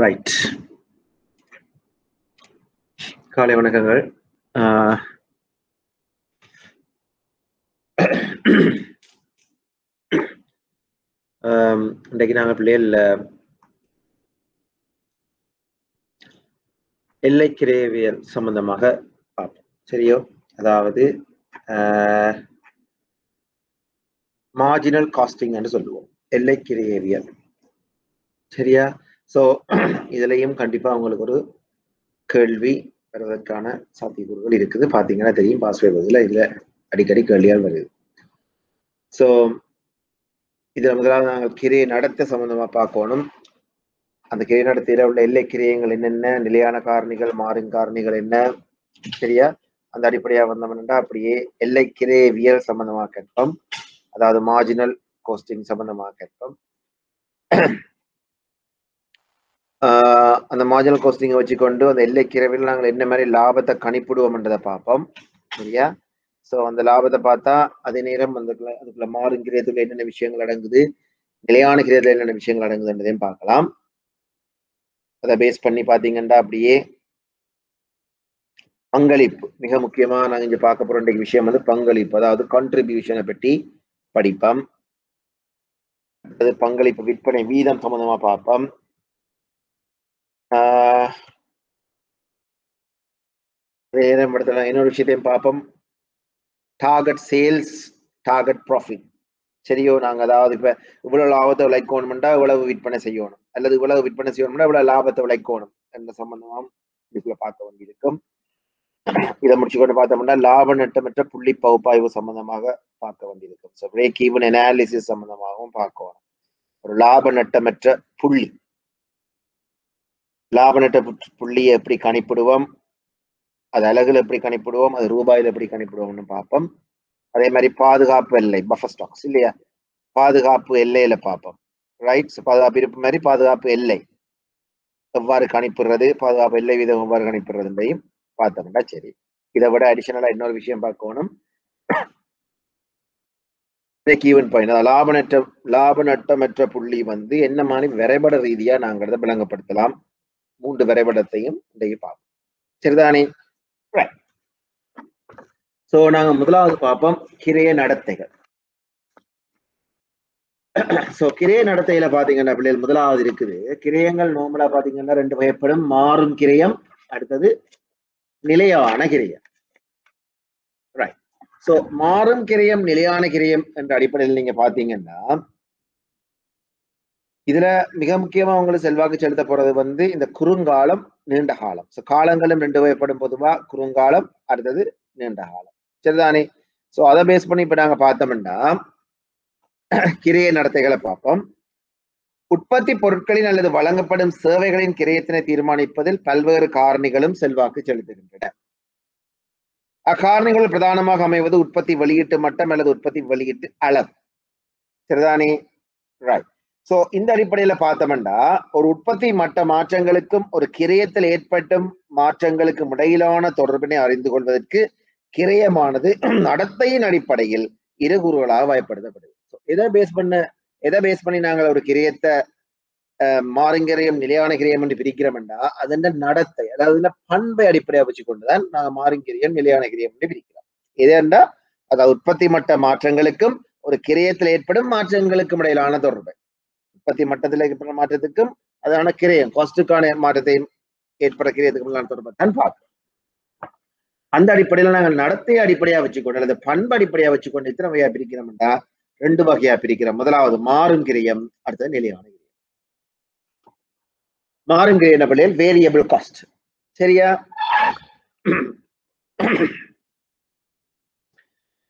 Right. காலை வணக்கங்கள். இன்றைக்கு நாங்கள் பிள்ளைகள் எல்லைக்கிரேவியல் சம்பந்தமாக பார்ப்போம். சரியோ? அதாவது மார்ஜினல் காஸ்டிங் என்று சொல்லுவோம், எல்லைக்கிரேவியல். சரியா? ஸோ இதுலையும் கண்டிப்பா உங்களுக்கு ஒரு கேள்வி வருவதற்கான சாத்தியக்கூறுகள் இருக்குது. பார்த்தீங்கன்னா தெரியும், பாஸ்வேர்ட் இதுல அடிக்கடி கேள்வியால் வருது. ஸோ இதுல முதலாவது நாங்கள் கிரை நடத்த சம்பந்தமா பார்க்கணும். அந்த கிரை நடத்தையில உள்ள எல்லை கிரியங்கள் என்னென்ன, நிலையான காரணிகள், மாறும் காரணிகள் என்ன, சரியா? அந்த அடிப்படையா வந்தோம்னா அப்படியே எல்லை கிரேவியல் சம்பந்தமாக கேட்போம், அதாவது மார்ஜினல் கோஸ்டிங் சம்பந்தமாக கேட்போம். அந்த மார்ஜினல் கோஸ்டிங்கை வச்சுக்கொண்டு அந்த எல்லை கிரேவியல் நாங்கள் என்ன மாதிரி லாபத்தை கணிப்பிடுவோம்ன்றதை பார்ப்போம். சரியா? ஸோ அந்த லாபத்தை பார்த்தா அதே நேரம் அதுக்குள்ள மாறும் கிரேத்துல என்னென்ன விஷயங்கள் அடங்குது, நிலையான கிரேத்துல என்னென்ன விஷயங்கள் அடங்குதுன்றதையும் பார்க்கலாம். அதை பேஸ் பண்ணி பார்த்தீங்கன்னா அப்படியே பங்களிப்பு மிக முக்கியமா நாங்கள் இங்க பார்க்க போற இன்றைக்கு விஷயம் வந்து பங்களிப்பு, அதாவது கான்ட்ரிபியூஷனை பற்றி படிப்போம். அது பங்களிப்பு விற்பனை வீதம் சம்பந்தமா பார்ப்போம். இன்னொரு விஷயத்தையும் பார்ப்போம், டார்கெட் சேல்ஸ், டார்கெட் ப்ராஃபிட். சரியோ? நாங்க அதாவது இப்ப இவ்வளவு லாபத்தை விளைக்கணும்னா இவ்வளவு விற்பனை செய்யணும், அல்லது இவ்வளவு விற்பனை செய்யணும்னா இவ்வளவு லாபத்தை விளைக்கணும் என்ற சம்பந்தமா இதுக்குள்ள பார்க்க வேண்டியிருக்கும். இதை முடிச்சுக்கொண்டு பார்த்தோம்னா லாப நட்டமற்ற புள்ளி பகுப்பாய்வு சம்பந்தமாக பார்க்க வேண்டியிருக்கும். ஸோ பிரேக் ஈவன் அனாலிசிஸ் சம்பந்தமாகவும் பார்க்கணும். ஒரு லாப நட்டமற்ற புள்ளி, லாப நட்ட புள்ளியை எப்படி கணிப்பிடுவோம், அது அலகுல எப்படி கணிப்பிடுவோம், அது ரூபாயில எப்படி கணிப்பிடுவோம்னு பார்ப்போம். அதே மாதிரி பாதுகாப்பு எல்லை, பஃபர் ஸ்டாக்ஸ் இல்லையா, பாதுகாப்பு எல்லையில பார்ப்போம். ரைட். பாதுகாப்பு இருப்பு மாதிரி பாதுகாப்பு எல்லை எவ்வாறு கணிப்பிடுறது, பாதுகாப்பு எல்லை வீதம் எவ்வாறு கணிப்பிடுறதுலையும் பார்த்தோம்னா சரி. இதை விட அடிஷனலா இன்னொரு விஷயம் பார்க்கணும், லாப நட்டமற்ற புள்ளி வந்து என்ன மாதிரி வரைபட ரீதியா நாங்கள் அதை விளங்கப்படுத்தலாம். 3 வரைபடத்தையும் இன்றைக்கு பார்ப்போம். சரிதானே? சோ நாங்க முதலாவது பார்ப்போம் கிரைய நடத்தைகள். சோ கிரைய நடத்தையில பாத்தீங்கன்னா பிள்ளைகள் முதலாவது இருக்குது, கிரயங்கள் நோமலா பாத்தீங்கன்னா 2 வகைப்படும், மாறும் கிரயம், அடுத்தது நிலையான கிரயம். ரைட். சோ மாறும் கிரயம், நிலையான கிரயம் என்ற அடிப்படையில் நீங்க பாத்தீங்கன்னா இதுல மிக முக்கியமா உங்களுக்கு செல்வாக்கு செலுத்த போறது வந்து இந்த குறுங்காலம், நீண்ட காலம். சோ காலங்களும் 2 வகைப்படும், பொதுவா குறுங்காலம், அடுத்தது நீண்ட காலம். சரிதானே? சோ அதை பேஸ் பண்ணி இப்ப நாங்க பார்த்தோம்னா கிரைய நடத்தைகளை பார்ப்போம். உற்பத்தி பொருட்களின் அல்லது வழங்கப்படும் சேவைகளின் கிரயத்தினை தீர்மானிப்பதில் பல்வேறு காரணிகளும் செல்வாக்கு செலுத்துகின்றன. அக்காரணிகள் பிரதானமாக அமைவது உற்பத்தி வெளியீட்டு மட்டம் அல்லது உற்பத்தி வெளியீட்டு அளவு. சரிதானே? ரைட். சோ இந்த அடிப்படையில பார்த்தோம்னா ஒரு உற்பத்தி மட்ட மாற்றங்களுக்கும் ஒரு கிரயத்தில் ஏற்பட்டும் மாற்றங்களுக்கும் இடையிலான தொடர்பினை அறிந்து கொள்வதற்கு கிரயமானது நடத்தையின் அடிப்படையில் இரு கூறுகளாக வகைப்படுத்தப்படுது. எதை பேஸ் பண்ணி நாங்கள் ஒரு கிரயத்தை மாறுங்கிரயம், நிலையான கிரயம் என்று பிரிக்கிறோம்னா அதன் நடத்தை, அதாவது பண்பை அடிப்படையாக வச்சு கொண்டுதான் நாங்க மாறுங்கிரயம், நிலையான கிரயம் என்று பிரிக்கிறோம். எதுண்டா அதாவது உற்பத்தி மட்ட மாற்றங்களுக்கும் ஒரு கிரயத்தில் ஏற்படும் மாற்றங்களுக்கும் இடையிலான தொடர்பு, உற்பத்தி மட்டத்தில் ஏற்படும் மாற்றத்துக்கும் அதான கிரயம் காஸ்டுக்கான மாற்றத்தையும் ஏற்பட கிரயத்துக்கும் தொடர்பு தான் பார்க்கிறோம். அந்த அடிப்படையில் நாங்கள் நடத்தையை அடிப்படையா வச்சுக்கொண்டு அல்லது பண்பு அடிப்படையா வச்சுக்கொண்டு எத்தனை வகையா பிரிக்கிறோம்னா 2 வகையா பிரிக்கிறோம். முதலாவது மாறும் கிரயம், அடுத்தது நிலையான கிரயம். மாறும் கிரயம் பிள்ளைகள் வேரியபிள் காஸ்ட். சரியா?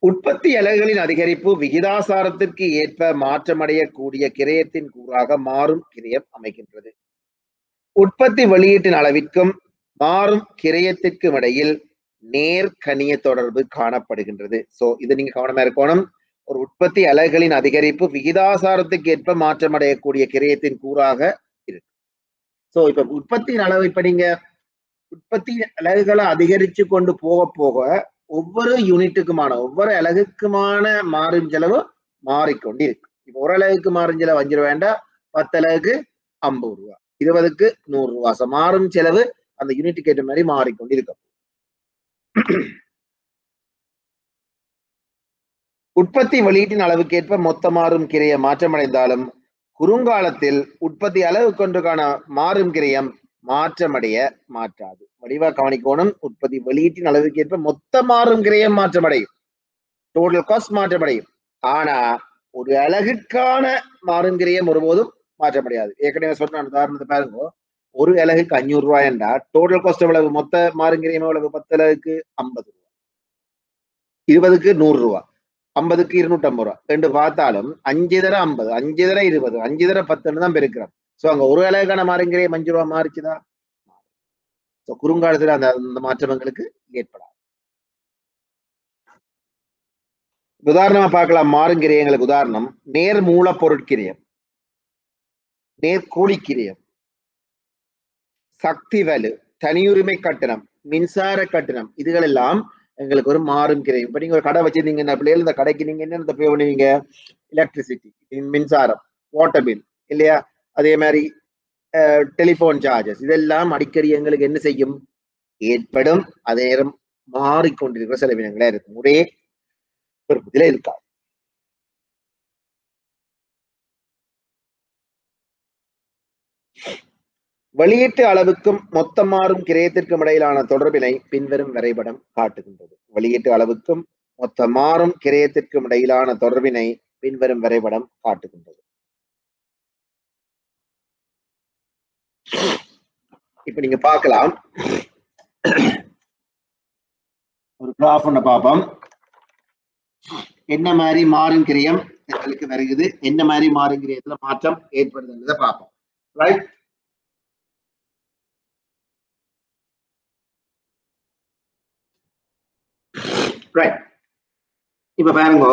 உற்பத்தி அலகுகளின் அதிகரிப்பு விகிதாசாரத்திற்கு ஏற்ப மாற்றமடையக்கூடிய கிரயத்தின் கூறாக மாறும் கிரயம் அமைகின்றது. உற்பத்தி வெளியீட்டின் அளவிற்கும் மாறும் கிரயத்திற்கும் இடையில் நேர்கணிய தொடர்பு காணப்படுகின்றது. சோ இது நீங்க கவனமா இருக்கணும். ஒரு உற்பத்தி அலகுகளின் அதிகரிப்பு விகிதாசாரத்துக்கு ஏற்ப மாற்றமடையக்கூடிய கிரயத்தின் கூறாக இருக்கு. சோ இப்ப உற்பத்தியின் அளவு, இப்ப நீங்க உற்பத்தி அலகுகளை அதிகரிச்சு கொண்டு போக போக ஒவ்வொரு யூனிட்டுக்குமான, ஒவ்வொரு அலகுக்குமான மாறும் செலவு மாறிக்கொண்டு இருக்கு. இப்ப ஒரு அலகுக்கு மாறும் செலவு 5 ரூபாய், 10 அலகுக்கு 50 ரூபாய். 20க்கு 100 ரூபாய். மாறும் செலவு அந்த யூனிட்டுக்கு ஏற்ற மாதிரி மாறிக்கொண்டிருக்கும். உற்பத்தி வெளியீட்டின் அளவுக்கேற்ப மொத்த மாறும் கிரைய மாற்றமடைந்தாலும் குறுங்காலத்தில் உற்பத்தி அளவு கொண்டுக்கான மாறும் கிரயம் மாற்றமடைய மாற்றாது. வடிவா கவனிக்கோணும். உற்பத்தி வெளியீட்டின் அளவுக்கேற்ப மொத்த மாறும் கிரயம் மாற்றமடையும், டோட்டல் காஸ்ட் மாற்றமடையும். ஆனா ஒரு அலகுக்கான மாறும் கிரயம் ஒருபோதும் மாற்றமடையாது. ஏற்கனவே சொன்ன உதாரணத்தை பாருங்க, ஒரு அலகுக்கு 500 ரூபாய் என்றா டோட்டல் காஸ்ட் எவ்வளவு, மொத்த மாறும் கிரயம் எவ்வளவு? 10 அலகுக்கு 50 ரூபாய், 20க்கு 100 ரூபாய், 50க்கு 250 ரூபாய் என்று பார்த்தாலும் 5 தர 50, 5 தர 20, 5 தர 10 தான் பெருக்கிறோம். சோ அங்க ஒரு அலகுக்கான மாறுங்கிறைய 5 ரூபாய் மாறிச்சுதான். குறுங்காலத்துல அந்த மாற்றங்களுக்கு ஏற்படாது. உதாரணமா பார்க்கலாம். மாறுங்கிரியங்களுக்கு உதாரணம் நேர் மூலப்பொருட்கிரியம், நேர்கூலிக்கிரியம், சக்தி வலு, தனியுரிமை கட்டணம், மின்சார கட்டணம், இதுகள் எல்லாம் எங்களுக்கு ஒரு மாறும் கிரையம். இப்ப நீங்க ஒரு கடை வச்சிருந்தீங்கன்னா பிள்ளைகள், இந்த கடைக்கு நீங்க என்ன பே பண்ணுவீங்க? எலக்ட்ரிசிட்டி, மின்சாரம், வாட்டர் பில் இல்லையா? அதே மாதிரி டெலிபோன் சார்ஜஸ், இதெல்லாம் அடிக்கடி எங்களுக்கு என்ன செய்யும்? ஏற்படும். அதே நேரம் மாறிக்கொண்டிருக்கிற செலவினங்களா இருக்கும், ஒரே பெருப்பத்தில இருக்காது. வெளியீட்டு அளவுக்கும் மொத்த மாறும் கிரயத்திற்கும் இடையிலான தொடர்பினை பின்வரும் வரைபடம் காட்டுகின்றது. வெளியீட்டு அளவுக்கும் மொத்த மாறும் கிரயத்திற்கும் இடையிலான தொடர்பினை பின்வரும் வரைபடம் காட்டுகின்றது. இப்ப நீங்க பார்க்கலாம், ஒரு கிராஃப் ஒண்ணு பார்ப்போம். என்ன மாதிரி மாறும் கிரயம் எங்களுக்கு வருகிறது, என்ன மாதிரி மாறும் கிரயத்துல மாற்றம் ஏற்படுதுன்றதை பார்ப்போம். Right, right. இப்ப பாருங்க,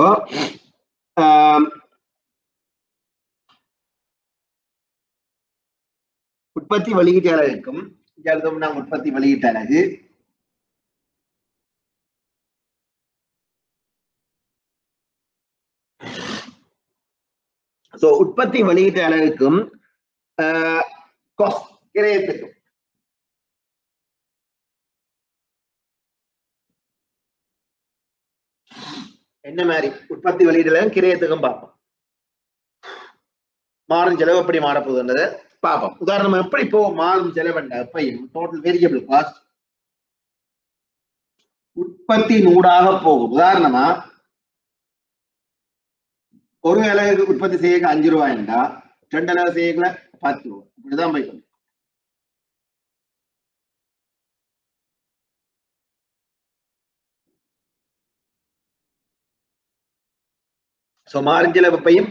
உற்பத்தி வெளியீட்டு அலகுக்கும் உற்பத்தி வெளியீட்டு அலகு, உற்பத்தி வெளியீட்டு அலகுக்கும் கிரயத்துக்கும் என்ன மாதிரி உற்பத்தி வெளியீடு கிரயத்துக்கும் பார்ப்போம். மாறும் செலவு எப்படி மாறப்போகுதுன்றதை பார்ப்போம். உதாரணமா எப்படி இப்போ மாறும் செலவு எப்பயும் டோட்டல் வேரியபிள் காஸ்ட் உற்பத்தி நூடாக போகும். உதாரணமா ஒரு அலகுக்கு உற்பத்தி செய்ய 5 ரூபாய் என்றா 2 அலகு செய்யல 10 ரூபாய், இப்படிதான் போய்க்கணும். மாறும் செலவு எப்பயும்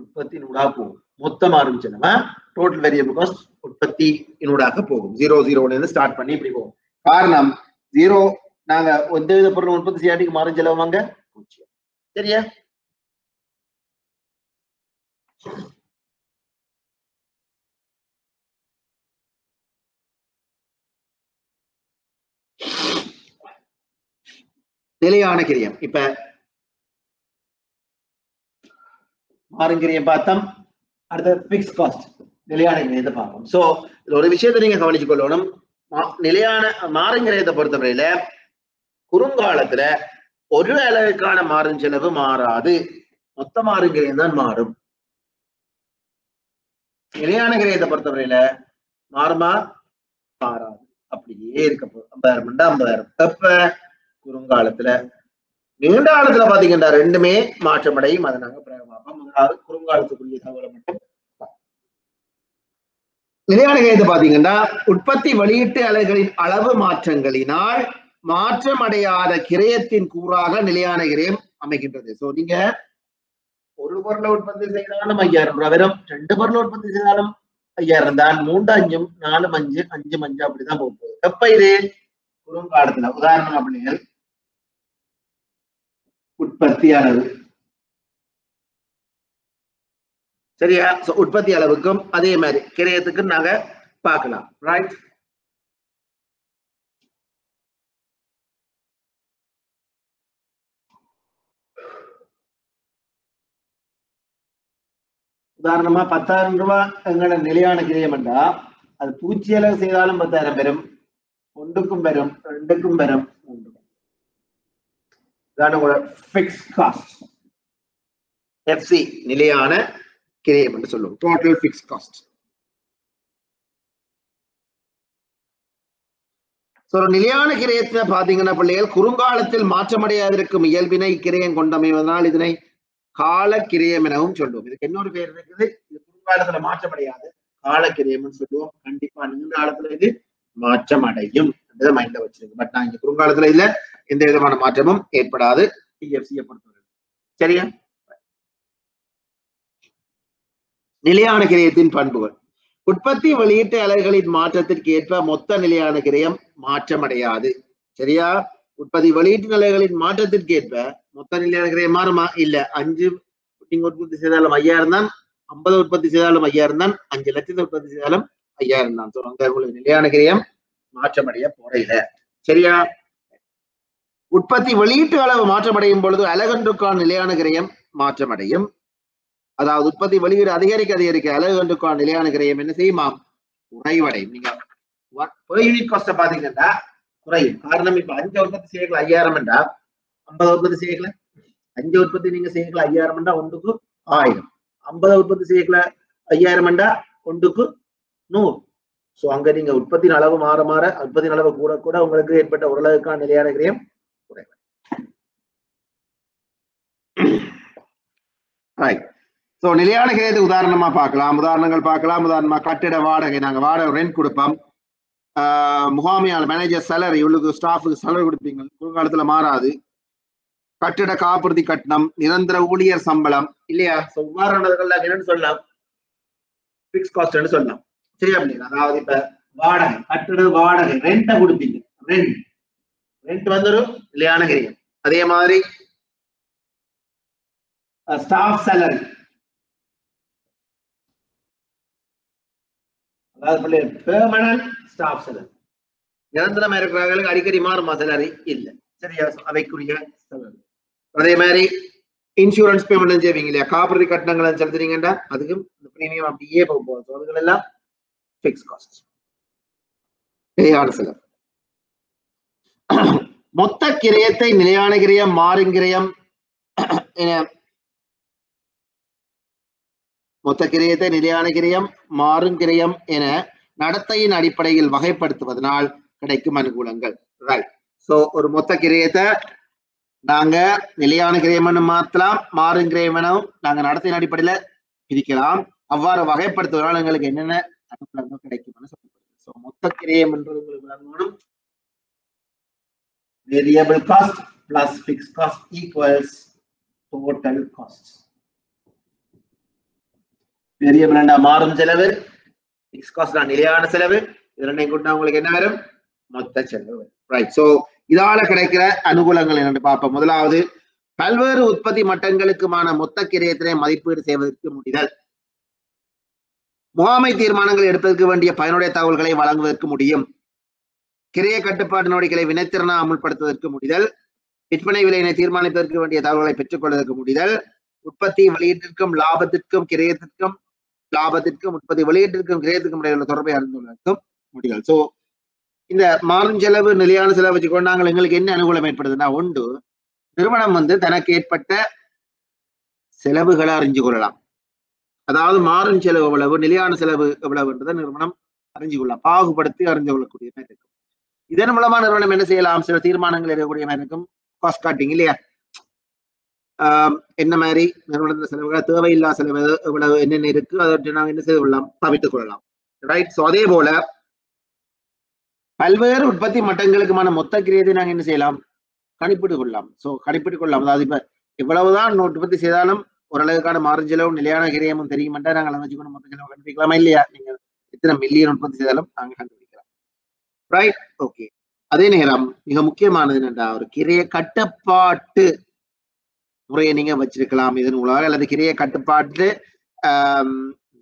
உற்பத்தி நூடாக போகும். மொத்த மாறும் செலவு டோட்டல் வேரியபிள் காஸ்ட் உற்பத்தி நூடாக போகும். 0 ஸ்டார்ட் பண்ணி இப்படி போகும். காரணம் 0, நாங்க எந்த பொருள் உற்பத்தி செய்யாட்டிக்கு மாறும் செலவு வாங்க 0. சரியா? நிலையான கிரியம், இப்ப மாறும் கிரியம் பார்த்தோம். அடுத்த பிக்ஸ் காஸ்ட், நிலையான கிரியத்தை பார்ப்போம். சோ இதுல ஒரு விஷயத்தை நீங்க கவனிச்சு கொள்ளணும். நிலையான மாறும் கிரியத்தை பொறுத்தவரையில குறுங்காலத்துல ஒரு அலகுக்கான மாறும் செலவு மாறாது, மொத்த மாறும் கிரியம் தான் மாறும். நிலையான கிரயத்தை பொறுத்தவரையில மாறுமா? மாறாது, அப்படியே இருக்க போகுது. 50,000 50,000. எப்ப? குறுங்காலத்துல. நீண்ட காலத்துல பாத்தீங்கன்னா ரெண்டுமே மாற்றமடையும். அதை நாங்க பார்ப்போம். முதலாவது குறுங்காலத்துக்குரிய தகவலை மட்டும். நிலையான கிரயத்தை பாத்தீங்கன்னா உற்பத்தி வெளியீட்டு அலகுகளின் அளவு மாற்றங்களினால் மாற்றம் அடையாத கிரயத்தின் கூறாக நிலையான கிரயம் அமைகின்றது. சோ நீங்க ஒரு பொருளை உற்பத்தி செய்தாலும் 5,000 ரூபாய் வரும், 2 பொருளை உற்பத்தி செய்தாலும் 5,000 தான், 3 5 4 5 5 5 அப்படிதான் போகுது. எப்ப இது? குறுங்காலத்துல. உதாரணம் அப்படிங்கள் உற்பத்தி அளவு, சரியா? உற்பத்தி அளவுக்கும் அதே மாதிரி கிரயத்துக்கும் நாங்க பார்க்கலாம். ரைட், உதாரணமா 10,000 ரூபாய் எங்களோட நிலையான கிரயம் என்றா அது பூச்சி அளவு செய்தாலும் 10,000 பெறும், ஒன்றுக்கும் பெறும், ரெண்டுக்கும் பெறும், ஃபிக்ஸ்ட் காஸ்ட். எஃப்சி நிலையான கிரயம் என்று சொல்லுவோம், டோட்டல் ஃபிக்ஸ்ட் காஸ்ட். நிலையான கிரயத்தை பாத்தீங்கன்னா பிள்ளைகள் குறுங்காலத்தில் மாற்றமடையாதிருக்கும் இயல்பினை கிரயம் கொண்டமைவதனால் இதனை கால கிரயம் எனவும் சொல்லுவோம். இதுக்கு இன்னொரு பேர் இருக்குது, இது குறுங்காலத்துல மாற்றமடையாது, காலக்கிரயம் சொல்லுவோம். கண்டிப்பா நீண்ட காலத்துல இது மாற்றம் அடையும், மைண்ட்ல வச்சிருக்கு. பட் நான் இங்க குறுங்காலத்துல இல்ல எந்த விதமான மாற்றமும் ஏற்படாது டிஎஃப்சியை பொறுத்தவரை. சரியா? நிலையான கிரயத்தின் பண்புகள். உற்பத்தி வெளியீட்டு அலகுகளின் மாற்றத்திற்கு ஏற்ப மொத்த நிலையான கிரயம் மாற்றமடையாது. சரியா? உற்பத்தி வெளியீட்டு அலகுகளின் மாற்றத்திற்கு ஏற்ப மொத்த நிலையான கிரயம் மாறுமா? இல்ல. 5 நீங்க உற்பத்தி செய்தாலும் 5,000 தான், 50 உற்பத்தி செய்தாலும் 5,000 தான், 5 லட்சத்தை உற்பத்தி செய்தாலும் 5,000 தான். உங்களுக்கு நிலையான கிரயம் மாற்றமடைய போறையில. சரியா? உற்பத்தி வெளியீட்டு அளவு மாற்றமடையும் பொழுது அலகொன்றுக்கான நிலையான கிரயம் மாற்றமடையும். அதாவது உற்பத்தி வெளியீடு அதிகரிக்க அதிகரிக்க அலகொன்றுக்கான நிலையான கிரயம் என்ன செய்யுமா? குறைவடையும். நீங்க யூனிட் காஸ்ட பாத்தீங்கன்னா குறையும். காரணம் இப்ப 5 உற்பத்தி செய்யல 5,000 என்றா 50 உற்பத்தி செய்யல, 5 உற்பத்தி நீங்க செய்யல 5,000 என்றா ஒன்றுக்கு 1000, 50 உற்பத்தி செய்யல 5,000 என்றா ஒன்றுக்கு 100. சோ அங்க நீங்க உற்பத்தியின் அளவு மாற மாற உற்பத்தியின் அளவு கூட கூட உங்களுக்கு ஏற்பட்ட ஓரளவுக்கான நிலையான கிரயம் குறைவடையும். சோ நிலையான கிரயத்தை உதாரணமா பார்க்கலாம், உதாரணங்கள் பார்க்கலாம். உதாரணமா கட்டிட வாடகை, நாங்க வாடகை ரெண்ட் கொடுப்போம். முகாமியாளர் மேனேஜர் சேலரி, இவளுக்கு ஸ்டாஃபுக்கு சேலரி கொடுப்பீங்க, குறுங்காலத்துல மாறாது. கட்டிட காப்புறுதி கட்டணம், நிரந்தர ஊழியர் சம்பளம் இல்லையா? இவ்வாறானதுகள்லாம் என்னன்னு சொல்லலாம்? பிக்ஸ் காஸ்ட் சொல்லலாம். சரியா? அதாவது இப்ப வாடகை, கட்டிட வாடகை ரெண்ட கொடுப்பீங்க, ரெண்ட் வந்துடும் நிலையான கிரயம். அதே மாதிரி ஸ்டாஃப் சேலரி, அதாவது பெர்மனன்ட் ஸ்டாஃப் சேலரி, நிரந்தரமா இருக்கிறவங்களுக்கு அடிக்கடி மாறுமா சேலரி? இல்ல. சரியா? அவைக்குரிய சேலரி. அதே மாதிரி இன்சூரன்ஸ் பேமெண்ட் செய்வீங்க இல்லையா, காப்புறுதி கட்டணங்களை செலுத்துறீங்கன்னா அதுக்கும் பிரீமியம் அப்படியே போகும். அதுகள் எல்லாம் பிக்ஸ் காஸ்ட், நிலையான செலவு. மொத்த கிரயத்தை நிலையான கிரயம், மாறுங்கிரயம் என, மொத்த கிரயத்தை நிலையான கிரயம், மாறுங்கிரயம் என நடத்தையின் அடிப்படையில் வகைப்படுத்துவதனால் கிடைக்கும் அனுகூலங்கள். ரைட். சோ ஒரு மொத்த கிரயத்தை நாங்க நிலையான கிரயம் மாற்றலாம், மாறுங்கிரயம் எனவும் நாங்க நடத்தையின் அடிப்படையில பிரிக்கலாம். அவ்வாறு வகைப்படுத்துவதனால் எங்களுக்கு என்னென்ன அனுகூலங்கள் கிடைக்கும் சொல்லப்படுது. மொத்த கிரயம் என்றது உங்களுக்கு விளங்கணும். Variable cost plus fixed cost equals total cost. Variable and மாறும் செலவு, fixed cost நிலையான செலவு, இது ரெண்டையும் கூட்டினா உங்களுக்கு என்ன வரும்? மொத்த செலவு. ரைட். சோ இதால கிடைக்கிற அனுகூலங்கள் என்னன்னு பார்ப்போம். முதலாவது, பல்வேறு உற்பத்தி மட்டங்களுக்குமான மொத்த கிரயத்தினை மதிப்பீடு செய்வதற்கு முடிதல். முகாமை தீர்மானங்கள் எடுப்பதற்கு வேண்டிய பயனுடைய தகவல்களை வழங்குவதற்கு முடியும். கிரைய கட்டுப்பாட்டு நடவடிக்கைகளை வினைத்திறனா அமுல்படுத்துவதற்கு முடிதல். விற்பனை விலையினை தீர்மானிப்பதற்கு வேண்டிய தகவல்களை பெற்றுக் கொள்வதற்கு முடிதல். உற்பத்தி வெளியீட்டிற்கும் லாபத்திற்கும் கிரயத்திற்கும், லாபத்திற்கும் உற்பத்தி வெளியீட்டிற்கும் கிரயத்திற்கும் இடையிலுள்ள தொடர்பை அறிந்து கொள்வதற்கும் முடிதல். சோ இந்த மாறும் செலவு, நிலையான செலவு வச்சுக்கொண்டு நாங்கள் எங்களுக்கு என்ன அனுகூலம் ஏற்படுதுன்னா, ஒன்று, நிறுவனம் தனக்கு ஏற்பட்ட செலவுகளை அறிஞ்சு கொள்ளலாம். அதாவது மாறும் செலவு எவ்வளவு, நிலையான செலவு எவ்வளவுன்றதை நிறுவனம் அறிஞ்சு கொள்ளலாம், பாகுபடுத்தி அறிஞ்சு கொள்ளக்கூடிய மாதிரி இருக்கும். இதன் மூலமா நிறுவனம் என்ன செய்யலாம்? சில தீர்மானங்கள் எடுக்கக்கூடிய மாதிரி இருக்கும். காஸ்ட் காட்டிங் இல்லையா? என்ன மாதிரி நிறுவனத்தின் செலவுகள், தேவையில்லா செலவு எவ்வளவு என்னென்ன இருக்கு, அதை நாங்கள் என்ன செய்து கொள்ளலாம்? தவிர்த்துக் கொள்ளலாம். ரைட். ஸோ அதே போல பல்வேறு உற்பத்தி மட்டங்களுக்குமான மொத்த கிரயத்தை நாங்கள் என்ன செய்யலாம்? கணிப்பிட்டு கொள்ளலாம். ஸோ கணிப்பிட்டு கொள்ளலாம். அதாவது இப்ப எவ்வளவுதான் உற்பத்தி செய்தாலும் ஓரளவுக்கான மாறும் செலவும் நிலையான கிரயமும் தெரியுமென்றா நாங்கள் வச்சுக்கணும் மொத்த செலவு கண்டுபிடிக்கலாமா இல்லையா? நீங்க எத்தனை மில்லியன் உற்பத்தி செய்தாலும் நாங்கள் கண்டுபிடிக்கலாம். ரைட். ஓகே. அதே நேரம் மிக முக்கியமானது என்னென்றா, ஒரு கிரைய கட்டுப்பாட்டு முறையை நீங்க வச்சிருக்கலாம் இதன் மூலம், அல்லது கிரைய கட்டுப்பாட்டு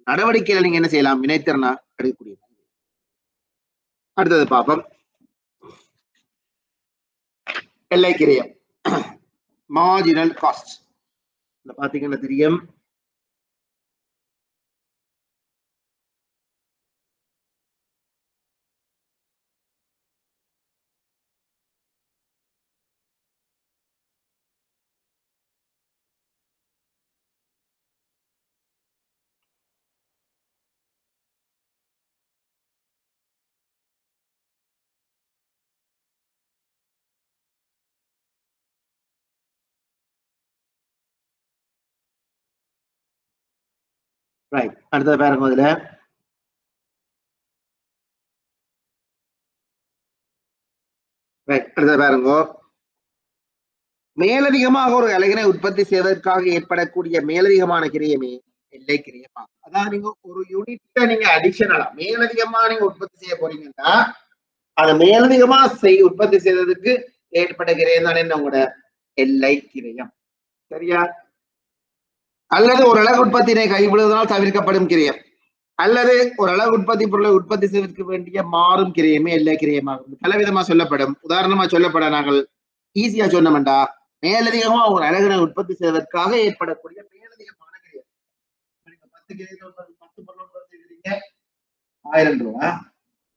நடவடிக்கைகளை நீங்க என்ன செய்யலாம்? வினைத்திறனா எடுக்கக்கூடிய. அடுத்தது பார்ப்போம். எல்லை கிரயம், மார்ஜினல் காஸ்ட். பாத்தீங்கன்னா தெரியும், ரைட், அடுத்தது பாருங்க. இதுல ரைட், அடுத்தது பாருங்க. மேலதிகமாக ஒரு அலகினை உற்பத்தி செய்வதற்காக ஏற்படக்கூடிய மேலதிகமான கிரியமே எல்லை கிரியமாகும். அதாவது நீங்க ஒரு யூனிட்ட நீங்க அடிஷனலா மேலதிகமா நீங்க உற்பத்தி செய்ய போறீங்கன்னா அதை மேலதிகமா உற்பத்தி செய்வதற்கு ஏற்பட்ட கிரயம் தான் என்ன உங்களோட எல்லை கிரயம். சரியா? அல்லது ஒரு அலகு உற்பத்தியினை கைவிடுவதனால் தவிர்க்கப்படும் கிரயம், அல்லது ஒரு அலகு உற்பத்தி பொருளை உற்பத்தி செய்வதற்கு வேண்டிய மாறும் கிரியமே எல்லை கிரியமாகும். பலவிதமா சொல்லப்படும். உதாரணமா சொல்லப்பட நாங்கள் ஈஸியா சொன்னோம்டா, மேலதிகமா ஒரு அலகினை உற்பத்தி செய்வதற்காக ஏற்படக்கூடிய மேலதிகமான கிரியம். 10 கிரியத்தை 10 பொருள் உற்பத்தி செய்கிறீங்க, 1000 ரூபாய்.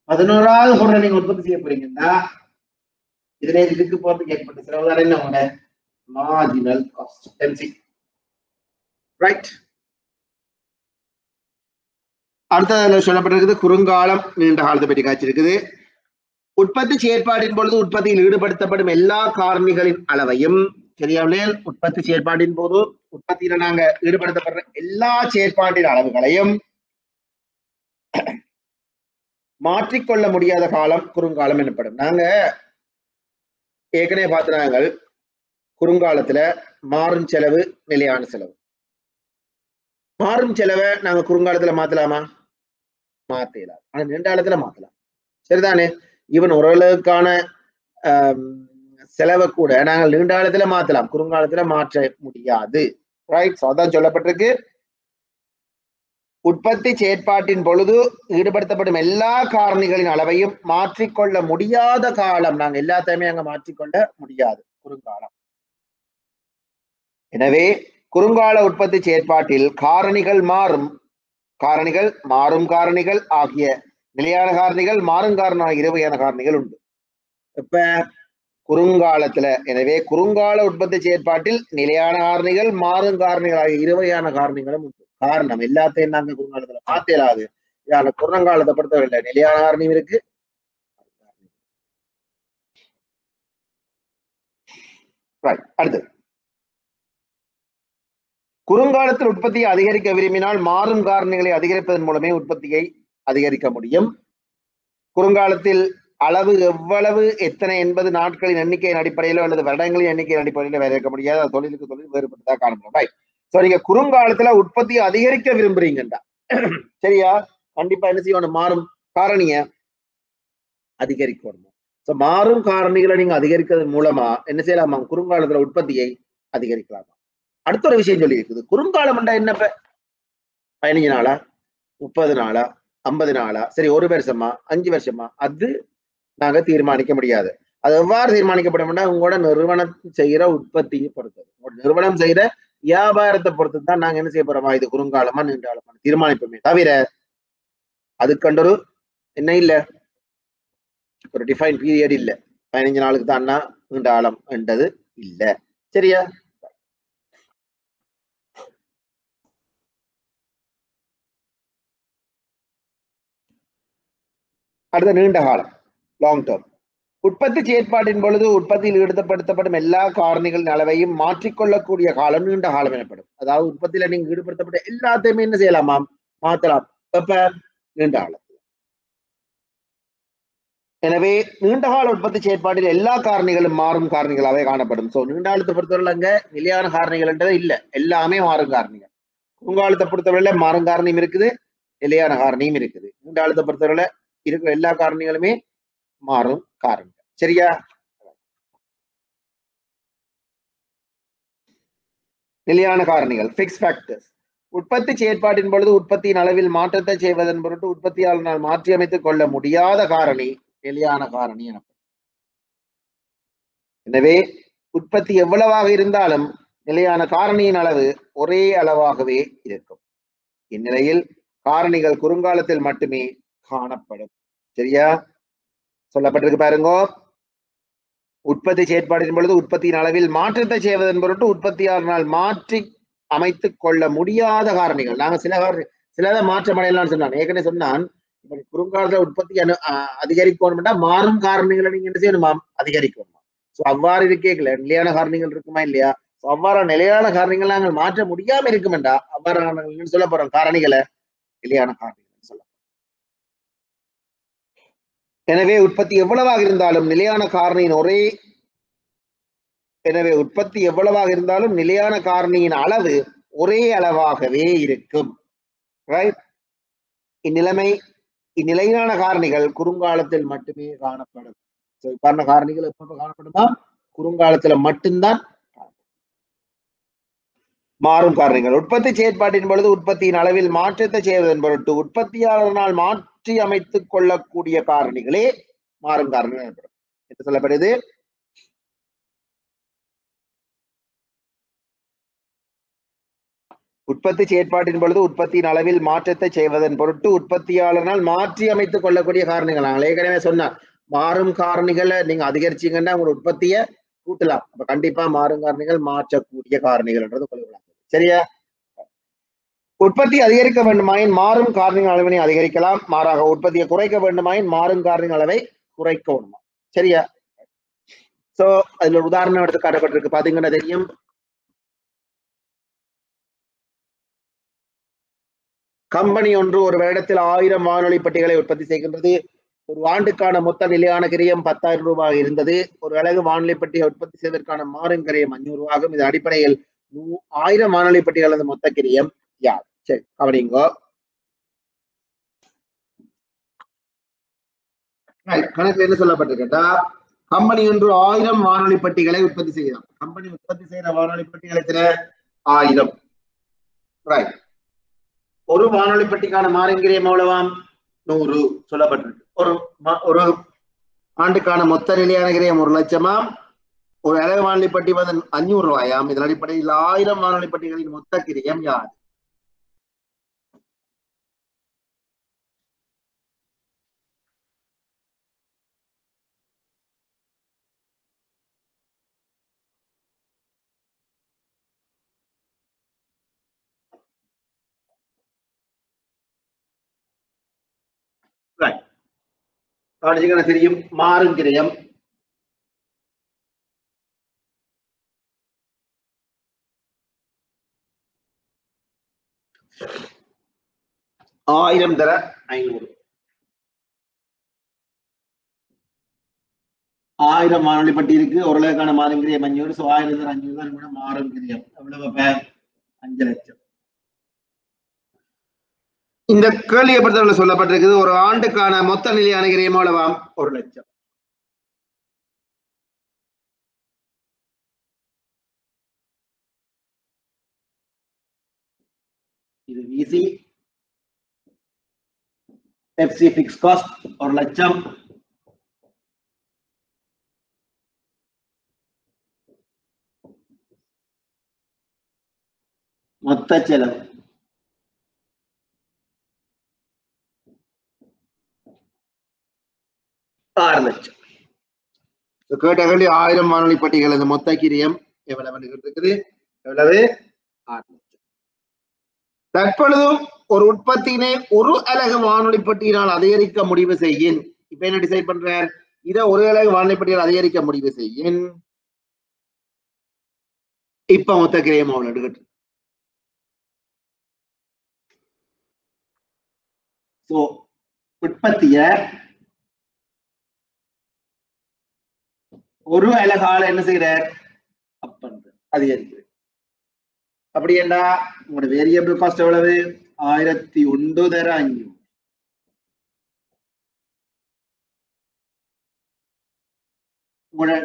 11வது பொருளை நீங்க உற்பத்தி செய்ய போறீங்கன்னா இதுல இதுக்கு போறதுக்கு ஏற்பட்ட செலவு என்ன உங்க மார்ஜினல் காஸ்ட், எம்சி. ரைட். அடுத்தது சொல்லப்பட்டிருக்குது குறுங்காலம் நீண்ட காலத்தை பற்றி காய்ச்சிருக்குது. உற்பத்தி செயற்பாட்டின் பொழுது உற்பத்தியில் ஈடுபடுத்தப்படும் எல்லா காரணிகளின் அளவையும், சரியாவிலே உற்பத்தி செயற்பாட்டின் போது உற்பத்தியில நாங்க ஈடுபடுத்தப்படுற எல்லா செயற்பாட்டின் அளவுகளையும் மாற்றிக்கொள்ள முடியாத காலம் குறுங்காலம் எனப்படும். நாங்க ஏற்கனவே பார்த்தாங்க குறுங்காலத்துல மாறும் செலவு நிலையான செலவு. மாறும் செலவை நாங்க குறுங்காலத்துல மாத்தலாமா? மாத்தலாம். ஆனா நீண்ட காலத்துல மாத்தலாம். சரிதானே? ஈவன் ஓரளவுக்கான செலவை கூட நாங்கள் நீண்ட காலத்துல மாத்தலாம், குறுங்காலத்துல மாற்ற முடியாது. ரைட். அதான் சொல்லப்பட்டிருக்கு, உற்பத்தி செயற்பாட்டின் பொழுது ஈடுபடுத்தப்படும் எல்லா காரணிகளின் அளவையும் மாற்றிக்கொள்ள முடியாத காலம், நாங்க எல்லாத்தையுமே அங்க மாற்றிக்கொள்ள முடியாது, குறுங்காலம். எனவே குறுங்கால உற்பத்தி செயற்பாட்டில் காரணிகள் மாறும் காரணிகள் ஆகிய நிலையான காரணிகள், மாறும் காரணம் இரு வகையான காரணிகள் உண்டு. இப்ப குறுங்காலத்துல, எனவே குறுங்கால உற்பத்தி செயற்பாட்டில் நிலையான காரணிகள், மாறும் காரணிகள் ஆகிய இரு வகையான காரணிகளும் உண்டு. காரணம் எல்லாத்தையும் நாங்க குறுங்காலத்துல மாத்தலாது. குறுங்காலத்தை பொறுத்தவரை நிலையான காரணியும் இருக்கு. அடுத்து குறுங்காலத்தில் உற்பத்தியை அதிகரிக்க விரும்பினால் மாறும் காரணிகளை அதிகரிப்பதன் மூலமே உற்பத்தியை அதிகரிக்க முடியும். குறுங்காலத்தில் அளவு எவ்வளவு எத்தனை என்பது நாட்களின் எண்ணிக்கையின் அடிப்படையிலோ அல்லது வருடங்களின் எண்ணிக்கையின் அடிப்படையிலோ வரையறுக்க முடியாது. அது தொழிலுக்கு தொழில் வேறுபட்டதா காணப்படும். சோ நீங்க குறுங்காலத்துல உற்பத்தியை அதிகரிக்க விரும்புறீங்கடா, சரியா? கண்டிப்பா என்ன செய்யணும்? மாறும் காரணிய அதிகரிக்கணும். சோ மாறும் காரணிகளை நீங்க அதிகரிக்கிறது மூலமா என்ன செய்யலாமா? குறுங்காலத்துல உற்பத்தியை அதிகரிக்கலாமா? அடுத்த ஒரு விஷயம் சொல்லி இருக்குது, குறுங்காலம் என்ன? 15 நாளா, 30 நாளா, 50 நாளா, சரி 1 வருஷமா, 5 வருஷமா, அது நாங்க தீர்மானிக்க முடியாது. அது எவ்வாறு தீர்மானிக்கப்படும்? உங்களோட நிறுவனம் செய்யற உற்பத்தியை பொறுத்தது, உங்களோட நிறுவனம் செய்யற வியாபாரத்தை பொறுத்து தான் நாங்க என்ன செய்ய போறோமா, இது குறுங்காலமா நீண்ட காலமா தீர்மானிப்போமே தவிர அதுக்கண்டொரு என்ன இல்ல, ஒரு டிஃபைன் பீரியட் இல்ல. 15 நாளுக்கு தான் நீண்ட காலம் என்றது இல்ல. சரியா? அடுத்த நீண்ட காலம், லாங் டேர்ம். உற்பத்தி செயற்பாட்டின் பொழுது உற்பத்தியில் ஈடுபடுத்தப்படும் எல்லா காரணிகளின் அளவையும் மாற்றிக்கொள்ளக்கூடிய காலம் நீண்ட காலம் எனப்படும். அதாவது உற்பத்தியில நீங்க ஈடுபடுத்தப்பட்ட எல்லாத்தையுமே என்ன செய்யலாமா? மாத்தலாம். எப்ப? நீண்ட காலம். எனவே நீண்டகால உற்பத்தி செயற்பாட்டில் எல்லா காரணிகளும் மாறும் காரணிகளாவே காணப்படும். சோ நீண்ட காலத்தை பொறுத்தவரை அங்க நிலையான காரணிகள்ன்றது இல்ல, எல்லாமே மாறும் காரணிகள். குறுங்காலத்தை பொறுத்தவரையில மாறும் காரணியும் இருக்குது, நிலையான காரணியும் இருக்குது. நீண்ட காலத்தை பொறுத்தவரையில இருக்கிற எல்லா காரணிகளுமே மாறும் காரணிகள். சரியா? நிலையான காரணிகள், ஃபிக்ஸ் ஃபேக்டர்ஸ். உற்பத்தி செயற்பாட்டின் பொழுது உற்பத்தியின் அளவில் மாற்றத்தை செய்வதன் பொருட்டு உற்பத்தியாளனால் மாற்றி அமைத்துக் கொள்ள முடியாத காரணி நிலையான காரணி எனப்படும். எனவே உற்பத்தி எவ்வளவாக இருந்தாலும் நிலையான காரணியின் அளவு ஒரே அளவாகவே இருக்கும். இந்நிலையில் காரணிகள் குறுங்காலத்தில் மட்டுமே காணப்படும். சரியா? சொல்லப்பட்டிருக்கு பாருங்க, உற்பத்தி செயற்பாட்டின் பொழுது உற்பத்தியின் அளவில் மாற்றத்தை செய்வதன் பொருட்டு உற்பத்தியாளனால் மாற்றி அமைத்துக் கொள்ள முடியாத காரணிகள். நாங்க சிலதை மாற்றம் அடையலாம்னு சொன்னான், ஏற்கனவே சொன்னான். இப்ப குறுங்காலத்துல உற்பத்தி அதிகரிக்கணும்னா மாறும் காரணிகளை நீங்க என்ன செய்யணுமா? அதிகரிக்கணுமா? சோ அவ்வாறு இருக்கேங்கள நிலையான காரணிகள் இருக்குமா இல்லையா? அவ்வாறு நிலையான காரணிகள் நாங்கள் மாற்ற முடியாம இருக்குமெண்டா அவ்வாறான சொல்ல போறோம் காரணிகளை நிலையான காரணிகள் சொல்ல. எனவே உற்பத்தி எவ்வளவாக இருந்தாலும் நிலையான காரணியின் நிலையான காரணியின் அளவு ஒரே அளவாகவே இருக்கும். ரைட்? இந்நிலையான காரணிகள் குறுங்காலத்தில் மட்டுமே காணப்படும். காரணிகள் எப்ப காணப்படுமா? குறுங்காலத்துல மட்டும்தான். மாறும் காரணிகள் உற்பத்தி செயற்பாட்டின் பொழுது உற்பத்தியின் அளவில் மாற்றத்தை செய்வதன் பொருட்டு உற்பத்தியாளரால் மாற்றி அமைத்துக் கொள்ளக்கூடிய காரணிகளே மாறும் காரணிகள் எனப்படும். என்ன சொல்லப்படுது? உற்பத்தி செயற்பாட்டின் பொழுது உற்பத்தியின் அளவில் மாற்றத்தை செய்வதன் பொருட்டு உற்பத்தியாளரால் மாற்றி அமைத்துக் கொள்ளக்கூடிய காரணிகள். நாங்கள் ஏற்கனவே சொன்ன மாறும் காரணிகளை நீங்க அதிகரிச்சீங்கன்னா உங்களோட உற்பத்தியை கூட்டலாம். அப்ப கண்டிப்பா மாறும் காரணிகள் மாற்றக்கூடிய காரணிகள்ன்றது கொள்ளலாம். சரியா? உற்பத்தி அதிகரிக்க வேண்டுமாயின் மாறும் காரணிகள் அளவினை அதிகரிக்கலாம். மாறாக உற்பத்தியை குறைக்க வேண்டுமாயின் மாறும் காரணிகள் அளவை குறைக்க வேண்டுமா. சரியா? சோ அதுல ஒரு உதாரணம் எடுத்து காட்டப்பட்டிருக்கு. பாத்தீங்கன்னா தெரியும். கம்பெனி ஒன்று ஒரு வருடத்தில் 1000 வானொலி பெட்டிகளை உற்பத்தி செய்கின்றது. ஒரு ஆண்டுக்கான மொத்த நிலையான கிரயம் 10,000 ரூபாய் இருந்தது. ஒரு அலகு வானொலி பெட்டியை உற்பத்தி செய்வதற்கான மாறும் கிரயம் 500 ரூபாயும். இது அடிப்படையில் 1000 வானொலி பெட்டிகளது மொத்த கிரயம் யார்? சரி, கவனிங்கோ. கணக்கு என்ன சொல்லப்பட்டிருக்கா? கம்பெனி ஒன்று 1000 வானொலி பெட்டிகளை உற்பத்தி செய்யலாம். கம்பெனி உற்பத்தி செய்யற வானொலி பெட்டிகள் எத்தனை? 1000. ரைட். ஒரு வானொலி பெட்டிக்கான மாறும் கிரயம் எவ்வளவாம்? 100 சொல்லப்பட்டிருக்கு. ஒரு ஆண்டுக்கான மொத்த நிலையான கிரயம் 1 லட்சமாம். ஒரு அலகு வானொலி பெட்டி வந்து 500 ரூபாயாம். இதன் அடிப்படையில் 1000 வானொலி பெட்டிகளின் மொத்த கிரயம் யார்? தெரியும். மாறும் கிரயம் ஆயிரம் தர 500. 1000 வானொலி பெட்டி இருக்கு. ஒரு லட்சக்கான மாறும் கிரயம் 500. 1000 தர 500 தான் கூட மாறும் கிரயம். எவ்வளவு? 5 லட்சம். இந்த கேள்வியை பொறுத்தவரை சொல்லப்பட்டிருக்குது. ஒரு ஆண்டுக்கான மொத்த நிலையான கிரயம் எவ்வளவாம்? 1 லட்சம். இது ஈஸி. எஃப்சி பிக்ஸ் காஸ்ட் 1 லட்சம். மொத்த செலவு 6 லட்சம். கேட்ட கேள்வி 1000 வானொலி பெட்டிகள் இந்த மொத்த கிரியம் எவ்வளவு இருக்குது? எவ்வளவு? 6 லட்சம். தற்பொழுதும் ஒரு உற்பத்தியினை ஒரு அலகு வானொலி பெட்டியினால் அதிகரிக்க முடிவு செய்யின். இப்ப என்ன டிசைட் பண்றார்? இதை ஒரு அலகு வானொலி பெட்டியால் அதிகரிக்க முடிவு செய்யின். இப்ப மொத்த கிரயம் அவ்வளவு எடுக்கட்டு. சோ உற்பத்திய ஒரு அலகால என்ன செய்யற? அதிகரிக்கிறது. அப்படி என்ன? உங்களோட வேரியபிள் காஸ்ட் எவ்வளவு? 1001 தர 500. உங்களோட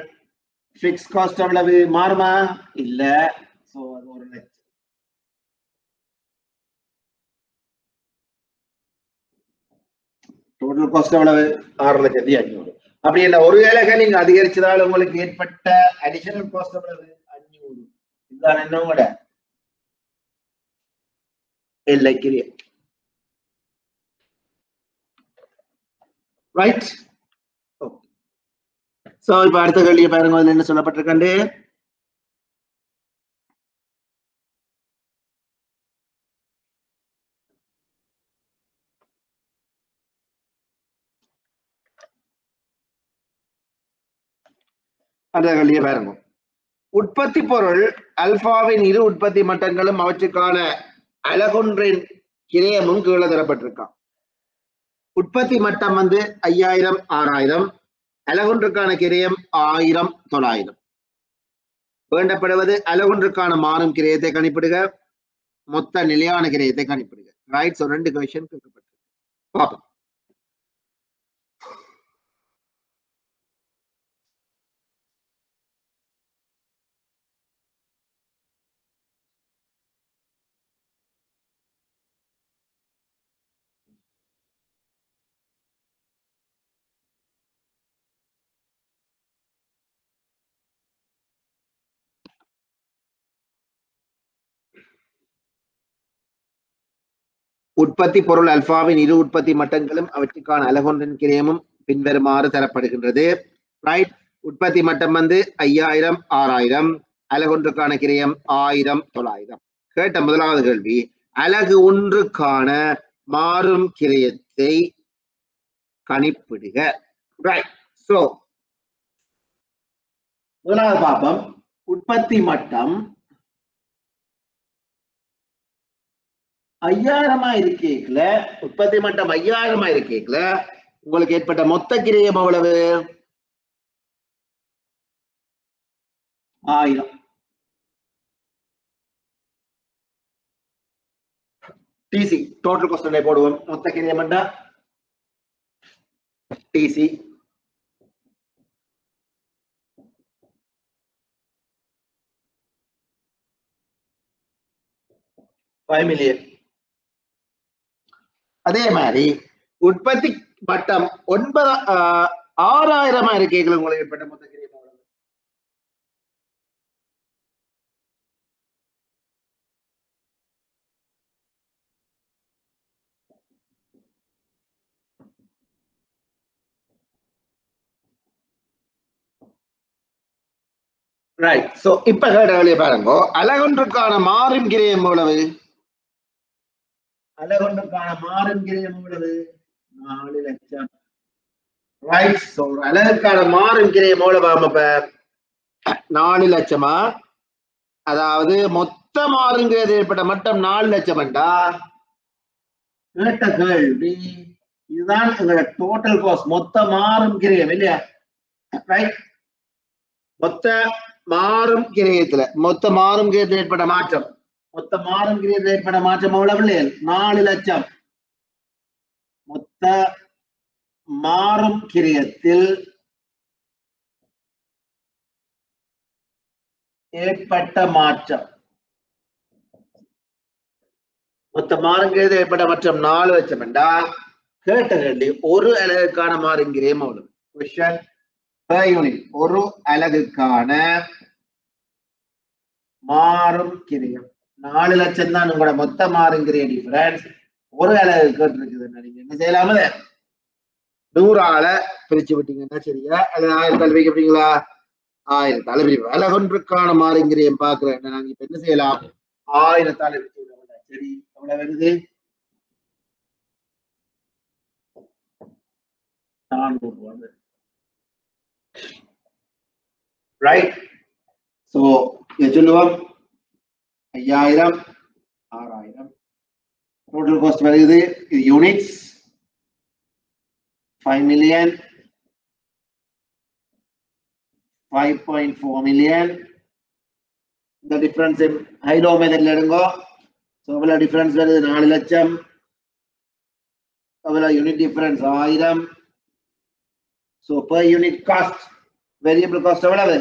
பிக்ஸ் காஸ்ட் எவ்வளவு? மாறுமா? இல்ல. சோ அது 1 லட்சம். டோட்டல் காஸ்ட் எவ்வளவு? 6,500,000. அப்படி என்ன? ஒரு வேலைக்கு நீங்க அதிகரிச்சதால் உங்களுக்கு ஏற்பட்ட அடிஷனல் காஸ்ட் எவ்வளவு? 500. இதுதான் என்ன உங்களோட எல்லை கிரியம். ரைட்? சோ இப்ப அடுத்த கேள்வியை பாருங்க. அதுல என்ன சொல்லப்பட்டிருக்காண்டு? அடுத்த கேள்வியை பாருங்க. உற்பத்தி பொருள் அல்பாவின் இரு உற்பத்தி மட்டங்களும் அவற்றுக்கான அலகொன்றின் கிரயமும் கீழே தரப்பட்டிருக்கான். உற்பத்தி மட்டம் 5000 6000, அலகொன்றுக்கான கிரயம் 1000 900. வேண்டப்படுவது அலகொன்றுக்கான மாறும் கிரயத்தை கணிப்பிடுக, மொத்த நிலையான கிரயத்தை கணிப்பிடுக. ரைட். சோ 2 கொஸ்டின் கேட்கப்பட்டிருக்கு. பாப்போம். உற்பத்தி பொருள் அல்பாவின் இரு உற்பத்தி மட்டங்களும் அவற்றுக்கான அலகொன்றின் கிரயமும் பின்வருமாறு தரப்படுகின்றது. ரைட். உற்பத்தி மட்டம் 5000 6000, அலகொன்றுக்கான கிரயம் 1000 900. கேட்ட முதலாவது கேள்வி, அலகு ஒன்றுக்கான மாறும் கிரயத்தை கணிப்பிடுக. ரைட். சோ முதலாவது பாப்பம். உற்பத்தி மட்டம் 5000 இருக்கேக்கல, உற்பத்தி மட்டம் 5000 இருக்கேக்கல உங்களுக்கு ஏற்பட்ட மொத்த கிரயம் எவ்வளவு? 1000. டிசி டோட்டல் காஸ்ட் போடுவோம். மொத்த கிரயம் என்ன? TC $5 million. அதே மாதிரி உற்பத்தி மட்டம் 6000 இருக்கீங்களா உங்களுக்கு ஏற்பட்ட மொத்த கிரயம்? ரைட். சோ இப்ப கேட்ட வேலையை பாருங்க. அலகொன்றுக்கான மாறும் கிரயம் எவ்வளவு? அலகொன்றுக்கான மாறும் கிரயம் எவ்வளவு? 4 லட்சம். ரைட். சோ அலகுக்கான மாறும் கிரயம் எவ்வளவு? இப்ப 4 லட்சமா? அதாவது மொத்த மாறுங்கிறது ஏற்பட்ட மட்டம் 4 லட்சம். கேட்ட கேள்வி இதுதான் எங்களோட டோட்டல் காஸ்ட், மொத்த மாறும் கிரயம் இல்லையா? ரைட். மொத்த மாறும் கிரயத்துல ஏற்பட்ட மாற்றம், மொத்த மாறும் கிரயத்தில் ஏற்பட்ட மாற்றம் எவ்வளவு? 4 லட்சம். மொத்த மாறும் கிரயத்தில் ஏற்பட்ட மாற்றம், மொத்த மாறும் கிரயத்தில் ஏற்பட்ட மாற்றம் 4 லட்சம் என்றால் கேட்ட கேள்வி ஒரு அலகுக்கான மாறும் கிரயம் எவ்வளவு? Question per unit. ஒரு அலகுக்கான மாறும் கிரயம் 4 லட்சம் தான் உங்களோட மொத்த மாறும் கிரய டிஃபரன்ஸ். ஒரு அலகு கேட்டிருக்குது. நீங்க என்ன செய்யலாம 100 பிரிச்சு விட்டீங்கன்னா சரியா, அல்லது 1000 வைக்கிறீங்களா? 1000 பிரிவு. அலகொன்றுக்கான மாறும் கிரயம் பாக்குறேன். நாங்க இப்ப என்ன செய்யலாம்? 1000 பிரிச்சு விட. சரி, எவ்வளவு வருது? 400. ரைட். சோ சொல்லுவோம் 5000 6000 டோட்டல் காஸ்ட் வருது. இது யூனிட்ஸ் 5 million 5.4 million. இந்த டிஃபரன்ஸ் ஹைலோ மெத்தட்ல எடுங்கோ. சோ எவ்வளவு டிஃபரன்ஸ் வருது? 4 லட்சம். எவ்வளவு unit difference? 1000. So per unit cost, variable cost எவ்வளவு?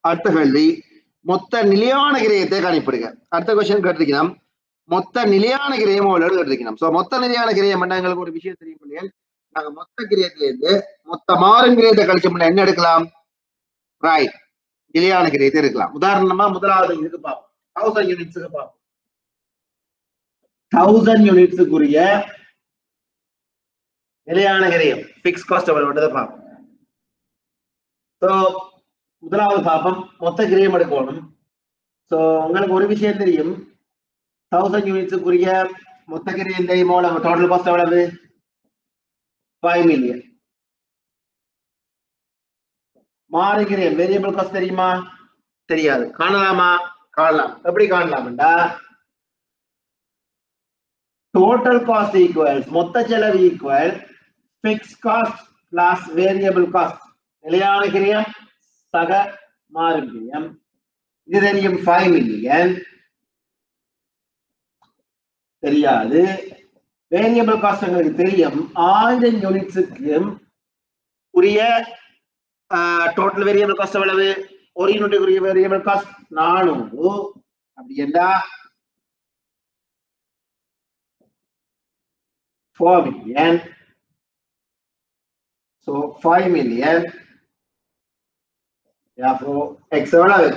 அடுத்த கேள்வி, மொத்த நிலையான கிரயத்தை கணிப்பிடுங்க. அடுத்த கொஸ்டின் கேட்டிருக்கணும், மொத்த நிலையான கிரயம் எவ்வளவு கேட்டிருக்கணும். சோ மொத்த நிலையான கிரயம் எங்களுக்கு ஒரு விஷயம் தெரியும் இல்லையா? நாங்க மொத்த கிரயத்திலிருந்து மொத்த மாறும் கிரயத்தை கழிச்சோம்னா என்ன எடுக்கலாம்? ரைட், நிலையான கிரயத்தை எடுக்கலாம். உதாரணமா முதலாவது இதுக்கு பார்ப்போம், 1000 யூனிட்ஸுக்கு பார்ப்போம். 1000 யூனிட்ஸுக்குரிய நிலையான கிரயம் பிக்ஸ் காஸ்ட் எவ்வளவு பார்ப்போம். ஸோ முதலாவது பார்ப்போம், மொத்த கிரயம் எடுக்கணும். ஸோ உங்களுக்கு ஒரு விஷயம் தெரியும், 1000 யூனிட்ஸுக்குரிய மொத்த கிரயம் தெரியுமோ, நம்ம டோட்டல் காஸ்ட் எவ்வளவு? 5 மில்லியன். மாறு கிரயம் வேரியபிள் காஸ்ட் தெரியுமா? தெரியாது. காணலாமா? காணலாம். எப்படி காணலாம்டா, total cost equals மொத்த செலவு equal fixed cost plus variable cost. நிலையான கிரயம் சக மாறு கிரயம். இது தெரியும் 5 மில்லியன். தெரியாது. வேரியபிள் காஸ்ட் உங்களுக்கு தெரியும் 1000 யூனிட்ஸுக்கு உரிய டோட்டல் வேரியபிள் காஸ்ட் எவ்வளவு? ஒரு யூனிட்டுக்குரிய வேரியபிள் காஸ்ட் 400. அப்படி என்றா 4 million. So 5 million. Therefore, X எவ்வளவு?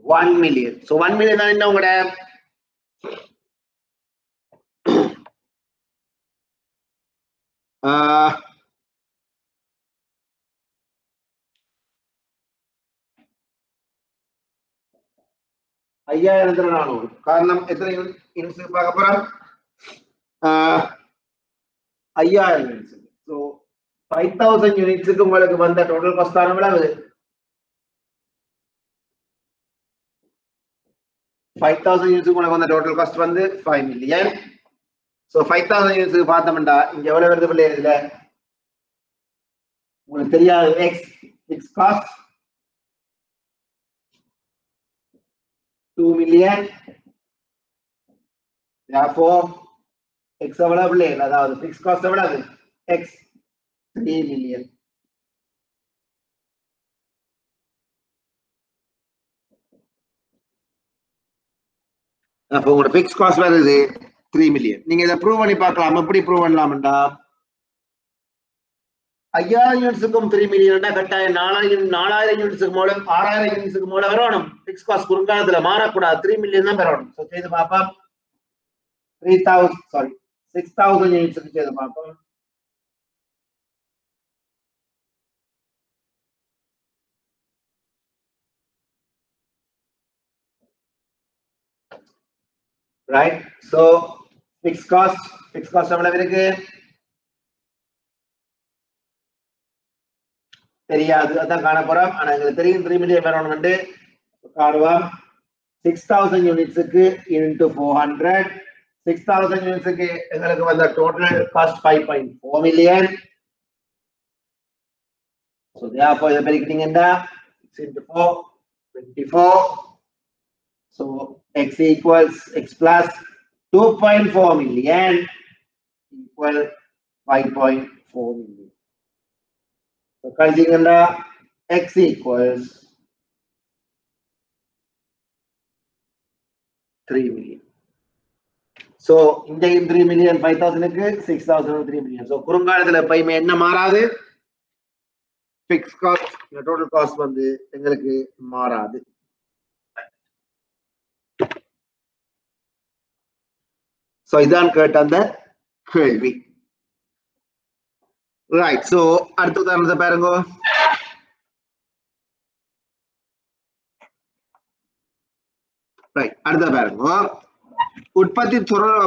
1 million. So 1 million தான் என்ன உங்களோட ஐயாயிரத்துல 400. காரணம் எத்தனை யூனிட்ஸ் பார்க்க போறோம்? 5000 யூனிட்ஸ். ஸோ 5000 யூனிட்ஸுக்கு உங்களுக்கு வந்த டோட்டல் காஸ்ட் தான் எவ்வளவு? 5000 யூனிட்ஸுக்கு உங்களுக்கு வந்த டோட்டல் காஸ்ட் வந்து 5 மில்லியன். ஸோ 5000 யூனிட்ஸுக்கு பார்த்தோம்டா இங்க எவ்வளவு வருது பிள்ளை? இதுல உங்களுக்கு தெரியாது, X fix cost 2 million. Therefore, X எவ்வளவு? அதாவது fixed cost எவ்வளவு? X 3 million. அப்போ உங்களோட fixed cost வருது 3 million. நீங்க இதை ப்ரூவ் பண்ணி பார்க்கலாம். எப்படி ப்ரூவ் பண்ணலாம்டா, 5000 யூனிட்ஸுக்கும் 3 மில்லியன் கட்டாயம் 4000 யூனிட்ஸுக்கு மூலம் 6000 யூனிட்ஸுக்கு மூலம் வரணும். பிக்ஸ் காஸ்ட் குறுங்காலத்துல மாறக்கூடாது. 3 மில்லியன் தான் வரணும். ஸோ செய்து பார்ப்போம். 6000 யூனிட்ஸுக்கு செய்து பார்ப்போம். ரைட். ஸோ பிக்ஸ் காஸ்ட் எவ்வளவு இருக்கு? தெரியாது, அதான் காண போறோம். ஆனா எங்களுக்கு தெரியும் 3 மில்லியன் வரணும். காணுவோம். 6000 யூனிட்ஸுக்கு இன்டு 400. 6000 யூனிட்ஸுக்கு எங்களுக்கு வந்த total cost 5.4 million. So therefore இதை பெருக்கிட்டீங்கன்னா 6 into 4 24. So x equals x plus 2.4 million equal 5.4 million. So கழிச்சிங்கன்னா x equals 3 million. So இங்கேயும் 3 மில்லியன் 5000க்கு 6000 3 மில்லியன். ஸோ குறுங்காலத்துல எப்பயுமே என்ன மாறாது? பிக்ஸ் காஸ்ட் டோட்டல் காஸ்ட் வந்து எங்களுக்கு மாறாது. ஸோ இதான் கேட்ட அந்த கேள்வி. ரைட். ஸோ அடுத்த உதாரணத்தை பாருங்க. ரைட், அடுத்த பாருங்க. உற்பத்தி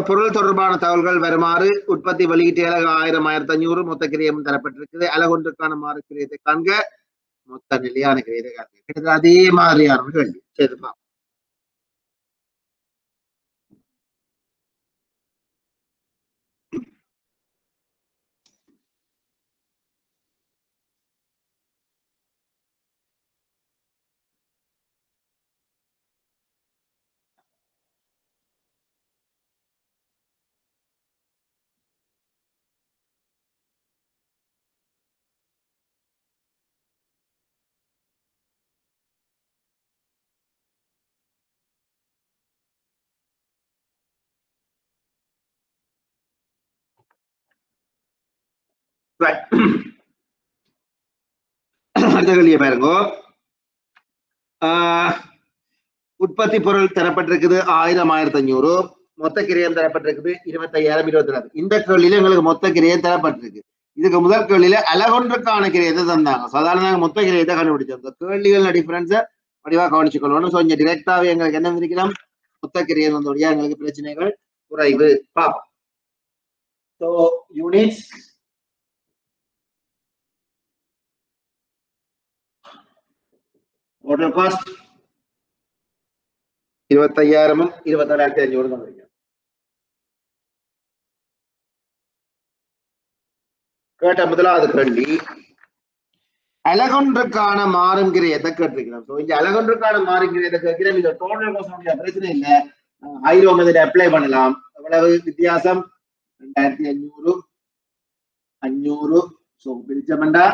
பொருள் தொடர்பான தகவல்கள் வருமாறு உற்பத்தி வெளியீட்டு அலகு 1000 1500 மொத்த கிரயம் தரப்பட்டிருக்குது. அலகொன்றுக்கான மாறு கிரியத்தை காண்க, மொத்த நிலையான கிரியத்தை காண்க. கிட்டத்தட்ட அதே மாதிரியான கேள்வி. சரிப்பா. அடுத்த கேள்வியை பாருங்க. உற்பத்தி பொருள் தரப்பட்டிருக்குது 1000 1500, மொத்த கிரயம் தரப்பட்டிருக்குது 25000 24. இந்த கேள்வியில எங்களுக்கு மொத்த கிரயம் தரப்பட்டிருக்கு. இதுக்கு முதல் கேள்வியில அலகொன்றுக்கான கிரயத்தை தந்தாங்க. சாதாரண மொத்த கிரயத்தை கண்டுபிடிச்சோம். இந்த கேள்விகள் டிஃபரன்ஸ வடிவா கவனிச்சுக்கொள்ளணும். ஸோ இங்க டிரெக்டாவே எங்களுக்கு என்ன விதிக்கலாம், மொத்த கிரயம் வந்தோடைய எங்களுக்கு பிரச்சனைகள் குறைவு. பாப்போம். ஸோ யூனிட்ஸ் total cost 25000 27500 தான் கிடைக்கும். கேட்ட முதலாவது கேள்வி அலகொன்றுக்கான மாறும் கிரயத்தை கேட்டிருக்கிறோம். ஸோ இங்க அலகொன்றுக்கான மாறும் கிரயத்தை கேட்கிறோம். இது டோட்டல் காஸ்ட் பிரச்சனை இல்லை, 1000 இதை அப்ளை பண்ணலாம். எவ்வளவு வித்தியாசம், 2500 500. ஸோ பிரிச்சமெண்டா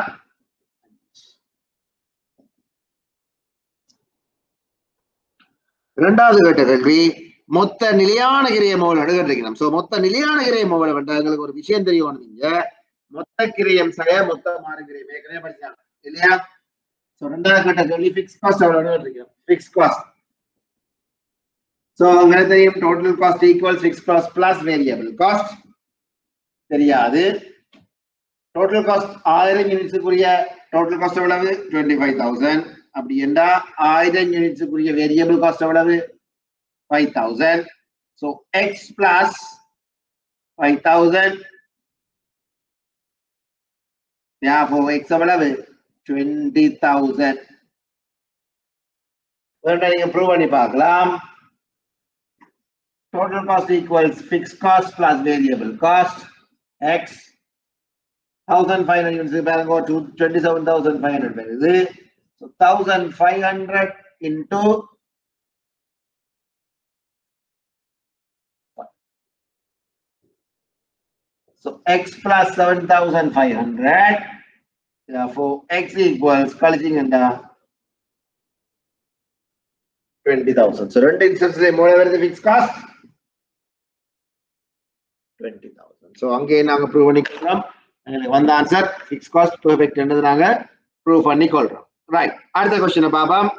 இரண்டாவது கேட்ட கேள்வி மொத்த நிலையான கிரைய மோல் எடுக்கிறோம். சோ மொத்த நிலையான கிரைய மோல் எங்களுக்கு ஒரு விஷயம் தெரியும், நீங்க மொத்த கிரயம் செய்ய மொத்த மாறு கிரயம் ஏற்கனவே படிச்சாங்க இல்லையா? சோ ரெண்டாவது கேட்ட கேள்வி பிக்ஸ் காஸ்ட் எவ்வளவு எடுக்கிறோம், பிக்ஸ் காஸ்ட். சோ உங்களுக்கு தெரியும் total cost equal fix cost plus variable cost. தெரியாது. டோட்டல் காஸ்ட் 1000 யூனிட்ஸுக்குரிய டோட்டல் காஸ்ட் எவ்வளவு, 25000. அப்படி என்றா 1000 யூனிட்ஸுக்குரிய வேரியபிள் காஸ்ட் எவ்வளவு, 5000. So x plus 5000. Therefore x எவ்வளவு, 20000. நீங்க ப்ரூவ் பண்ணி பார்க்கலாம். Total cost equals fixed cost plus variable cost. X 1500 units பாருங்க, 27500 வருது. So 1500 into so x plus 7500. Therefore x equals calculating and 20,000. So ரெண்டு இன்ஸ்டன்ஸ்ல மோல வருது fixed cost 20,000. So அங்கே நாங்க ப்ரூவ் பண்ணிக்கலாம். எங்களுக்கு வந்த ஆன்சர் fixed cost perfect என்றது நாங்க ப்ரூவ் பண்ணிக்கொள்றோம். ரைட், அடுத்த क्वेश्चन பாப்போம்.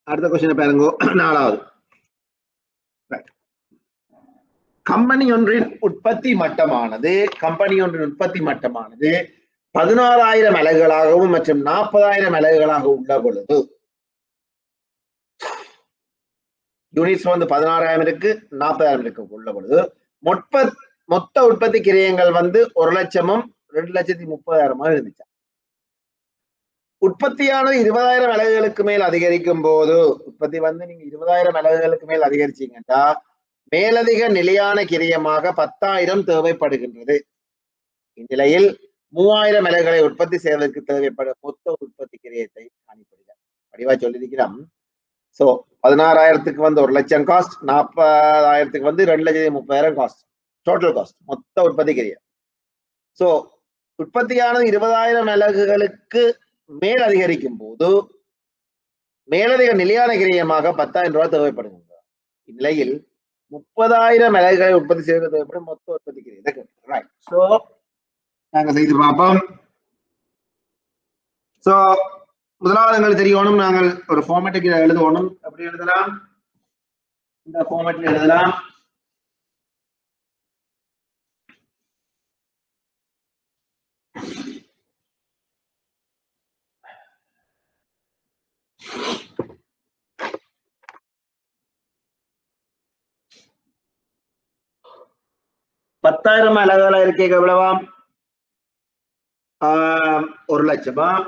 அடுத்த क्वेश्चन பாருங்க, நாலாவது. கம்பெனி ஒன்றின் உற்பத்தி மட்டமானது 16,000 அலகுகளாகவும் மற்றும் 40,000 அலகுகளாக உள்ள பொழுது, யூனிட்ஸ் வந்து 16,000 இருக்கு, 40,000 இருக்கு உள்ள பொழுது மொத்த உற்பத்தி கிரயங்கள் வந்து 1,00,000 2,30,000 இருந்துச்சு. உற்பத்தியானது 20,000 அலகுகளுக்கு மேல் அதிகரிக்கும் போது, உற்பத்தி வந்து நீங்க 20,000 அலகுகளுக்கு மேல் அதிகரிச்சீங்கன்னா மேலதிக நிலையான கிரயமாக 10,000 தேவைப்படுகின்றது. இந்நிலையில் 3,000 அலகுகளை உற்பத்தி செய்வதற்கு தேவைப்படும் மொத்த உற்பத்தி கிரயத்தை காண்பிடுக. வடிவா சொல்லியிருக்கிறோம். சோ 16,000க்கு வந்து 1,00,000 காஸ்ட், 40,000க்கு வந்து 2,30,000 காஸ்ட், டோட்டல் காஸ்ட் மொத்த உற்பத்தி கிரயம். சோ உற்பத்தியானது 20,000 அலகுகளுக்கு மேல் அதிகரிக்கும் போது மேலதிக நிலையான கிரயமாக 10,000 ரூபாய் தேவைப்படுகின்றது. இந்நிலையில் 30,000 அலகுகளை உற்பத்தி செய்வது தேவைப்படும் மொத்த உற்பத்தி கிரயத்தை. ரைட், சோ நாங்க செய்து பார்ப்போம். சோ முதலாவது எங்களுக்கு தெரியணும், நாங்கள் ஒரு ஃபார்மேட்டுக்கு எழுதணும். எப்படி எழுதலாம், இந்த ஃபார்மேட்ல எழுதலாம். பத்தாயிரம் அலகுகளா இருக்கே எவ்வளவாம், 1,00,000.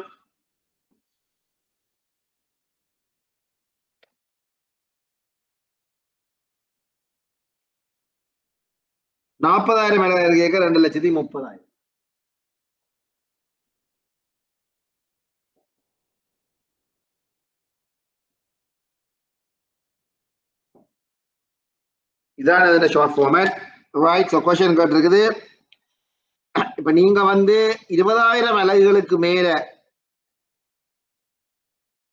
40,000 அலகு இருக்க 2,30,000. இதான் short format. Right, so question கேட்டிருக்குது. இப்ப நீங்க வந்து 20,000 அலகுகளுக்கு மேல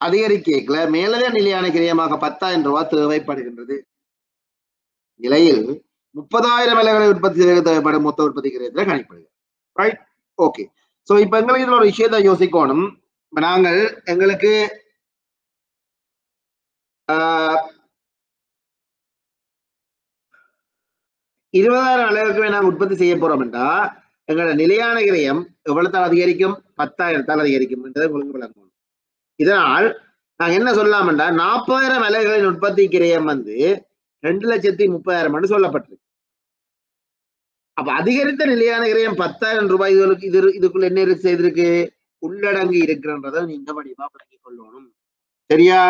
அதிகரிக்கல மேலதான் நிலையான கிரயமாக 10,000 ரூபாய் தேவைப்படுகின்றது நிலையில் 30,000 அலகுகளை உற்பத்தி செய்ய தேவைப்படும் மொத்த உற்பத்தி கிரயத்தில் கணிப்படுகிறது. Right, okay. சோ இப்ப எங்களுக்கு இதுல ஒரு விஷயத்தை யோசிக்கணும். இப்ப நாங்கள் எங்களுக்கு 20,000 அலகுக்கு நாங்கள் உற்பத்தி செய்ய போறோம்டா எங்களோட நிலையான கிரயம் எவ்வளவு அதிகரிக்கும்? 10,000 அதிகரிக்கும் என்றதை உங்களுக்கு விளக்கணும். இதனால் நாங்க என்ன சொல்லலாம்டா 40,000 அலகுகளின் உற்பத்தி கிரயம் வந்து 2,30,000 சொல்லப்பட்டிருக்கு. அப்ப அதிகரித்த நிலையான கிரயம் 10,000 ரூபாய் இதுக்குள்ள என்ன செய்திருக்கு? உள்ளடங்கி இருக்கிறன்றதை நீங்க வடிவா விளங்கிக் கொள்ளணும். சரியா?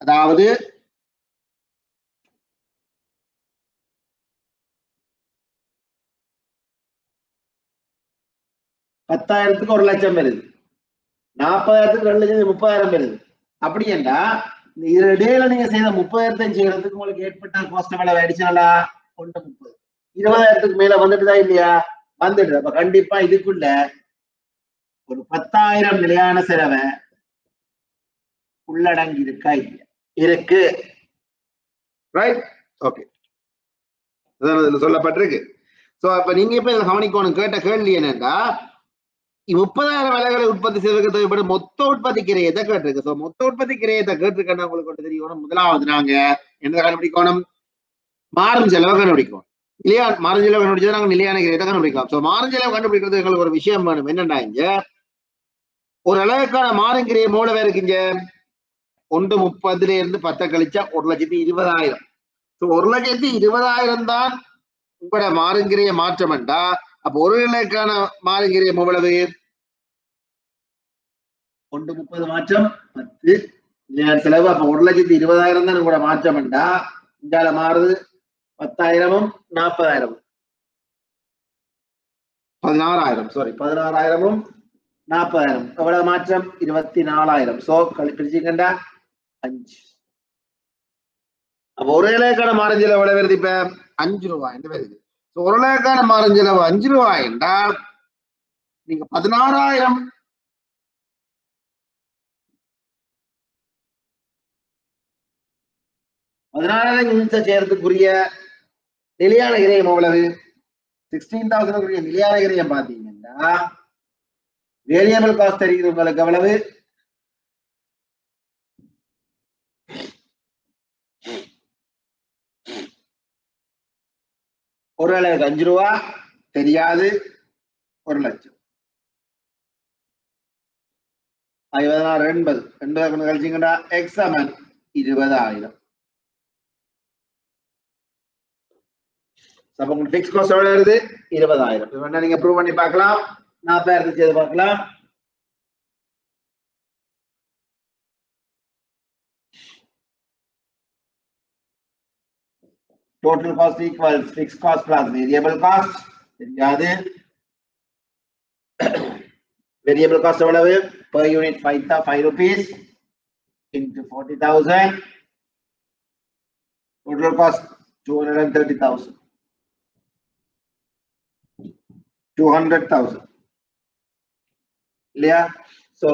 அதாவது 10,000க்கு 1,00,000 வருது, 40,000க்கு 2,30,000 வருது. அப்படி என்றா இதுல இடையில நீங்க செய்த 30,000 செய்யறதுக்கு உங்களுக்கு ஏற்பட்ட காஸ்ட் எவ்வளவு அடிஷனலா? 130. 20,000க்கு மேல வந்துட்டுதான் இல்லையா? வந்துடுது. அப்ப கண்டிப்பா இதுக்குள்ள ஒரு 10,000 நிலையான செலவை உள்ளடங்கி இருக்கா? இல்லையா? இருக்கு. Right, okay. அதான் இதுல சொல்லப்பட்டிருக்கு. சோ அப்ப நீங்க இப்ப இதுல கவனிக்கணும். கேட்ட கேள்வி என்னன்னா 30,000 அலகுகளை உற்பத்தி செய்வதற்கு தேவைப்படும் மொத்த உற்பத்தி கிரயத்தை கேட்டிருக்கு. சோ மொத்த உற்பத்தி கிரயத்தை கேட்டிருக்கேன்னா உங்களுக்கு தெரியணும். முதலாவது நாங்க என்ன கண்டுபிடிக்கணும்? மாறும் செலவை கண்டுபிடிக்கணும் இல்லையா? மாறும் செலவு கண்டுபிடிச்சா நாங்க நிலையான கிரயத்தை கண்டுபிடிக்கலாம். சோ மாறும் செலவு கண்டுபிடிக்கிறது எங்களுக்கு ஒரு விஷயம் வேணும். என்னண்டா இங்க ஒரு அளவுக்கான மாறும் கிரயம் மூலம் இருக்குங்க 1.30 இருந்து 10 கழிச்சா 1,20,000. 1,20,000 தான் உங்களோட மாறுங்கிறைய மாற்றம் என்றா அப்ப ஒரு இலக்கான மாறுங்கிறையம் எவ்வளவு? 1.30 மாற்றம் 10 செலவு. அப்ப 1,20,000 தான் உங்களோட மாற்றம் என்றா இங்கால மாறுது 10,000ம் 40,000ம் 16,000. சாரி, 16,000ம் 40,000 எவ்வளவு மாற்றம்? 24,000. சோ பிரிச்சுக்கண்டா 5. அப்ப ஒரு இலக்கான மாறுஞ்செலவு எவ்வளவு வருது? இப்ப 5 ரூபாய் வருது. ஒரு இலக்கான மாறுஞ்செலவு 5 ரூபாய் என்றால் நீங்க 16,000 யூனிட்ஸ் செய்யறதுக்குரிய நிலையான கிரயம் எவ்வளவு? 16,000 நிலையான கிரயம் பாத்தீங்கன்னா வேரியபிள் காஸ்ட் தெரியுது உங்களுக்கு எவ்வளவு? ஒரு அளவுக்கு 5 ரூபா தெரியாது. 1,00,000 56 80 கழிச்சிங்கடா எக்ஸ் சமன் 20,000. அப்ப உங்களுக்கு ஃபிக்ஸ் காஸ்ட் எவ்வளவு வருது? 20,000. வேணா நீங்க ப்ரூவ் பண்ணி பார்க்கலாம். 40,000 செய்து பார்க்கலாம். Total cost equals fixed cost plus variable cost. தெரியாது. Variable cost எவ்வளவு? Per unit 5 rupees into 40,000. Total cost 230,000. 200,000. இல்லையா? So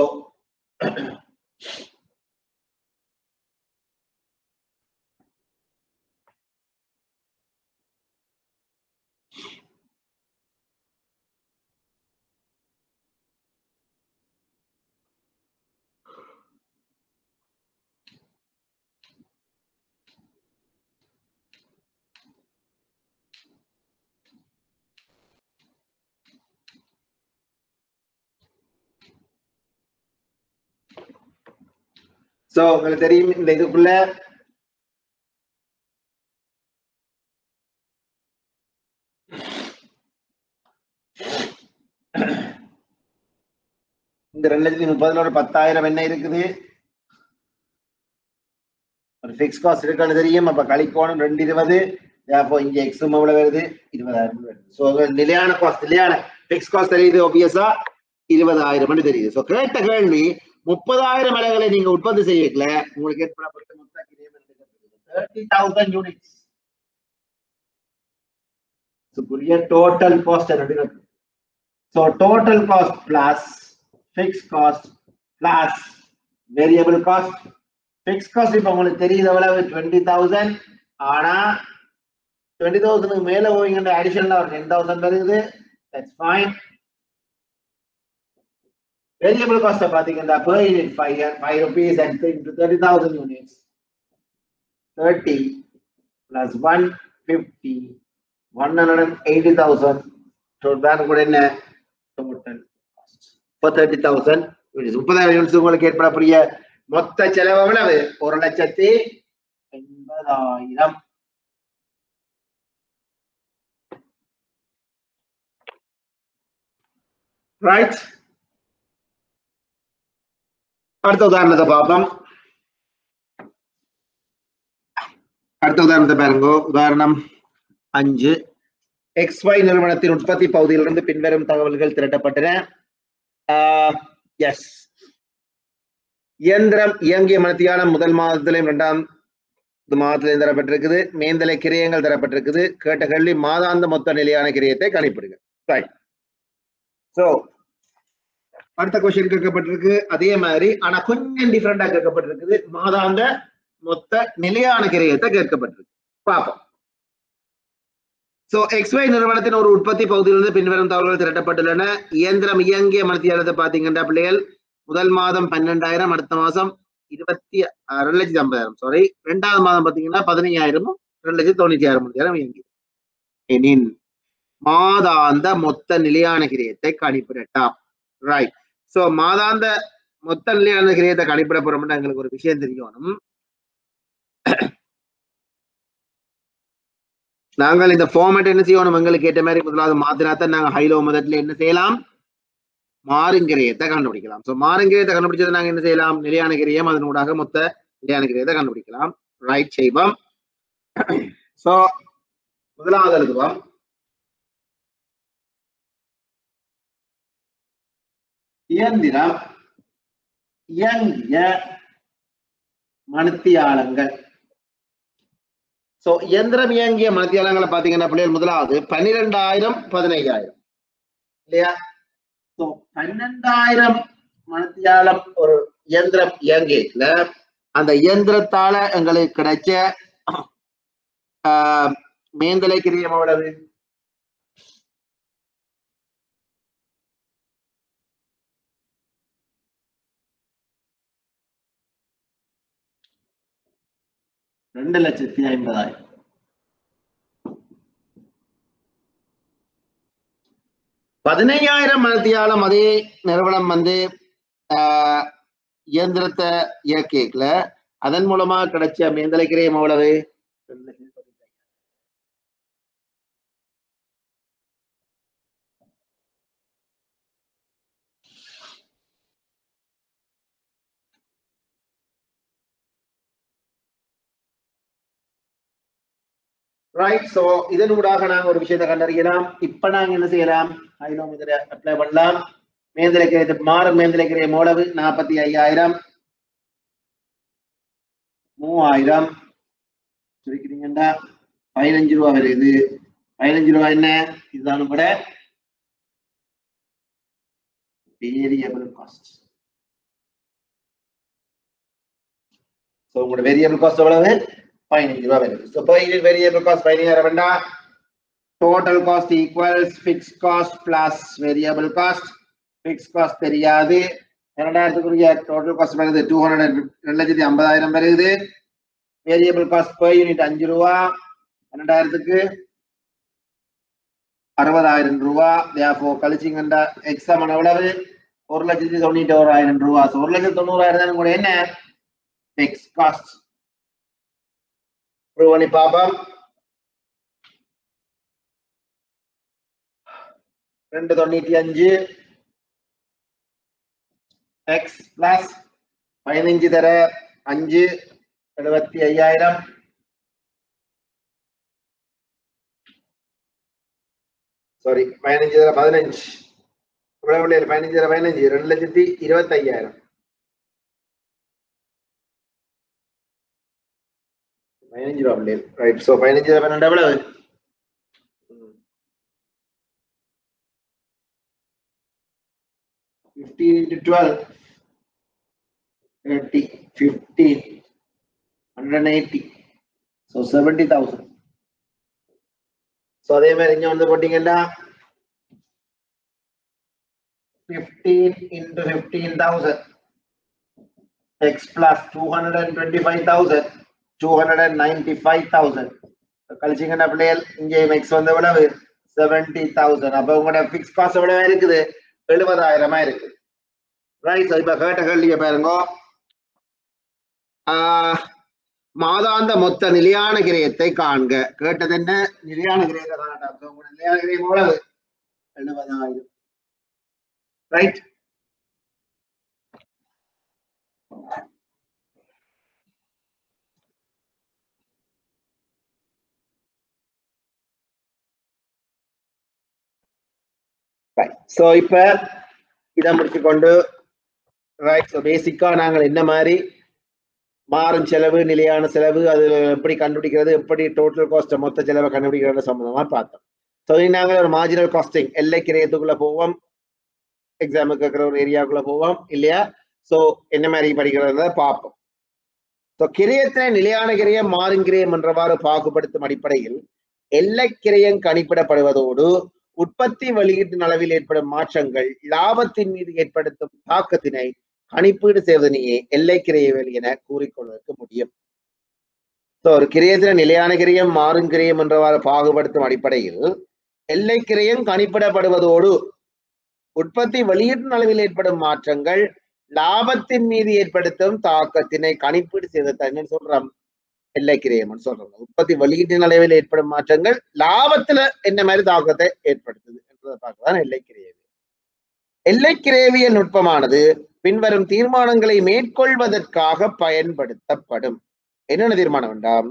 உங்களுக்கு தெரியும் இந்த இதுக்குள்ள இந்த 2,30,000 ஒரு 10,000 என்ன இருக்குது? ஒரு ஃபிக்ஸ் காஸ்ட் இருக்குன்னு தெரியும். அப்ப கழிக்கணும் 220. அப்போ இங்க எக்ஸ் எவ்வளவு வருது? 20,000 வருது. சோ நிலையான காஸ்ட் நிலையான ஃபிக்ஸ் காஸ்ட் தெரியுது ஆப்வியஸா 20,000 தெரியுது. சோ கேட்ட கேள்வி 30,000 அலகுகளை நீங்க உற்பத்தி செய்யல உங்களுக்கு ஏற்படப்பட்ட மொத்த கிரயம் 30,000 units. Total cost So total cost plus fixed cost plus variable cost. Fixed cost இப்ப உங்களுக்கு தெரியுது எவ்வளவு 20,000. ஆனா 20,000 மேல போவீங்க அடிஷனலா ஒரு 10,000 வருது. That's fine. Variable cost பாத்தீங்கன்னா per unit 5 rupees and into 30,000 units. 30 plus 150 180,000. So that would என்ன total cost for 30,000 units. 30,000 units உங்களுக்கு ஏற்படக்கூடிய மொத்த செலவு எவ்வளவு 1,80,000. Right? அடுத்த உதாரணத்தை பார்ப்போம். அடுத்த உதாரணத்தை பாருங்க. உதாரணம் 5. XY நிறுவனத்தின் உற்பத்தி பகுதியிலிருந்து பின்வரும் தகவல்கள் திரட்டப்பட்டன. எஸ், இயந்திரம் இயங்கிய மணித்தியாலம் முதல் மாதத்திலும் 2வது மாதத்திலும் தரப்பட்டிருக்குது. மேந்தலை கிரியங்கள் தரப்பட்டிருக்குது. கேட்ட கேள்வி மாதாந்த மொத்த நிலையான கிரியத்தை கணிப்பிடுங்க. சோ அடுத்த கொஸ்டின் கேட்கப்பட்டிருக்கு அதே மாதிரி, ஆனா கொஞ்சம் டிஃபரெண்டா கேட்கப்பட்டிருக்குது. மாதாந்த மொத்த நிலையான கிரியத்தை கேட்கப்பட்டிருக்கு. பார்ப்போம். சோ XY நிறுவனத்தின் ஒரு உற்பத்தி பகுதியிலிருந்து பின்வரும் தகவல்கள் திரட்டப்பட்டுள்ளன. இயந்திரம் இயங்கிய மணித்தியாலத்தை பாத்தீங்கன்னா பிள்ளைகள் முதல் மாதம் 12,000, அடுத்த மாசம் 2,50,000 சாரி, 2வது மாதம் பாத்தீங்கன்னா 15,000, 2,90,000 இயங்கி. எனின் மாதாந்த மொத்த நிலையான கிரியத்தை கணிப்பிடட்டாம். ரைட். சோ மாதாந்த மொத்த நிலையான கிரியத்தை கணிப்பிட போறோம்னா எங்களுக்கு ஒரு விஷயம் தெரியணும். நாங்கள் இந்த ஃபார்மேட் என்ன செய்யணும், எங்களுக்கு ஏற்ற மாதிரி முதலாவது மாத்தினாத்தான் நாங்கள் ஹைலோ மெத்தட்ல என்ன செய்யலாம், மாறுங்கிரியத்தை கண்டுபிடிக்கலாம். சோ மாறுங்கிரியத்தை கண்டுபிடிச்சது நாங்க என்ன செய்யலாம், நிலையான கிரியம் அதனூடாக மொத்த நிலையான கிரியத்தை கண்டுபிடிக்கலாம். ரைட் செய்வோம். சோ முதலாவது எழுதுவோம். இயந்திரம் இயங்கிய மணித்தியாலங்கள். சோ இயந்திரம் இயங்கிய மணித்தியாலங்களை பாத்தீங்கன்னா பிள்ளைகள் முதலாவது 12,000 15,000 இல்லையா. சோ 12,000 மணித்தியாலம் ஒரு இயந்திரம் இயங்கில அந்த இயந்திரத்தால எங்களுக்கு கிடைச்ச மேந்தலை கிரியம் எவ்வளவு, $2,50,000. 15,000 மணித்தியாலம் அதே நிறுவனம் இயந்திரத்தை இயக்கல அதன் மூலமா கிடைச்ச மேந்தலை கிரியம் எவ்வளவு, 2,50,000. ரைட். சோ இதனூடாக நாங்க ஒரு விஷயத்தை கண்டறியலாம். இப்ப நாங்க என்ன செய்யலாம், ஹைலோ மெத்தட் அப்ளை பண்ணலாம். மேந்தலை கிரியத்தை மாறும் மேந்தலை கிரியம் எவ்வளவு, 45,000 3,000 சுருக்கிறீங்கன்னா 15 ரூபாய் வருது. 15 ரூபாய் என்ன, இதுதான் கூட வேரியபிள் காஸ்ட். சோ உங்களோட வேரியபிள் காஸ்ட் எவ்வளவு, 15 ரூபாய் வருது. சோ வேரியபிள் காஸ்ட் 15,000 வேண்டாம். Total cost equals fixed cost plus variable cost. Fixed cost தெரியாது. 2,000க்குரிய டோட்டல் காஸ்ட் வருது 2,50,000 வருது. வேரியபிள் காஸ்ட் per யூனிட் 5 ரூபா. 2,000க்கு 60,000 ரூபா. therefore கழிச்சிங்கண்டா எக்ஸாம் எவ்வளவு, 1,91,000 ரூபா. 1,90,000 கூட என்ன ஃபிக்ஸ்ட் காஸ்ட். ப்ரூவ் பண்ணி பாப்போம். 2,95 x plus 15 தர 5 75,000 சாரி 15 தர 15 எவ்வளவு, 15 தர 15 2,25,000. 15 ரூபா பிள்ளைகள். ரைட். சோ 15 தர 12 எவ்வளவு, 15 into 12, 30, 15, 180. So 70,000. So அதே மாதிரி இங்க வந்து போட்டீங்கன்னா 15 into 15,000 x plus 225,000, 295,000. கழிச்சிங்கன்னா பிள்ளைகள் இங்கேயும் x வந்து எவ்வளவு 70,000. அப்ப உங்களோட பிக்ஸ் காஸ்ட் எவ்வளவு இருக்குது 70,000 இருக்கு. ரைட். இப்ப கேட்ட கேள்வியை பாருங்க. மாதாந்த மொத்த நிலையான கிரயத்தை காண்க. கேட்டது என்ன? நிலையான கிரயத்தை காண. நிலையான கிரயம் எவ்வளவு 70,000. ரைட். சோ இப்ப இதை முடிச்சுக்கொண்டு ரைட். ஸோ பேசிக்கா நாங்கள் என்ன மாதிரி மாறும் செலவு, நிலையான செலவு, அது எப்படி கண்டுபிடிக்கிறது, எப்படி டோட்டல் காஸ்ட் மொத்த செலவை கண்டுபிடிக்கிறது சம்பந்தமா பார்த்தோம். ஸோ நாங்கள் ஒரு மார்ஜினல் காஸ்டிங் எல்லை கிரயத்துக்குள்ள போவோம், எக்ஸாமுக்கு இருக்கிற ஒரு ஏரியாவுக்குள்ள போவோம் இல்லையா? ஸோ என்ன மாதிரி படிக்கிறத பார்ப்போம். ஸோ கிரயத்தினை நிலையான கிரயம், மாறும் கிரயம் என்றவாறு பாகுபடுத்தும் அடிப்படையில் எல்லை கிரயம் கணிப்பிடப்படுவதோடு உற்பத்தி வெளியீட்டின் அளவில் ஏற்படும் மாற்றங்கள் லாபத்தின் மீது ஏற்படுத்தும் தாக்கத்தினை கணிப்பீடு செய்வதனையே எல்லை கிரயவியல் என கூறிக்கொள்வதற்கு முடியும். ஒரு கிரயத்தின நிலையான கிரயம், மாறும் கிரயம் என்றவாறு பாகுபடுத்தும் அடிப்படையில் எல்லை கிரயம் கணிப்பிடப்படுவதோடு உற்பத்தி வெளியீட்டின் அளவில் ஏற்படும் மாற்றங்கள் லாபத்தின் மீது ஏற்படுத்தும் தாக்கத்தினை கணிப்பீடு செய்வதற்கு என்ன சொல்றோம்? எல்லை கிரயம் சொல்றோம். உற்பத்தி வெளியீட்டின் அளவில் ஏற்படும் மாற்றங்கள் லாபத்துல என்ன மாதிரி தாக்கத்தை ஏற்படுத்துது என்றதை பார்க்கதான் எல்லை கிரயவியல். எல்லை கிரயவியல் நுட்பமானது பின்வரும் தீர்மானங்களை மேற்கொள்வதற்காக பயன்படுத்தப்படும். என்னென்ன தீர்மானம் வேண்டாம்?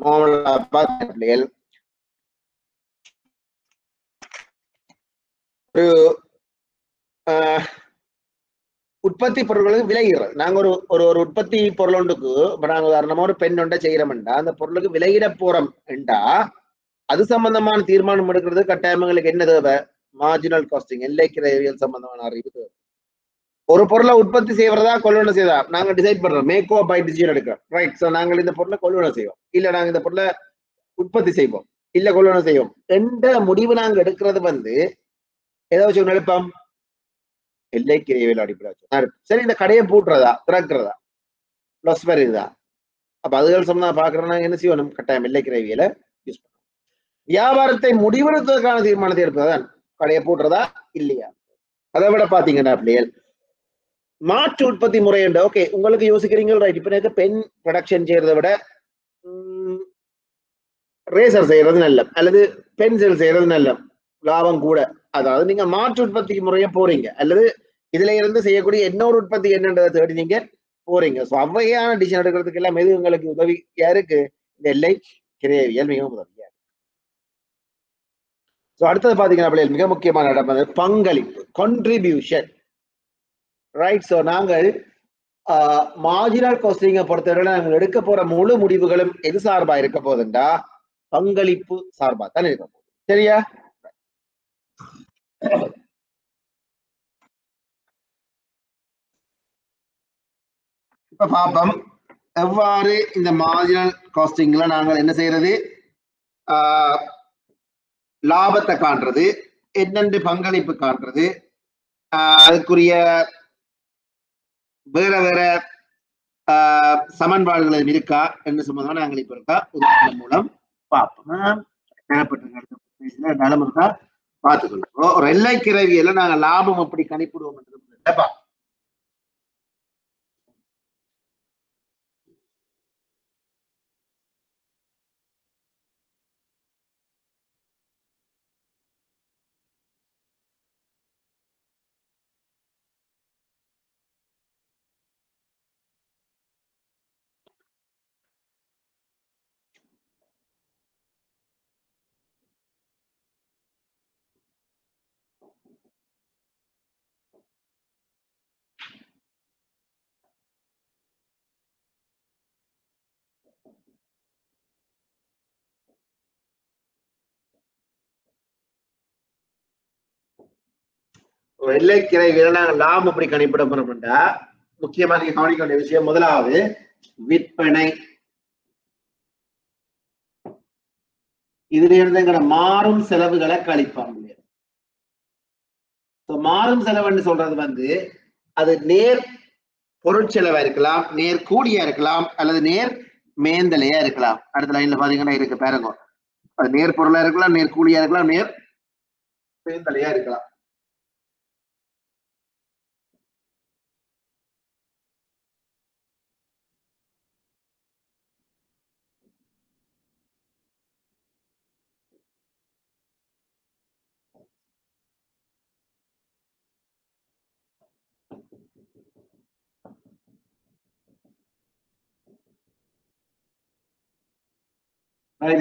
ஒரு உற்பத்தி பொருட்களுக்கு விலையிடுறது. நாங்க ஒரு உற்பத்தி பொருள் ஒன்றுக்கு இப்ப நாங்க உதாரணமா ஒரு பெண் ஒன்றை செய்யறோம்டா, அந்த பொருளுக்கு விலையிட போறோம் என்றா அது சம்பந்தமான தீர்மானம் எடுக்கிறது கட்டாயம் எங்களுக்கு என்ன தேவை? மார்ஜினல் காஸ்டிங், எல்லை கிரயவியல் சம்பந்தமான அறிவு தேவை. ஒரு பொருளை உற்பத்தி செய்வதா கொள்வனை செய்தா நாங்க டிசைட் பண்றோம், மேக் ஓ பை டிசிஷன் எடுக்கிறோம். ரைட். ஸோ நாங்கள் இந்த பொருளை கொள்வனை செய்வோம், இல்ல நாங்க இந்த பொருளை உற்பத்தி செய்வோம், இல்ல கொள்வனை செய்வோம் என்ற முடிவு நாங்க எடுக்கிறது வந்து ஏதோ வச்சு நினைப்போம் எல்லை கிரயவியல் அடிப்படை. சரி, இந்த கடையை பூட்டுறதா திறக்கிறதா பிளஸ் வருதா, அப்ப அதுகள் சம்பந்தமா பாக்குறோம்னா என்ன செய்யணும்? கட்டாயம் எல்லை கிரயவியலை யூஸ் பண்ணும். வியாபாரத்தை முடிவெடுப்பதற்கான தீர்மானத்தை எடுப்பதுதான் கடையை பூட்டுறதா இல்லையா. அதை விட பாத்தீங்கன்னா பிள்ளைகள் மாற்று உற்பத்தி முறை என்ற ஓகே உங்களுக்கு யோசிக்கிறீங்க. ரைட். இப்ப பென் ப்ரொடக்ஷன் செய்யறதை விட ரேசர் செய்யறது நல்ல, அல்லது பென்சில் செய்யறது நல்ல, லாபம் கூட. அதாவது நீங்க மாற்று உற்பத்தி முறைய போறீங்க, அல்லது இதுல இருந்து செய்யக்கூடிய இன்னொரு உற்பத்தி என்னன்றதை தேடி நீங்க போறீங்க. ஸோ அவ்வகையான டிசிஷன் எடுக்கிறதுக்கு எல்லாம் எது உங்களுக்கு உதவியா இருக்கு? இந்த எல்லை கிரயவியல் மிகவும் உதவியா இருக்கு. ஸோ அடுத்தது பாத்தீங்கன்னா மிக முக்கியமான இடம் வந்து பங்களிப்பு, கான்ட்ரிபியூஷன். ரைட். ஸோ நாங்கள் மார்ஜினல் காஸ்டிங்கை பொறுத்தவரை நாங்கள் எடுக்க போற முழு முடிவுகளும் எது சார்பா இருக்க போகுதுண்டா? பங்களிப்பு சார்பா தான் இருக்க போகுது. சரியா? இப்ப பாப்போம் எவ்வாறு இந்த மார்ஜினல் காஸ்டிங்ல நாங்கள் என்ன செய்யறது, லாபத்தை காண்றது, என்னென்று பங்களிப்பு காண்றது, அதுக்குரிய வேற வேற சமன்பாடுகள் இருக்கா என்று சம்பந்தமா நாங்கள் இப்ப இருக்கா உதாரணம் மூலம் பார்ப்போம். நலம் இருக்கா பார்த்துக்கொள்ளும். ஒரு எல்லை கிரயவியல நாங்க லாபம் எப்படி கணிப்பிடுவோம் என்று பார்ப்போம். எல்லைக்கிறை வீரனாக லாபம் எப்படி கணிப்பிட போறோம்னா முக்கியமா நீங்க கவனிக்க வேண்டிய விஷயம் முதலாவது விற்பனை இதுல இருந்து எங்கட மாறும் செலவுகளை கழிப்பாங்க. மாறும் செலவுன்னு சொல்றது வந்து அது நேர் பொருட்செலவா இருக்கலாம், நேர் கூலியா இருக்கலாம், அல்லது நேர் மேந்தலையா இருக்கலாம். அடுத்த லைன்ல பாத்தீங்கன்னா இருக்கு பாருங்க, அது நேர் பொருளா இருக்கலாம், நேர் கூலியா இருக்கலாம், நேர் மேந்தலையா இருக்கலாம்.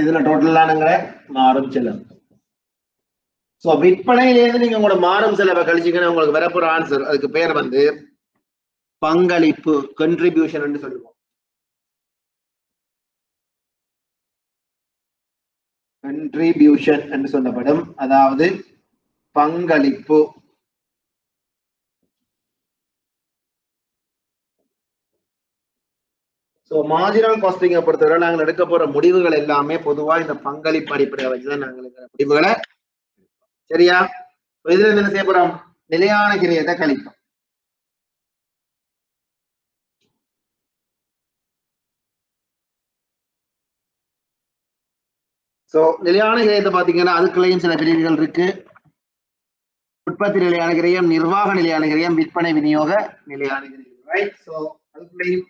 இதுல டோட்டலானுங்க மாறும் செலவு. சோ விற்பனையிலேருந்து நீங்க உங்களோட மாறும் செலவை கழிச்சீங்கன்னா உங்களுக்கு வரப்போற ஆன்சர் அதுக்கு பேர் வந்து பங்களிப்பு, கண்ட்ரிபியூஷன் சொல்லுவோம். கண்ட்ரிபியூஷன் என்று சொல்லப்படும், அதாவது பங்களிப்பு. சோ மார்ஜினல் காஸ்டிங்கை பொறுத்தவரை நாங்கள் எடுக்க போற முடிவுகள் எல்லாமே பொதுவா இந்த பங்களிப்பு அடிப்படையை வச்சுதான் நாங்கள் இந்த முடிவுகளை, சரியா? இதுல என்ன செய்ய போறோம், நிலையான கிரியத்தை கழிப்போம். சோ நிலையான கிரயத்தை பாத்தீங்கன்னா அதுக்குள்ளேயும் சில பிரிவுகள் இருக்கு. உற்பத்தி நிலையான கிரயம், நிர்வாக நிலையான கிரயம், விற்பனை விநியோக நிலையான கிரயம், ரைட்? சோ அதுக்குள்ளேயும்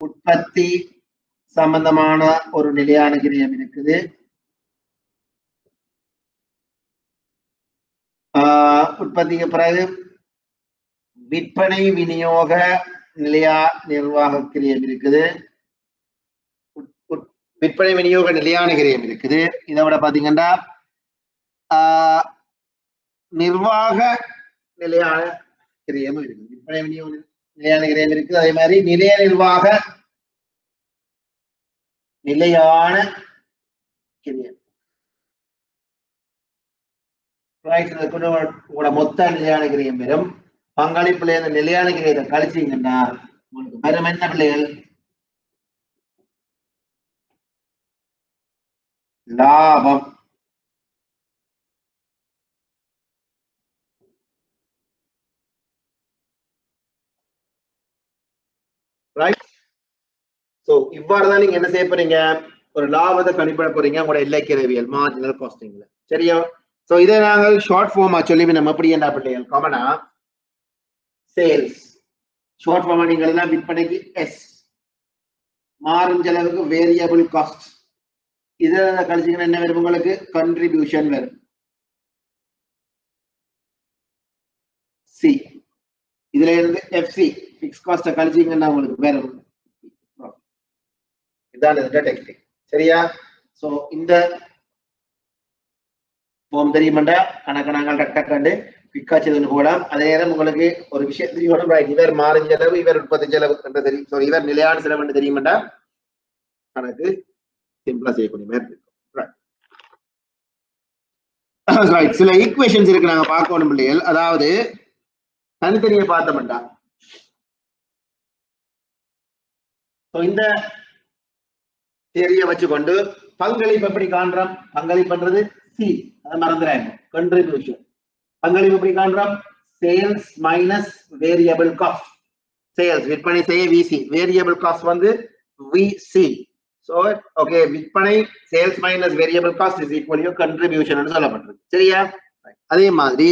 உற்பத்தி சம்பந்தமான ஒரு நிலையான கிரயம் இருக்குது. உற்பத்திக்கு பிறகு விற்பனை விநியோக நிலையா நிர்வாக கிரயம் இருக்குது, விற்பனை விநியோக நிலையான கிரயம் இருக்குது. இதை விட பாத்தீங்கன்னா நிர்வாக நிலையான கிரயம் இருக்குது, விற்பனை விநியோக நிலையான கிரயம் இருக்குது. அதே மாதிரி நிலைய நிர்வாக நிலையான கிரயம், உங்களோட மொத்த நிலையான கிரயம் பெறும். பங்களிப்புல இந்த நிலையான கிரயத்தை கழிச்சீங்கன்னா உங்களுக்கு பெரும் என்ன பிள்ளைகள், லாபம். ரைட்? சோ இவ்வாறுதான் நீங்க என்ன செய்ய போறீங்க, ஒரு லாபத்தை கணிப்பிட போறீங்க உங்களோட எல்லைக்கிரவியல் மார்ஜினல் காஸ்டிங்ல, சரியா? சோ இதை நாங்கள் ஷார்ட் ஃபார்மா சொல்லி நம்ம எப்படி என்ன பிள்ளைகள் காமனா சேல்ஸ் ஷார்ட் ஃபார்மா நீங்க எல்லாம் விற்பனைக்கு எஸ், மாறும் செலவுக்கு வேரியபிள் காஸ்ட், இதை கழிச்சீங்கன்னா என்ன வரும் உங்களுக்கு, கண்ட்ரிபியூஷன் வரும். சி இதுல இருந்து எஃப்சி பிக்ஸ் காஸ்ட கழிச்சீங்கன்னா உங்களுக்கு வரும். இதான் இந்த டெக்னிக், சரியா? சோ இந்த ஃபார்ம் தெரியுமாண்டா கணக்கணங்கள் டக்கண்டு பிக்காச்சு போகலாம். அதே நேரம் உங்களுக்கு ஒரு விஷயம் தெரியும், இவர் மாறும் செலவு, இவர் உற்பத்தி செலவு என்று தெரியும், இவர் நிலையான செலவு என்று தெரியுமாண்டா கணக்கு சிம்பிளா செய்யக்கூடிய மாதிரி இருக்கும். சில ஈக்குவேஷன்ஸ் இருக்கு நாங்க பார்க்கணும் பிள்ளைகள், அதாவது தனித்தனியை பார்த்தோம்டா இந்த தியரியை வச்சுக்கொண்டு பங்களிப்பு எப்படி காண்றோம், பங்களிப்புன்றது சி, அதை மறந்துடாங்க, கண்ட்ரிபியூஷன். பங்களிப்பு எப்படி காண்றோம், sales minus variable cost. Sales விற்பனை செய்ய விசி, வேரியபிள் காஸ்ட் வந்து விசி. சோ ஓகே, விற்பனை sales minus variable cost is equal to contribution சொல்லப்பட்டிருக்கு, சரியா? அதே மாதிரி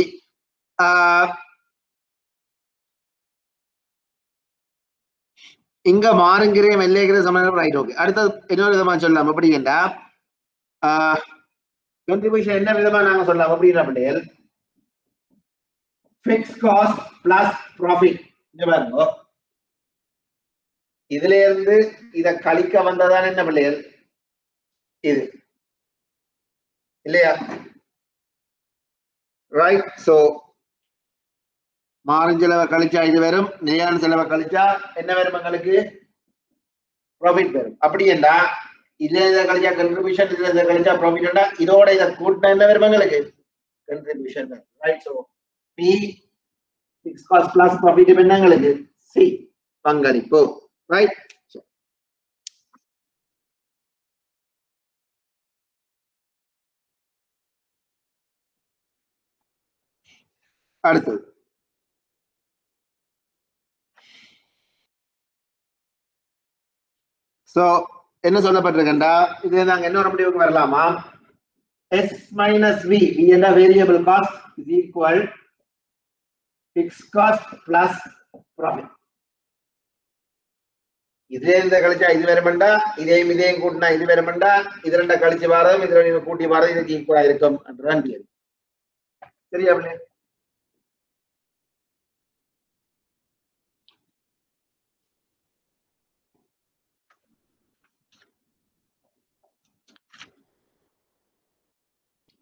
இங்க மாறுங்கிற வெள்ளைகிற சமயம், ரைட்? ஓகே, அடுத்தது இன்னொரு விதமா சொல்லலாம். எப்படி கேட்டா கண்ட்ரிபியூஷன் என்ன விதமா நாங்க சொல்லலாம் அப்படின்னா பிள்ளைகள், ஃபிக்ஸ் காஸ்ட் பிளஸ் ப்ராஃபிட். பாருங்க, இதுல இருந்து இத கழிக்க வந்ததான் என்ன பிள்ளைகள், இது இல்லையா? ரைட்? சோ மாறும் செலவை கழிச்சா இது வரும், நிலையான செலவை கழிச்சா என்ன வரும் எங்களுக்கு, ப்ராஃபிட் வரும். அப்படி என்ன இதுல இதை கழிச்சா கண்ட்ரிபியூஷன், இதுல இதை கழிச்சா ப்ராஃபிட், இதோட இதை கூட்டினா என்ன வரும் எங்களுக்கு, contribution. Right? So P fix cost plus profit என்னங்களுக்கு சி பங்களிப்பு ரைட். அடுத்தது சோ என்ன சொல்லப்பட்டிருக்கா இது நாங்க இன்னொரு முடிவுக்கு வரலாமா? S minus V, V என்ற variable cost is equal fixed cost plus profit. இதே இந்த கழிச்சா இது வருமெண்டா, இதையும் கூட்டினா இது வருமெண்டா, இது ரெண்ட கழிச்சு வாரதும் இது ரெண்டு கூட்டி வாரதும் இதுக்கு ஈக்குவலா இருக்கும் என்றுதான் கேள்வி. சரியா?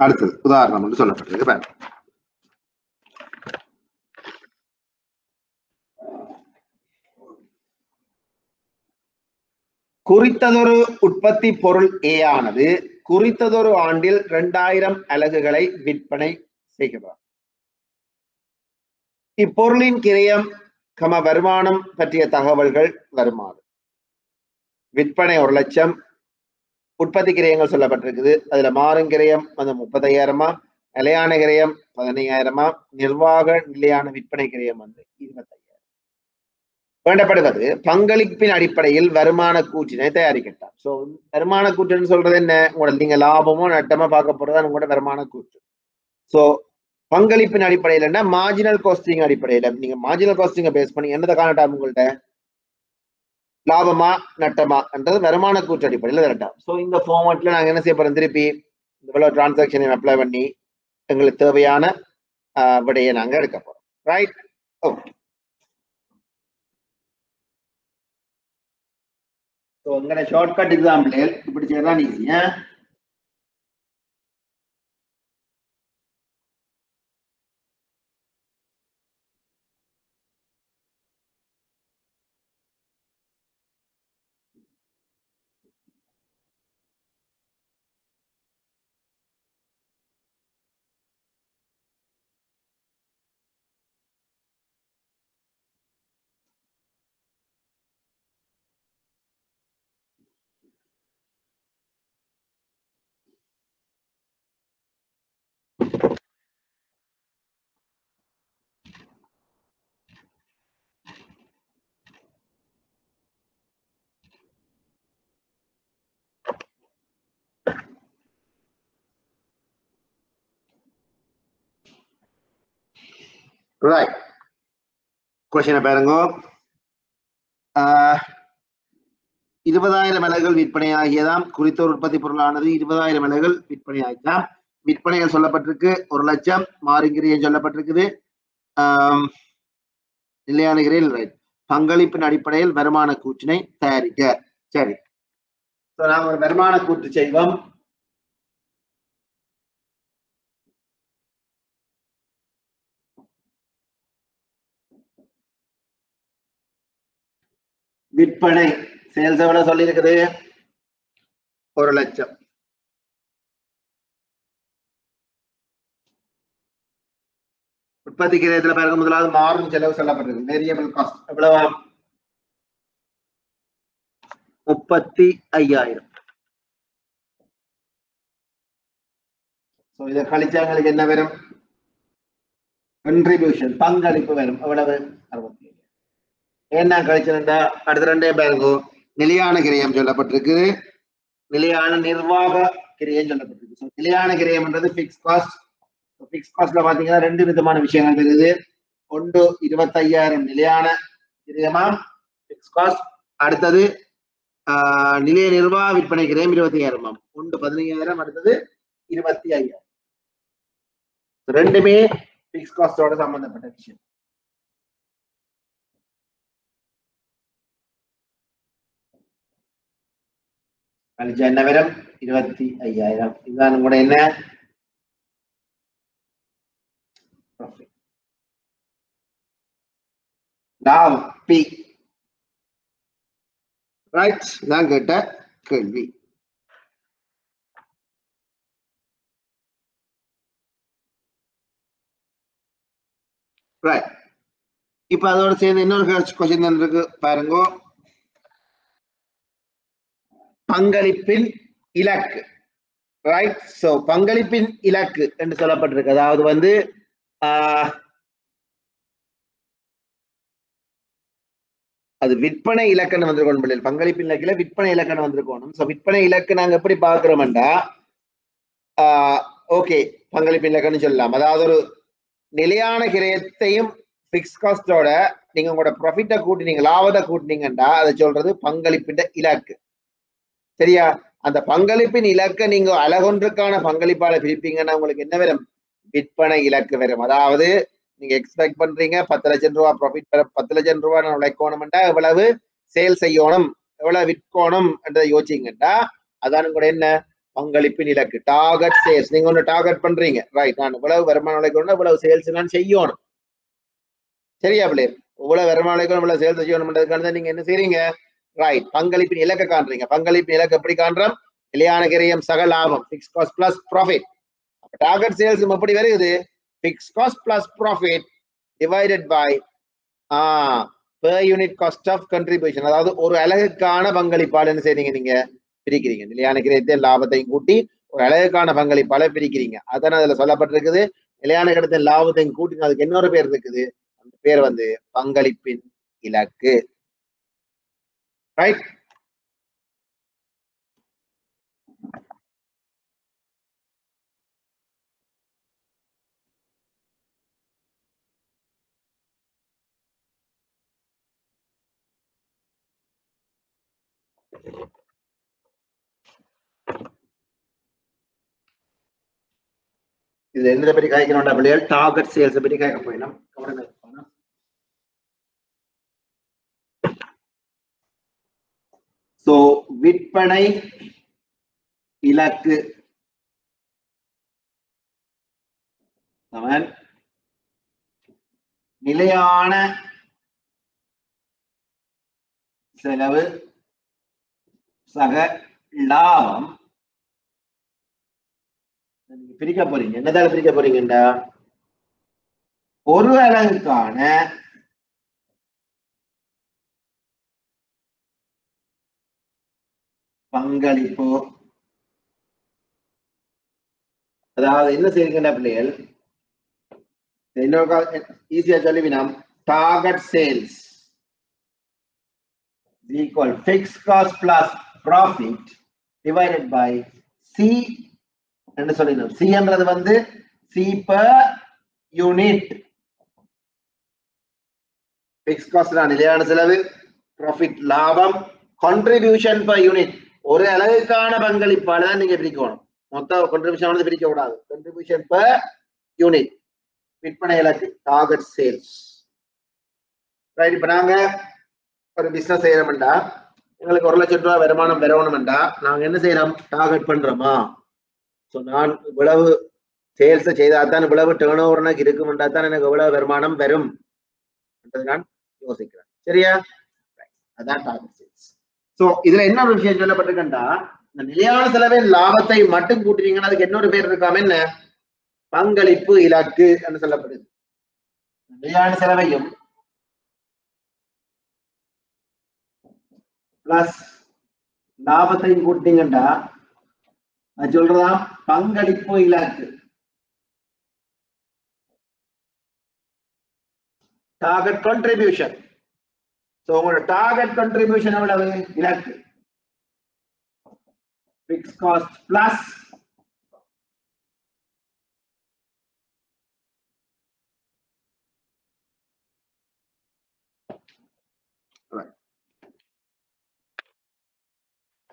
அடுத்தது உதாரணம் என்று சொல்லப்பட்டிருக்கு பாருங்க. குறித்ததொரு உற்பத்தி பொருள் ஏ ஆனது குறித்ததொரு ஆண்டில் 2000 அலகுகளை விற்பனை செய்கிறார். இப்பொருளின் கிரயம் வருமானம் பற்றிய தகவல்கள் வருமாறு. விற்பனை 1 லட்சம், உற்பத்தி கிரயங்கள் சொல்லப்பட்டிருக்குது. அதுல மாறும் கிரயம் வந்து 35,000, நிலையான கிரயம் 15,000, நிர்வாக நிலையான விற்பனை கிரயம் வந்து 25,000. வேண்டப்படுவது பங்களிப்பின் அடிப்படையில் வருமான கூற்றினை தயாரிக்கட்டாம். சோ வருமான கூற்றுன்னு சொல்றது என்ன? உங்களோட நீங்க லாபமோ நட்டமா பார்க்க போறதா உங்களோட வருமான கூற்று. சோ பங்களிப்பின் அடிப்படையில் மார்ஜினல் காஸ்டிங் அடிப்படையில நீங்க மார்ஜினல் காஸ்டிங்க பேஸ் பண்ணி என்னதை காணட்டாம் உங்கள்ட்ட லாபமா நட்டமா என்றது வருமான கூற்று அடிப்படையில் தரட்டாம். சோ இந்த ஃபார்மேட்ல நாங்க என்ன செய்ய போறோம்? திருப்பி இந்த டிரான்சாக்சனை அப்ளை பண்ணி எங்களுக்கு தேவையான விடையை நாங்க எடுக்க போறோம். ரைட்? ஓகே. சோ உங்களோட ஷார்ட்கட் எக்ஸாம்பிள் இப்படி செய்யறதா ஈஸியா? ரைட். கொஸ்டினை பாருங்க. 20,000 அலகுகள் விற்பனையாகியதாம். குறித்த ஒரு உற்பத்தி பொருளானது 20,000 அலகுகள் விற்பனையாகிதான். விற்பனைகள் சொல்லப்பட்டிருக்கு 1 லட்சம், மாறுகிரியம் சொல்லப்பட்டிருக்குது, நிலையான கிரையில் ரைட். பங்களிப்பின் அடிப்படையில் வருமான கூற்றினை தயாரிக்க. சரி, நாம் ஒரு வருமான கூற்று செய்வோம். விற்பனை சேல்ஸ் எவ்வளவு சொல்லி இருக்குது? 1 லட்சம். உற்பத்தி கிரயத்துல பாருங்க, முதலாவது மாறும் செலவு சொல்லப்பட்டிருக்கு. வேரியபிள் காஸ்ட் எவ்வளவு? 35,000. இதை கழிச்சாங்களுக்கு என்ன வரும்? கண்ட்ரிபியூஷன் பங்களிப்பு வரும். எவ்வளவு? 67. என்ன கழிச்சிருந்தா அடுத்த ரெண்டே பாருங்க. நிலையான கிரயம் சொல்லப்பட்டிருக்கு, நிலையான நிர்வாக கிரயம் சொல்லப்பட்டிருக்கு. நிலையான கிரயம் என்றது பிக்ஸ் காஸ்ட். பிக்ஸ் காஸ்ட்ல பாத்தீங்கன்னா 2 விதமான விஷயங்கள் இருக்குது. ஒன்று 25,000 நிலையான கிரயமா பிக்ஸ் காஸ்ட். அடுத்தது நிலைய நிர்வாக விற்பனை கிரயம் 25,000. ஒன்று 15,000, அடுத்தது 25,000. ரெண்டுமே பிக்ஸ் காஸ்டோட சம்பந்தப்பட்ட விஷயம். கழிச்சா என்ன வரும்? 25,000. இதுதான் கூட என்ன? லாபம் பி. ரைட், நான் கேட்ட கேள்வி. ரைட். இப்ப அதோட சேர்ந்து இன்னொரு கொஸ்டின் இருக்கு பாருங்க. பங்களிப்பின் இலக்கு. ரைட். சோ பங்களிப்பின் இலக்கு என்று சொல்லப்பட்டிருக்கு. அதாவது வந்து அது விற்பனை இலக்கணம் வந்திருக்கணும். பங்களிப்பின் இலக்கில விற்பனை இலக்கணம் வந்திருக்கணும். சோ விற்பனை இலக்கு நாங்க எப்படி பாக்குறோம்டா ஓகே பங்களிப்பின் இலக்கணம் சொல்லலாம். அதாவது ஒரு நிலையான கிரயத்தையும் பிக்ஸ் காஸ்டோட நீங்க உங்களோட ப்ராஃபிட்டை கூட்டினீங்க, லாபத்தை கூட்டினீங்கன்னா அதை சொல்றது பங்களிப்பின் இலக்கு. சரியா? அந்த பங்களிப்பின் இலக்கை நீங்க அழகொன்றுக்கான பங்களிப்பால பிரிப்பீங்கன்னா உங்களுக்கு என்ன வரும்? விற்பனை இலக்கு வரும். அதாவது நீங்க எக்ஸ்பெக்ட் பண்றீங்க 10 லட்சம் ரூபாய் ப்ராஃபிட் வர, 10 லட்சம் ரூபாய் நான் உழைக்கணும்டா எவ்வளவு சேல் செய்யணும், எவ்வளவு விற்கணும் என்றதை யோசிச்சீங்கன்னா அதான் கூட என்ன பங்களிப்பின் இலக்கு. Target sales. நீங்க ஒன்று டார்கெட் பண்றீங்க, ரைட், நான் இவ்வளவு வருமானம் உழைக்கணும், இவ்வளவு சேல்ஸ் நான் செய்யணும். சரியா பிள்ளை? இவ்வளவு வருமானம் உழைக்கணும், இவ்வளவு சேல்ஸ் செய்யணும்ன்றதுக்கான நீங்க என்ன செய்றீங்க? ரைட், பங்களிப்பின் இலக்கை காண்றீங்க. பங்களிப்பின் இலக்கு எப்படி காண்றோம்? நிலையான கிரயம் சக லாபம், fix cost plus profit. Target sales எப்படி வருது? Fix cost plus profit divided by per unit cost of contribution. அதாவது ஒரு அலகுக்கான பங்களிப்பால் என்ன செய்றீங்க? நீங்க பிரிக்கிறீங்க. நிலையான கிரயத்தை லாபத்தையும் கூட்டி ஒரு அலகுக்கான பங்களிப்பால பிரிக்கிறீங்க. அதான் அதுல சொல்லப்பட்டிருக்குது. நிலையான கிரயத்தை லாபத்தையும் கூட்டி அதுக்கு இன்னொரு பேர் இருக்குது. அந்த பேர் வந்து பங்களிப்பின் இலக்கு. ரைட். இதுல எந்த பற்றி காய்க்கணும்டா பிள்ளைகள்? டார்கெட் சேல்ஸ் பற்றி காய்க்க போயிடும். சோ விற்பனை இலக்கு சமன் நிலையான செலவு சக லாபம். பிரிக்க போறீங்க. என்னதால பிரிக்க போறீங்கடா? ஒரு அலகுக்கான பங்களிப்பு. அதாவது என்ன செய்யுங்கடா பிள்ளைகள்? இன்னொரு ஈஸியா சொல்லிவினோம். Target sales equal fixed cost plus profit divided by C என்று சொல்லினோம். C என்றது வந்து C per unit. fixed cost நிலையான செலவு, profit லாபம், contribution per unit ஒரு அலகுக்கான பங்களிப்பால தான் நீங்க பிரிக்கணும். மொத்த contribution வந்து பிரிக்க கூடாது. contribution per unit விற்பனை இலக்கு டார்கெட் சேல்ஸ். ரைட். இப்ப நாங்க ஒரு பிசினஸ் செய்யறோம்டா, எங்களுக்கு 1 லட்சம் ரூபாய் வருமானம் வரணும்டா, நாங்க என்ன செய்யறோம்? டார்கெட் பண்றோமா? சோ நான் இவ்வளவு சேல்ஸ் செய்தாதான் இவ்வளவு டேர்ன் ஓவர் எனக்கு இருக்கும்டா தான் எனக்கு இவ்வளவு வருமானம் வரும் நான் யோசிக்கிறேன். சரியா? அதான் டார்கெட் சேல்ஸ். சோ இதுல என்ன ஒரு விஷயம் சொல்லப்பட்டிருக்கா? இந்த நிலையான செலவை லாபத்தை மட்டும் கூட்டினீங்கன்னா அதுக்கு இன்னொரு பேர் இருக்காம என்ன? பங்களிப்பு இலக்கு என்று சொல்லப்படுது. நிலையான செலவையும் பிளஸ் லாபத்தையும் கூட்டினீங்கன்னா அது சொல்றதா பங்களிப்பு இலக்கு. Target contribution. சோ உங்களோட டார்கெட் கான்ட்ரிபியூஷன் எவ்வளவு? இலக்கு பிக்ஸ் காஸ்ட் பிளஸ்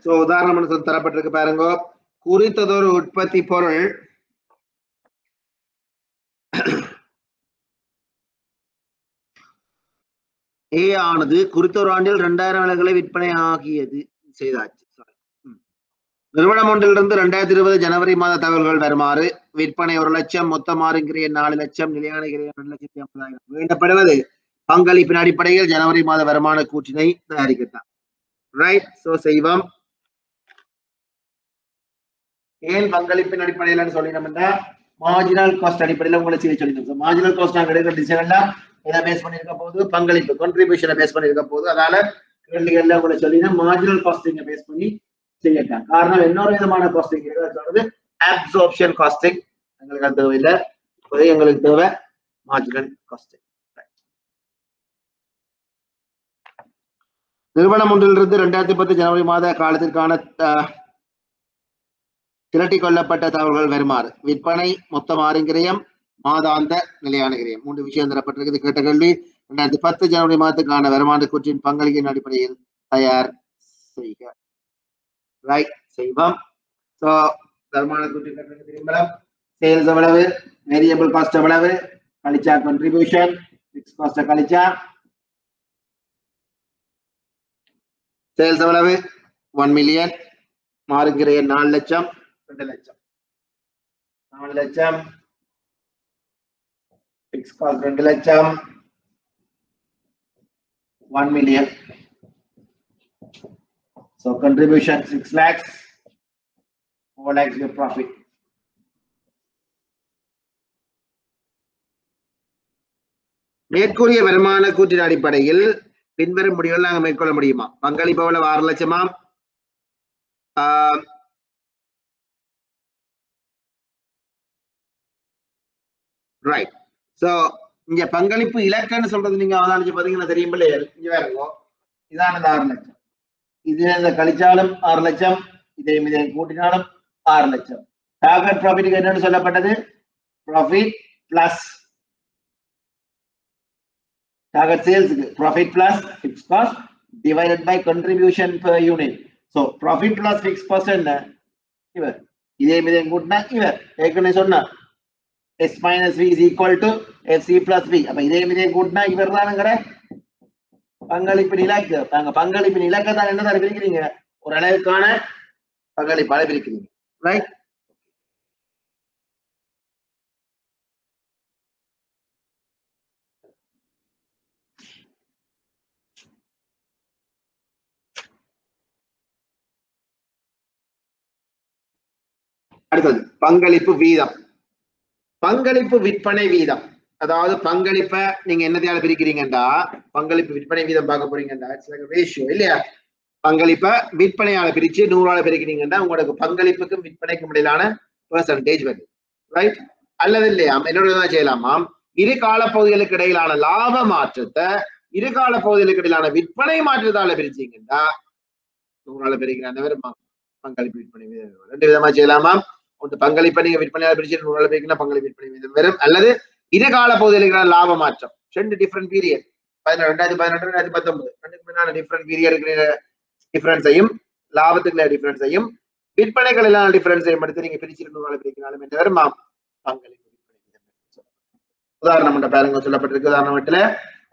சோ உதாரணம் தரப்பட்டிருக்கு பாருங்க. குறித்ததொரு உற்பத்தி பொருள் ஏ ஆனது குறித்த ஒரு ஆண்டில் 2000 அலகுகளை விற்பனை ஆகியது செய்தாச்சு. நிறுவனம் ஒன்றிலிருந்து 2020 ஜனவரி மாத தகவல்கள் வருமாறு விற்பனை 1 லட்சம், மொத்த மாறுங்கிற 4 லட்சம், நிலையான 2,50,000 வேண்டப்படுவது பங்களிப்பின் அடிப்படையில் ஜனவரி மாத வருமான கூற்றினை தயாரிக்கத்தான். ரைட். சோ செய்வோம். ஏன் பங்களிப்பின் அடிப்படையில் சொல்லினோம்னா மார்ஜினல் காஸ்ட் அடிப்படையில் உங்களை செய்ய சொல்லியிருக்கோம். மார்ஜினல் காஸ்ட் நாங்கள் எடுக்கிற டிசிஷன் எல்லாம் எதை பேஸ் பண்ணியிருக்க போது, பங்களிப்பு கான்ட்ரிபியூஷனை பேஸ் பண்ணியிருக்க போது, அதனால கேள்விகள்ல உங்களை சொல்லினா மார்ஜினல் காஸ்டிங்கை பேஸ் பண்ணி செய்யட்டான். காரணம் இன்னொரு விதமான காஸ்டிங் சொல்றது அப்சார்ப்ஷன் காஸ்டிங் எங்களுக்கு அது தேவையில்லை, எங்களுக்கு தேவை மார்ஜினல் காஸ்டிங். நிறுவனம் ஒன்றிலிருந்து 2010 ஜனவரி மாத காலத்திற்கான திரட்டி கொள்ளப்பட்ட தகவல்கள் வருமாறு: விற்பனை, மொத்த மாறுங்கிரயம், மாதாந்த நிலையான கிரயம். 3 விஷயம் தரப்பட்டிருக்குது. கேட்ட கேள்வி 2010 ஜனவரி மாதத்துக்கான வருமான கூற்றின் பங்களிப்பின் அடிப்படையில் தயார் செய்க. ரைட், செய்வோம். சோ வருமான கூற்றின் திரும்பலாம். சேல்ஸ் எவ்வளவு, வேரியபிள் காஸ்ட் எவ்வளவு, கழிச்சா கான்ட்ரிபியூஷன், பிக்ஸ் காஸ்ட் கழிச்சா சேல்ஸ் எவ்வளவு 1 மில்லியன், மாறுங்கிரயம் 4 லட்சம், 2 லட்சம், 4 லட்சம், பிக்ஸ் காஸ்ட் 2 லட்சம், 1 million. So contribution 6 lakhs, 4 lakhs your profit. மேற்கூறிய வருமான கூற்றின் அடிப்படையில் பின்வரும் முடிவுகள் நாங்கள் மேற்கொள்ள முடியுமா? பங்களிப்பு எவ்வளவு 6 லட்சமா? ரைட். சோ இங்க பங்களிப்பு இலக்கன்னு சொல்றது நீங்க அவதானிச்சு பாத்தீங்கன்னா தெரியும் பிள்ளையா, இங்க வேறுங்க இதான 6 லட்சம், இதுல இந்த கழிச்சாலும் 6 லட்சம், இதை கூட்டினாலும் 6 லட்சம். டார்கெட் ப்ராஃபிட் என்னன்னு சொல்லப்பட்டது? ப்ராஃபிட் பிளஸ் டார்கெட் சேல்ஸ்க்கு profit plus fixed cost divided by contribution per unit. So profit plus fixed cost என்ன? இவர் இதே கூட்டினா இவர் ஏற்கனவே சொன்னா S minus V is equal to FC plus V. அப்ப இதே கூட்டினா இவர் தானுங்கிற பங்களிப்பின் இலக்கு. தாங்க பங்களிப்பின் இலக்கை தான் என்ன பிரிக்கிறீங்க? ஒரு அளவுக்கான பங்களிப்பால பிரிக்கிறீங்க. ரைட். அடுத்தது பங்களிப்பு வீதம். பங்களிப்பு விற்பனை வீதம், அதாவது பங்களிப்பை நீங்க என்னத்தையால பிரிக்கிறீங்கடா, பங்களிப்பு விற்பனை வீதம் பார்க்க போறீங்கடா, ரேஷியோ இல்லையா? பங்களிப்பை விற்பனையால பிரிச்சு 100ஆல பிரிக்கிறீங்கன்னா உங்களுக்கு பங்களிப்புக்கும் விற்பனைக்கும் இடையிலான பெர்சன்டேஜ் வருது. ரைட். அல்லது இல்லையா என்னோட செய்யலாமாம், இரு காலப்பகுதிகளுக்கு இடையிலான லாப மாற்றத்தை இரு காலப்பகுதிகளுக்கு இடையிலான விற்பனை மாற்றத்தால பிரிச்சீங்கன்னா 100ஆல பிரிக்கிறாங்க வருமா பங்களிப்பு விற்பனை வீதம். 2 விதமா செய்யலாமா. ஒன்று பங்களிப்பை நீங்க விற்பனையால பிரிச்சு 100ஆல பிரிக்கினா பங்களிப்பு விற்பனை வீதம் வரும், அல்லது இரு கால பகுதிகளுக்கான லாப மாற்றம் 2 டிஃபரெண்ட் பீரியட் 2018 2019 ரெண்டுக்குமான டிஃபரெண்ட் பீரியட் டிஃபரன்ஸையும் லாபத்துக்குள்ள டிஃபரன்ஸையும் விற்பனைகளிலான டிஃபரன்ஸையும் எடுத்து நீங்க பிரிச்சு 200ஆல பிரிக்கினாலும் என்ன வருமா பங்களிப்பு விற்பனை வீதம். உதாரணம் பாருங்க சொல்லப்பட்டிருக்கு. உதாரணத்துல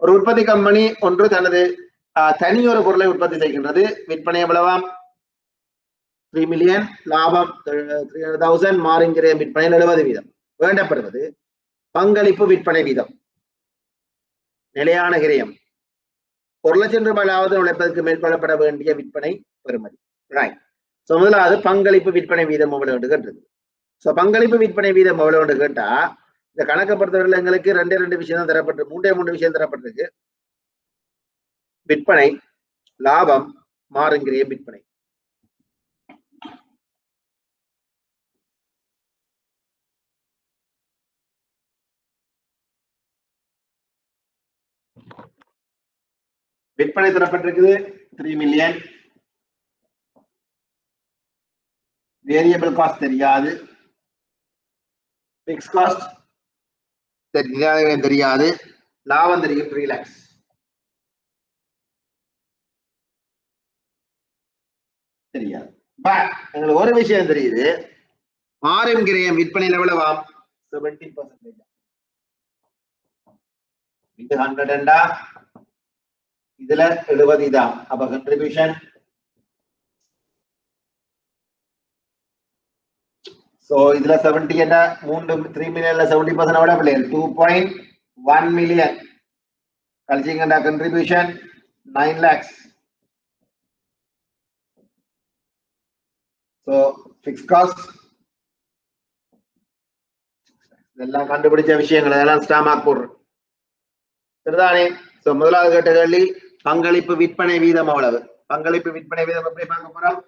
ஒரு உற்பத்தி கம்பெனி ஒன்று தனது தனியொரு பொருளை உற்பத்தி செய்கின்றது. விற்பனை எவ்வளவாம் 3 மில்லியன், லாபம் 300,000, மாறுங்கிரயம் விற்பனை 70 வீதம். வேண்டப்படுவது பங்களிப்பு விற்பனை வீதம். நிலையான கிரயம் 1 லட்சம் ரூபாய் லாபத்தை உழைப்பதற்கு மேற்கொள்ளப்பட வேண்டிய விற்பனை பெறுமதி. ரைட். சோ முதலாவது பங்களிப்பு விற்பனை வீதம் எவ்வளவு கேட்டது. சோ பங்களிப்பு விற்பனை வீதம் எவ்வளவு கேட்டா இந்த கணக்கை பொறுத்தவரையில் எங்களுக்கு 2 விஷயம் தான் தரப்பட்டிருக்கு, 3 விஷயம் தரப்பட்டிருக்கு. விற்பனை, லாபம், மாறுங்கிரயம் விற்பனை. விற்பனை தரப்பட்டிருக்குது 3 மில்லியன், வேரியபிள் காஸ்ட் தெரியாது, பிக்ஸ் காஸ்ட் தெரியாது, லாபம் தெரியும் 3 lakhs. தெரியாது. பட் எங்களுக்கு ஒரு விஷயம் தெரியுது, மாறுங்கிரயம் விற்பனையில் எவ்வளவாம் 70%. இது 100 இதுல 70 தான். அப்ப கண்ட்ரிபியூஷன் சோ இதுல 70 என்ன 3 மில்லியன்ல 70% எவ்வளவு பிள்ளைகள் 2.1 million கழிச்சீங்கடா contribution 9 lakhs. So fixed cost இதெல்லாம் கண்டுபிடிச்ச விஷயங்கள் அதெல்லாம் ஸ்டார் மார்க் போடுறோம். சரிதானே? சோ முதலாவது கேட்ட கேள்வி பங்களிப்பு விற்பனை வீதம் எவ்வளவு? பங்களிப்பு விற்பனை வீதம் எப்படி பார்க்க போறோம்?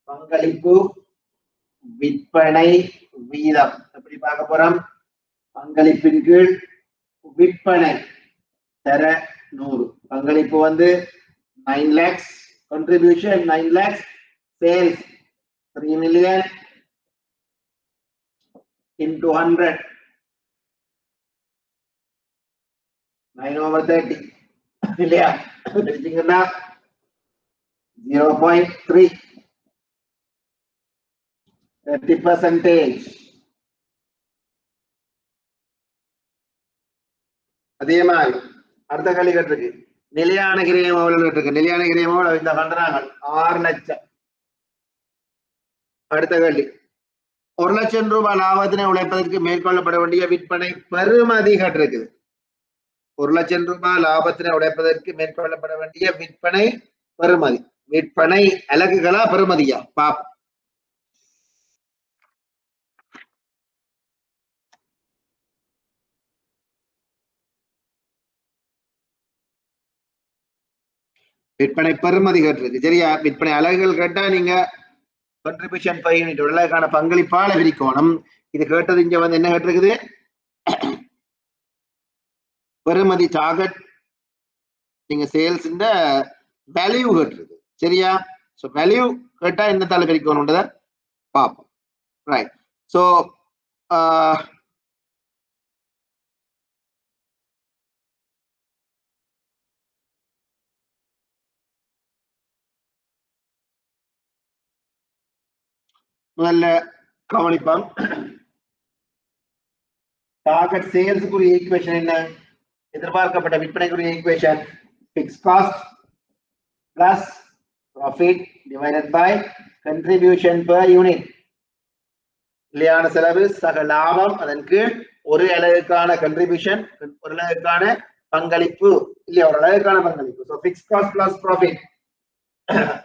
பங்களிப்பு விற்பனை வீதம் எப்படி பார்க்க போறோம்? பங்களிப்பின் கீழ் விற்பனை தர 100. பங்களிப்பு வந்து 9 lakhs, contribution 9 lakhs, sales 3 million into 100, 9/30 இல்லையா? 0.3, 30%. அதே மாதிரி அடுத்த கேள்வி கேட்டிருக்கு நிலையான கிரயம் எவ்வளவு கேட்டிருக்கு. நிலையான கிரயம் எவ்வளவு? இந்த பண்றாங்க 6 லட்சம். அடுத்த கேள்வி 1 லட்சம் ரூபாய் லாபத்தினை உழைப்பதற்கு மேற்கொள்ளப்பட வேண்டிய விற்பனை பெறுமதி கேட்டிருக்குது. 1 லட்சம் ரூபாய் லாபத்தினை உழைப்பதற்கு மேற்கொள்ளப்பட வேண்டிய விற்பனை பெறுமதி. விற்பனை அலகுகளா பெறுமதியா பாப்போம். விற்பனை பெறுமதி கேட்டிருக்கு. சரியா? விற்பனை அலகுகள் கேட்டா நீங்க contribution per unit உள்ளதுக்கான பங்களிப்பால பிரிக்கணும். இது கேட்டது இங்க வந்து என்ன கேட்டிருக்குது? பெறுமதி டார்கெட் நீங்க சேல்ஸ் இந்த வேல்யூ கேட்டிருக்கு. சரியா? சோ வேல்யூ கேட்டா என்ன தால பிரிக்கணும்ன்றத பாப்போம். ரைட். சோ முதல்ல கவனிப்போம். டார்கெட் சேல்ஸுக்குரிய ஈக்குவேஷன் என்ன? எதிர்பார்க்கப்பட்ட விற்பனைக்குரிய equation fixed cost plus profit divided by contribution per unit. நிலையான செலவு சக லாபம் அதன் கீழ் ஒரு அலகுக்கான கண்ட்ரிபியூஷன், ஒரு அலகுக்கான பங்களிப்பு இல்லையா? ஒரு அலகுக்கான பங்களிப்பு. So fixed cost plus profit.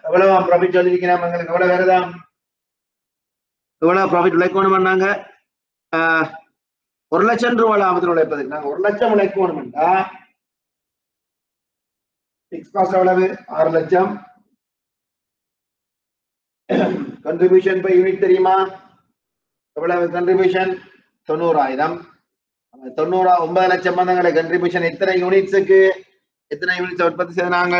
எவ்வளவு ப்ராஃபிட் சொல்லியிருக்கிறேன் உங்களுக்கு? எவ்வளவு வருதான்? எவ்வளவு ப்ராஃபிட் உழைக்கணும் பண்ணாங்க? 1 லட்சம் ரூபாய் லாபத்தில் உழைப்பதுக்கு நாங்க 1 லட்சம் உழைக்கணும்டா பிக்ஸ் காஸ்ட் எவ்வளவு? 6 லட்சம். கண்ட்ரிபியூஷன் பை யூனிட் தெரியுமா? எவ்வளவு கண்ட்ரிபியூஷன்? 90,000. 9 லட்சம் வந்தங்களே கண்ட்ரிபியூஷன் எத்தனை யூனிட்ஸுக்கு? எத்தனை யூனிட்ஸ் உற்பத்தி செய்தாங்க?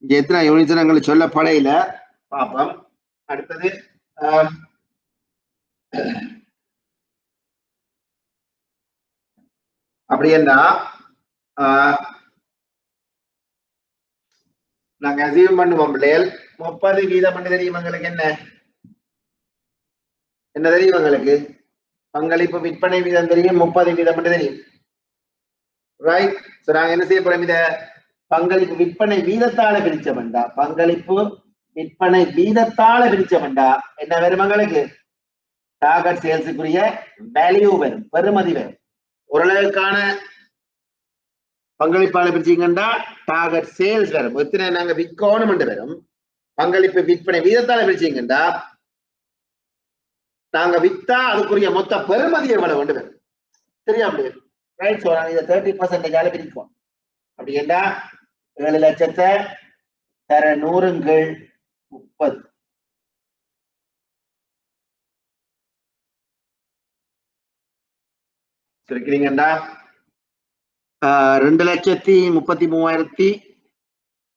எத்தனை யூனிட்ஸ் நாங்கள் சொல்ல படையில பாப்போம். அடுத்தது அப்படி என்ன நாங்க அசீவ் பண்ணுவோம். 30% தெரியும் எங்களுக்கு. என்ன தெரியும் எங்களுக்கு? பங்களிப்பு விற்பனை வீதம் தெரியும், 30% தெரியும். ரைட். சோ நாங்க என்ன செய்ய போறோம்? இத பங்களிப்பு விற்பனை வீதத்தால பிரிச்சோம்டா, பங்களிப்பு விற்பனை வீதத்தால பிரிச்சோம்டா என்ன வரும் எங்களுக்கு? டார்கெட் சேல்ஸுக்குரிய வேல்யூ வரும், பெறுமதி வரும். ஓரளவுக்கான பங்களிப்பால பிரிச்சீங்கன்னா டார்கெட் சேல்ஸ் வரும். எத்தனை நாங்க விற்கணும் வரும். பங்களிப்பு விற்பனை வீதத்தால பிரிச்சீங்கன்னா நாங்க வித்தா அதுக்குரிய மொத்த பெறுமதி எவ்வளவு வரும். சரியா? அப்படி ரைட். சோ நாங்க இதை 30% பிரிப்போம். அப்படி என்ன? 7 லட்சத்தை தர 100/30. சொல்லிக்கிறீங்கடா 2,33,000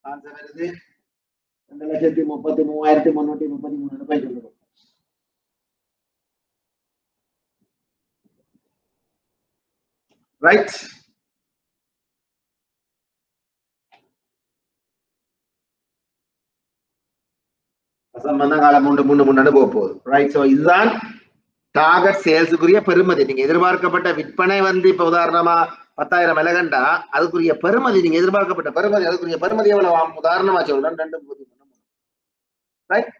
ஆன்சர் வருது. 2,33,333 போய் சொல்லுங்க. ரைட். காலம் 3 போகுது. ரைட். சோ இதுதான் டார்கெட் சேல்ஸுக்குரிய பெறுமதி. நீங்க எதிர்பார்க்கப்பட்ட விற்பனை வந்து இப்ப உதாரணமா 10,000 விலகண்டா அதுக்குரிய பெறுமதி, நீங்க எதிர்பார்க்கப்பட்ட பெறுமதி, அதுக்குரிய பெறுமதி எவ்வளவு? உதாரணமா சொல்றேன் 2. ரைட்.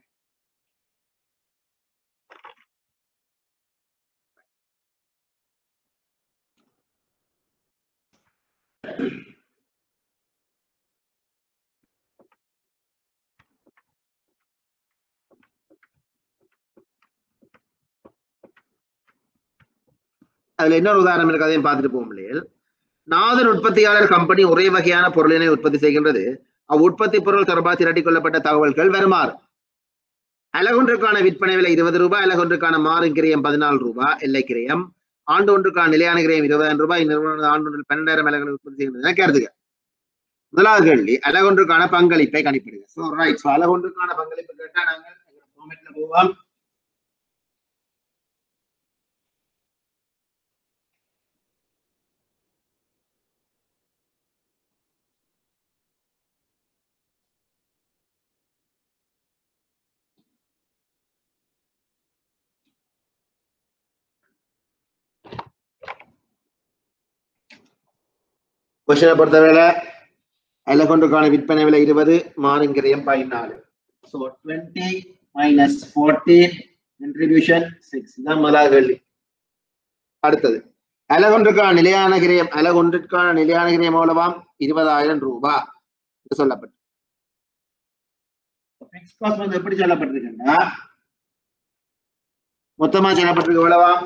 அதுல இன்னொரு உதாரணம் இருக்கு, அதையும் பார்த்துட்டு போக முடியாது. நாதன் உற்பத்தியாளர் கம்பெனி ஒரே வகையான பொருளினை உற்பத்தி செய்கின்றது. அவ்வுற்பத்தி பொருள் தொடர்பாக திரட்டி கொள்ளப்பட்ட தகவல்கள் வருமாறு. அலகொன்றுக்கான விற்பனை விலை 20 ரூபாய், அலகொன்றுக்கான மாறும் கிரயம் 14 ரூபாய் எல்லை கிரயம், ஆண்டு ஒன்றுக்கான நிலையான கிரயம் 20,000 ரூபாய், இந்நிறுவனம் ஆண்டு ஒன்றில் 12,000 அலகுகள் உற்பத்தி செய்கின்றன கருதுக. முதலாவது கேள்வி, அலகொன்றுக்கான பங்களிப்பை கணிப்பிடுங்க. சோ ரைட், அலகொன்றுக்கான பங்களிப்பு கேட்டா நாங்கள் ஃபார்மேட்ல போவோம். கொஸ்டினை பொறுத்தவரை அலகொன்றுக்கான விற்பனை விலை 20, மாறும் கிரயம் 14. So 20 minus 14 contribution 6. இதான் முதலாவது கேள்வி. அடுத்தது, அலகொன்றுக்கான நிலையான கிரயம், அலகொன்றுக்கான நிலையான கிரயம் எவ்வளவாம்? 20,000 ரூபாய் சொல்லப்பட்டு. ஃபிக்ஸ் காஸ்ட் வந்து எப்படி சொல்லப்பட்டிருக்குன்னா, மொத்தமா சொல்லப்பட்டிருக்கு எவ்வளவாம்?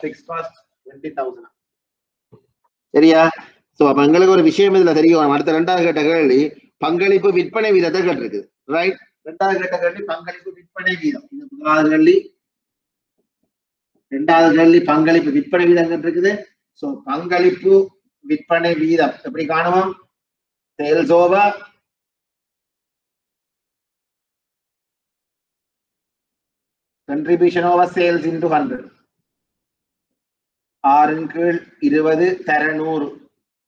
Fix cost 20,000. சரியா? சோ அப்ப எங்களுக்கு ஒரு விஷயம் இதுல தெரியும். அடுத்த ரெண்டாவது கேட்ட கேள்வி பங்களிப்பு விற்பனை வீதத்தை கேட்டிருக்கு. ரைட், ரெண்டாவது கேட்ட கேள்வி பங்களிப்பு விற்பனை வீதம். இது முதலாவது கேள்வி. ரெண்டாவது கேள்வி பங்களிப்பு விற்பனை வீதம் கேட்டிருக்குது. சோ பங்களிப்பு விற்பனை வீதம் எப்படி காணுவோம்? Sales over contribution over sales into 100. 6/20 தர 100.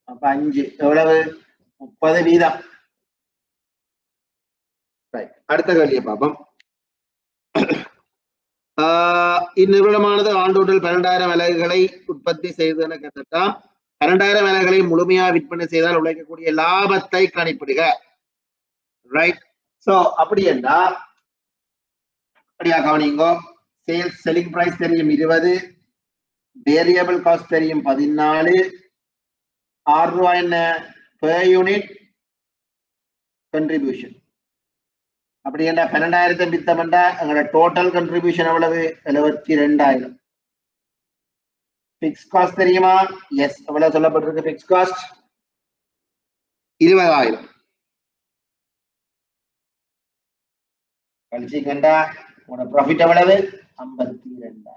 அப்ப 5 எவ்வளவு? 30 வீதம். அடுத்த கேள்வியை பார்ப்போம். இந்நிறுவனமானது ஆண்டொன்றில் 12,000 அலகுகளை உற்பத்தி செய்ததுன்னு கேட்டா 12,000 அலகுகளை முழுமையாக விற்பனை செய்தால் உழைக்கக்கூடிய லாபத்தை கணிப்பிடுக. ரைட், சோ அப்படி என்றா அப்படியா கவனிங்கோ. சேல்ஸ் செல்லிங் பிரைஸ் தெரியும் 20, வேரியபிள் காஸ்ட் தெரியும் 14, 6 ரூபாய் என்ன பெர் யூனிட் கண்ட்ரிபியூஷன். அப்படி என்ன 12,000 வித்தம்டா எங்களோட டோட்டல் கண்ட்ரிபியூஷன் எவ்வளவு? 72,000. பிக்ஸ் காஸ்ட் தெரியுமா? எஸ், எவ்வளவு சொல்லப்பட்டிருக்கு? Fix cost 20,000. கழிச்சிக்கண்டா உங்களோட ப்ராஃபிட் எவ்வளவு? 52,000.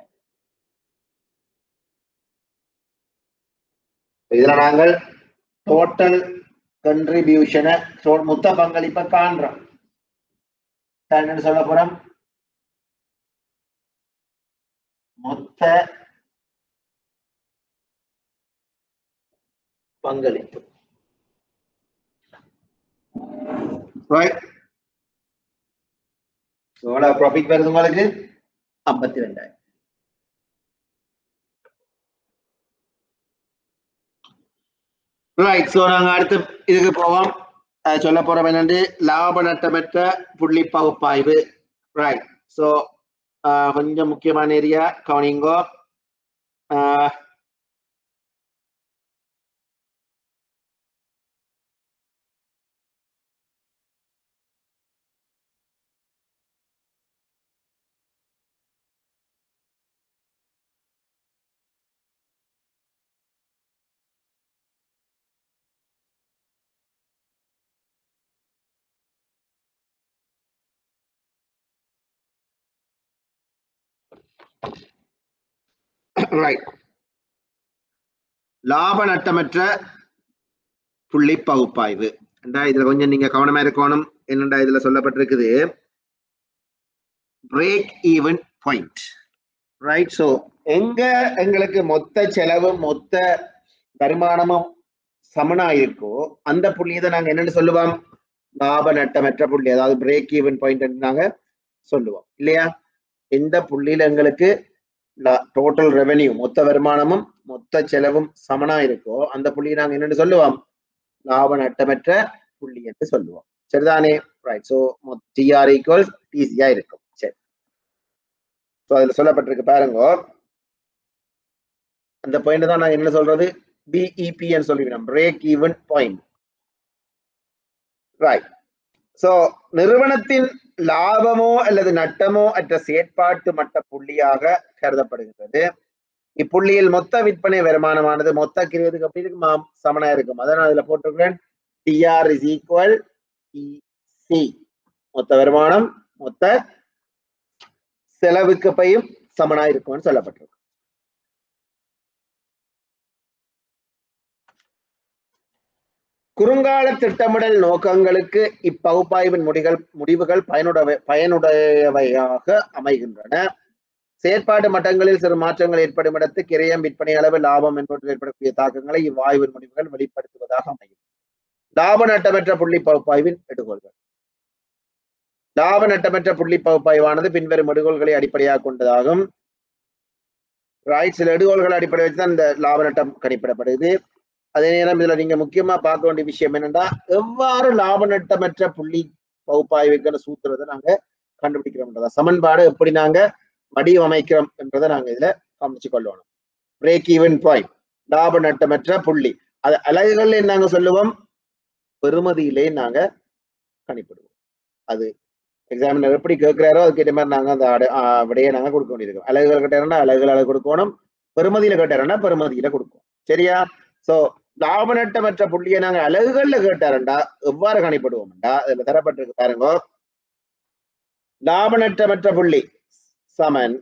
இதுல நாங்கள் டோட்டல் கண்ட்ரிபியூஷனை மொத்த பங்களிப்பை காண்றோம். என்னன்னு சொல்ல போறோம்? மொத்த பங்களிப்பு. எவ்வளவு ப்ராஃபிட் வருது உங்களுக்கு? 52,000. ரைட், சோ நாங்க அடுத்து இதுக்கு போவோம். சொல்ல போறோம் என்னண்டு லாப நட்டமற்ற புள்ளி பகுப்பாய்வு. ரைட், சோ கொஞ்சம் முக்கியமான ஏரியா கவனிங்கோ. ரைட், லாப நட்டமற்ற புள்ளி பகுப்பாய்வு. இதுல கொஞ்சம் நீங்க கவனமா இருக்கணும். என்னடா இதுல சொல்லப்பட்டிருக்குது? Break even point. Right, so எங்க எங்களுக்கு மொத்த செலவும் மொத்த வருமானமும் சமனா இருக்கோ அந்த புள்ளியை தான் நாங்க என்னன்னு சொல்லுவோம்? லாப நட்டமற்ற புள்ளி, அதாவது பிரேக் ஈவன் பாயிண்ட் நாங்க சொல்லுவோம் இல்லையா? எந்த புள்ளியில எங்களுக்கு டோட்டல் ரெவென்யூ மொத்த வருமானமும் மொத்த செலவும் சமனா இருக்கோ அந்த புள்ளியை நாங்க என்னன்னு சொல்லுவோம்? லாப நட்டமற்ற புள்ளி என்று சொல்லுவோம். சரிதானே? ரைட், சோ TR = TC இருக்கும். சரி, சோ அதுல சொல்லப்பட்டிருக்கு பாருங்க. அந்த பாயிண்ட் தான் நான் என்ன சொல்றது? BEP ன்னு சொல்லிவிடும், break even point. Right. So நிறுவனத்தின் லாபமோ அல்லது நட்டமோ அற்ற செயற்பாட்டு மட்ட புள்ளியாக கருதப்படுகிறது. இப்புள்ளியில் மொத்த விற்பனை வருமானமானது மொத்த கிரியதுக்கு அப்படி இருக்குமாம், சமனா இருக்கும். அதான் அதுல போட்டிருக்கிறேன் TR is equal EC. மொத்த வருமானம் மொத்த செலவுக்கு பையும் சமனா இருக்கும்னு சொல்லப்பட்டிருக்கு. குறுங்கால திட்டமிடல் நோக்கங்களுக்கு இப்பகுப்பாய்வின் முடிவுகள் பயனுடையவையாக அமைகின்றன. செயற்பாட்டு மட்டங்களில் சிறு மாற்றங்கள் ஏற்படும் இடத்து கிரயம், விற்பனை அளவு, லாபம் என்பவற்றில் ஏற்படக்கூடிய தாக்கங்களை இவ்வாய்வின் முடிவுகள் வெளிப்படுத்துவதாக அமையும். லாப நட்டமற்ற புள்ளி பகுப்பாய்வின் எடுகோள்கள். லாப நட்டமற்ற புள்ளி பகுப்பாய்வானது பின்வரும் எடுகோள்களை அடிப்படையாக கொண்டதாகும். ரைட், சில எடுகோள்களை அடிப்படை வச்சுதான் இந்த லாப நட்டம் கணிப்பிடப்படுது. அதே நேரம் இதுல நீங்க முக்கியமா பார்க்க வேண்டிய விஷயம் என்னன்னா, எவ்வாறு லாப நட்டமற்ற புள்ளி பகுப்பாய்வுக்கான சூத்திரத்தை நாங்க கண்டுபிடிக்கிறோம்ன்றதா, சமன்பாடு எப்படி நாங்க வடிவமைக்கிறோம் என்றதை நாங்க இதுல கவனிச்சு கொள்ளணும். பிரேக் ஈவன் பாயிண்ட், லாப நட்டமற்ற புள்ளி, அது அலகுகள்ல நாங்க சொல்லுவோம், பெறுமதியிலே நாங்க கணிப்பிடுவோம். அது எக்ஸாமினர் எப்படி கேட்கிறாரோ அதுக்கேற்ற மாதிரி நாங்க அந்த விடையை நாங்க கொடுக்க வேண்டியிருக்கோம். அலகுகள் கேட்டாருன்னா அலகுகள் அளவு கொடுக்கணும், பெறுமதியில கேட்டாருன்னா பெறுமதியில கொடுக்கும். சரியா? சோ லாப நட்டமற்ற புள்ளியை நாங்க அலகுகள்ல கேட்டாருண்டா எவ்வாறு கணிப்பிடுவோம்டா, அதுல தரப்பட்டிருக்கு பாருங்க. லாப நட்டமற்ற புள்ளி சமன்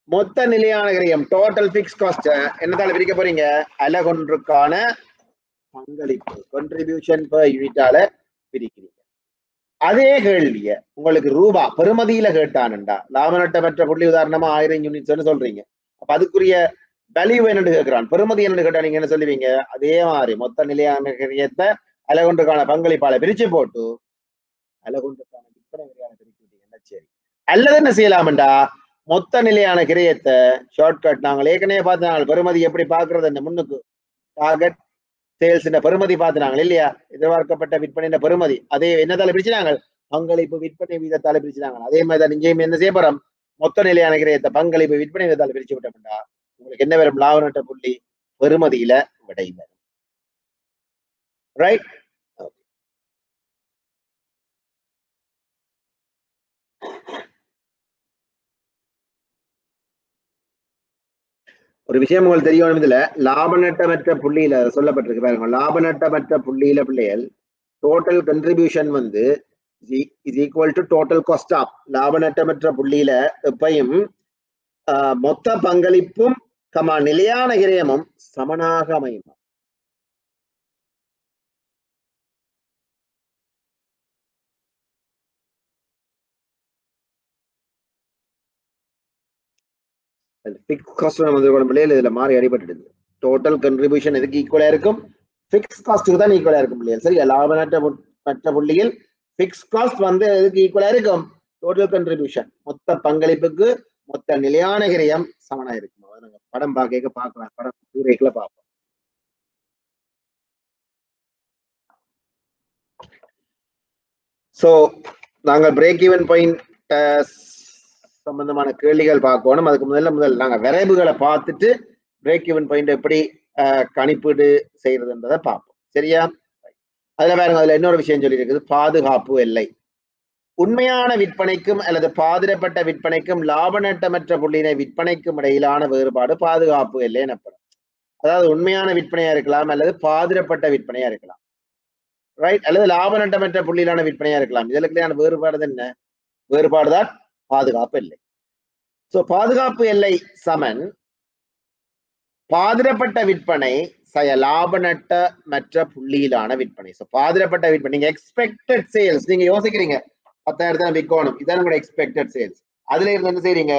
மொத்த நிலையான கிரயம், டோட்டல் பிக்ஸ் காஸ்ட் என்னதால பிரிக்க போறீங்க, அலகொன்றுக்கான பங்களிப்பு, கான்ட்ரிபியூஷன் பெர் யூனிட்டால பிரிக்கிறீங்க. அதே கேள்விய உங்களுக்கு ரூபா பெறுமதியில கேட்டானுண்டா, லாப நட்டமற்ற புள்ளி உதாரணமா 1000 யூனிட்ஸ் சொல்றீங்க, அப்ப அதுக்குரிய வேல்யூ என்னன்னு கேட்கிறான், பெறுமதி என்னன்னு கேட்டா நீங்க என்ன சொல்லுவீங்க, அதே மாதிரி மொத்த நிலையான கிரயத்தை அலகொன்றுக்கான பங்களிப்பால பிரிச்சு போட்டு அலகொன்றுக்கான விற்பனை விலையான பிரிச்சுட்டீங்கன்னா சரி. அல்லது என்ன செய்யலாம்டா, மொத்த நிலையான கிரயத்தை ஷார்ட்கட் நாங்கள் ஏற்கனவே பார்த்து பெறுமதி எப்படி பாக்குறது, இந்த முன்னுக்கு டார்கெட் சேல்ஸ் பெறுமதி பார்த்துனாங்க இல்லையா, எதிர்பார்க்கப்பட்ட விற்பனை பெறுமதி, அதே என்னதால பிரிச்சுனாங்க, பங்களிப்பு விற்பனை வீதத்தால பிரிச்சுனாங்க. அதே மாதிரி தான் இங்கேயும் என்ன செய்ய போறோம், மொத்த நிலையான கிரயத்தை பங்களிப்பு விற்பனை வீதத்தால பிரிச்சு விட்டோம்டா உங்களுக்கு என்ன வரும், லாப நட்ட புள்ளி பெறுமதியில விடை வரும். ரைட். ஒரு விஷயம் உங்களுக்கு தெரியணும், இதுல லாப நட்டமற்ற புள்ளியில சொல்லப்பட்டிருக்கு பாருங்க, லாப நட்டமற்ற புள்ளியில பிள்ளைகள் டோட்டல் கன்ட்ரிபியூஷன் வந்து is equal to total cost of, லாப நட்டமற்ற புள்ளியில எப்பையும் மொத்த பங்களிப்பும் நிலையான கிரயமும் சமனாக அமையும். பிக்ஸ் காஸ்ட் இதுல மாறி அடிபட்டுடுது. டோட்டல் கன்ட்ரிபியூஷன் எதுக்கு ஈக்குவலா இருக்கும், பிக்ஸ் காஸ்ட்டுக்கு தான் ஈக்குவலா இருக்கும் பிள்ளைகள். சரி, லாப நட்ட புள்ளியில் பிக்ஸ் காஸ்ட் வந்து எதுக்கு ஈக்குவலா இருக்கும், டோட்டல் கன்ட்ரிபியூஷன், மொத்த பங்களிப்புக்கு மொத்த நிலையான கிரயம் சமனா இருக்கும். படம் பார்க்கலாம், படம் சூரியக்குள்ள பார்ப்போம். சோ நாங்கள் பிரேக் ஈவன் பாயிண்ட் சம்பந்தமான கேள்விகள் பார்க்கணும். அதுக்கு முதல்ல நாங்க விரைவுகளை பார்த்துட்டு பிரேக் ஈவன் பாயிண்ட் எப்படி கணிப்பீடு செய்யறதுன்றதை பார்ப்போம். சரியா? அதுல பாருங்க, அதுல இன்னொரு விஷயம் சொல்லி இருக்குது, பாதுகாப்பு எல்லை. உண்மையான விற்பனைக்கும் அல்லது பாதிரப்பட்ட விற்பனைக்கும் லாப நட்டமற்ற புள்ளியினை விற்பனைக்கும் இடையிலான வேறுபாடு பாதுகாப்பு எல்லை எனப்படும். அதாவது உண்மையான விற்பனையா இருக்கலாம் அல்லது பாதிரப்பட்ட விற்பனையா இருக்கலாம். ரைட், அல்லது லாப நட்டமற்ற புள்ளியிலான விற்பனையா இருக்கலாம். இதற்கான வேறுபாடு என்ன, வேறுபாடுதான் பாதுகாப்பு எல்லை. சோ பாதுகாப்பு எல்லை சமன் பாதிரப்பட்ட விற்பனை லாப நட்ட மற்ற புள்ளியிலான விற்பனை. சோ பாதிரப்பட்ட விற்பனை, நீங்க எக்ஸ்பெக்டட் சேல்ஸ் நீங்க யோசிக்கிறீங்க 10,000 விற்கணும், இதான் உங்களோட எக்ஸ்பெக்டட் சேல்ஸ். அதுல இருந்து என்ன செய்றீங்க,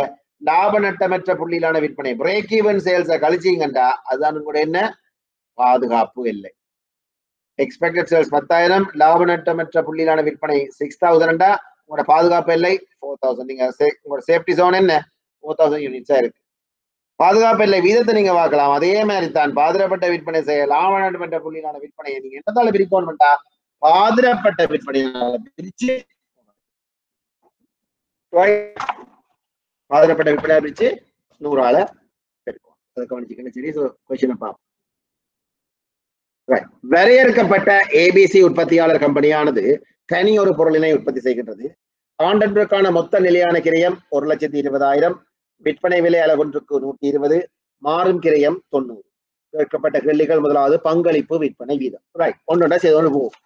லாப நட்டமற்ற புள்ளியிலான விற்பனை பிரேக் ஈவன் சேல்ஸை கழிச்சீங்கண்டா அதுதான் உங்களோட என்ன, பாதுகாப்பு எல்லை. எக்ஸ்பெக்டட் சேல்ஸ் 10,000, லாப நட்டமற்ற புள்ளியிலான விற்பனை 6,000, உங்களோட பாதுகாப்பு எல்லை 4,000. நீங்க உங்களோட சேஃப்டி ஜோன் என்ன, 4,000 யூனிட்ஸா இருக்கு. பாதுகாப்பு எல்லை வீதத்தை நீங்க பார்க்கலாம். அதே மாதிரி தான் பாதிரப்பட்ட விற்பனை செய்ய லாப நட்டமற்ற புள்ளியிலான விற்பனையை நீங்க என்னத்தால பிரிக்கணும்டா, பாதிரப்பட்ட விற்பனையால பிரிச்சு, பாதிரப்பட்ட விற்பனையை பிரிச்சு 100ஆல பெருக்கும். அதை கவனிச்சுக்கணும். சரி, ஸோ கொஸ்டினை பார்ப்போம். வரையறுக்கப்பட்ட ஏபிசி உற்பத்தியாளர் கம்பெனியானது தனி ஒரு பொருளினை உற்பத்தி செய்கின்றது. ஆண்டொன்றுக்கான மொத்த நிலையான கிரயம் 1,20,000, விற்பனை விலை அலகொன்றுக்கு 120, மாறும் கிரயம் 90. கேட்கப்பட்ட கேள்விகள்: முதலாவது பங்களிப்பு விற்பனை வீதம். ரைட், ஒன்னொன்னா செய்து போவோம்.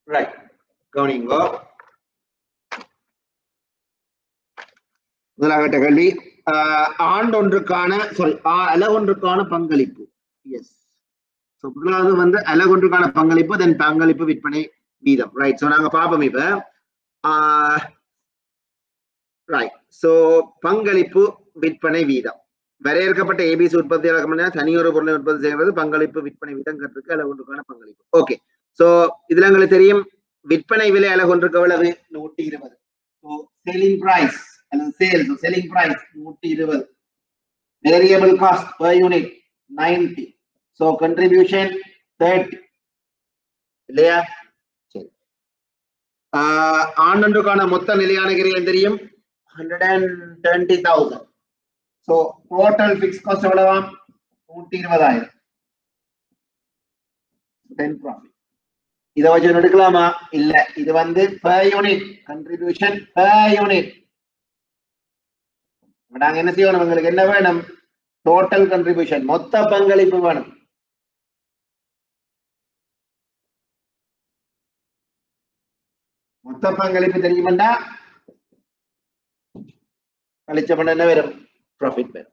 ரைட், கவனிங்கோ. முதலாகட்ட கேள்வி, ஆண்டொன்றுக்கான அலகொன்றுக்கான பங்களிப்பு. எஸ், ஸோ முதலாவது வந்து அலகொன்றுக்கான பங்களிப்பு, தென் பங்களிப்பு விற்பனை வீதம். ரைட், ஸோ நாங்க பார்ப்போம் இப்ப. ரைட், ஸோ பங்களிப்பு விற்பனை வீதம். வரையறுக்கப்பட்ட ஏபிசி உற்பத்தியாளர் தனியொரு பொருளை உற்பத்தி செய்வது பங்களிப்பு விற்பனை வீதம் கற்றுக்கு அலகொன்றுக்கான பங்களிப்பு. ஓகே, ஸோ இதுல எங்களுக்கு தெரியும் விற்பனை விலை அலகொன்றுக்கு எவ்வளவு? 120. ஸோ செல்லிங் பிரைஸ் அல்லது sales selling price 120. Variable cost per unit 90. So contribution 30 இல்லையா? சரி, ஆண்டொன்றுக்கான மொத்த நிலையான கிரயம் தெரியும் 120,000. ஸோ டோட்டல் பிக்ஸ் காஸ்ட் எவ்வளவாம்? 120,000. Then profit. இதை வச்சு எடுக்கலாமா? இல்ல, இது வந்து per unit contribution per unit. நாங்க என்ன செய்யணும்? உங்களுக்கு என்ன வேணும்? டோட்டல் கண்ட்ரிபியூஷன், மொத்த பங்களிப்பு வேணும். மொத்த பங்களிப்பு தெரியுமாண்டா கழிச்ச பண்ண என்ன வரும்? ப்ராஃபிட் வரும்.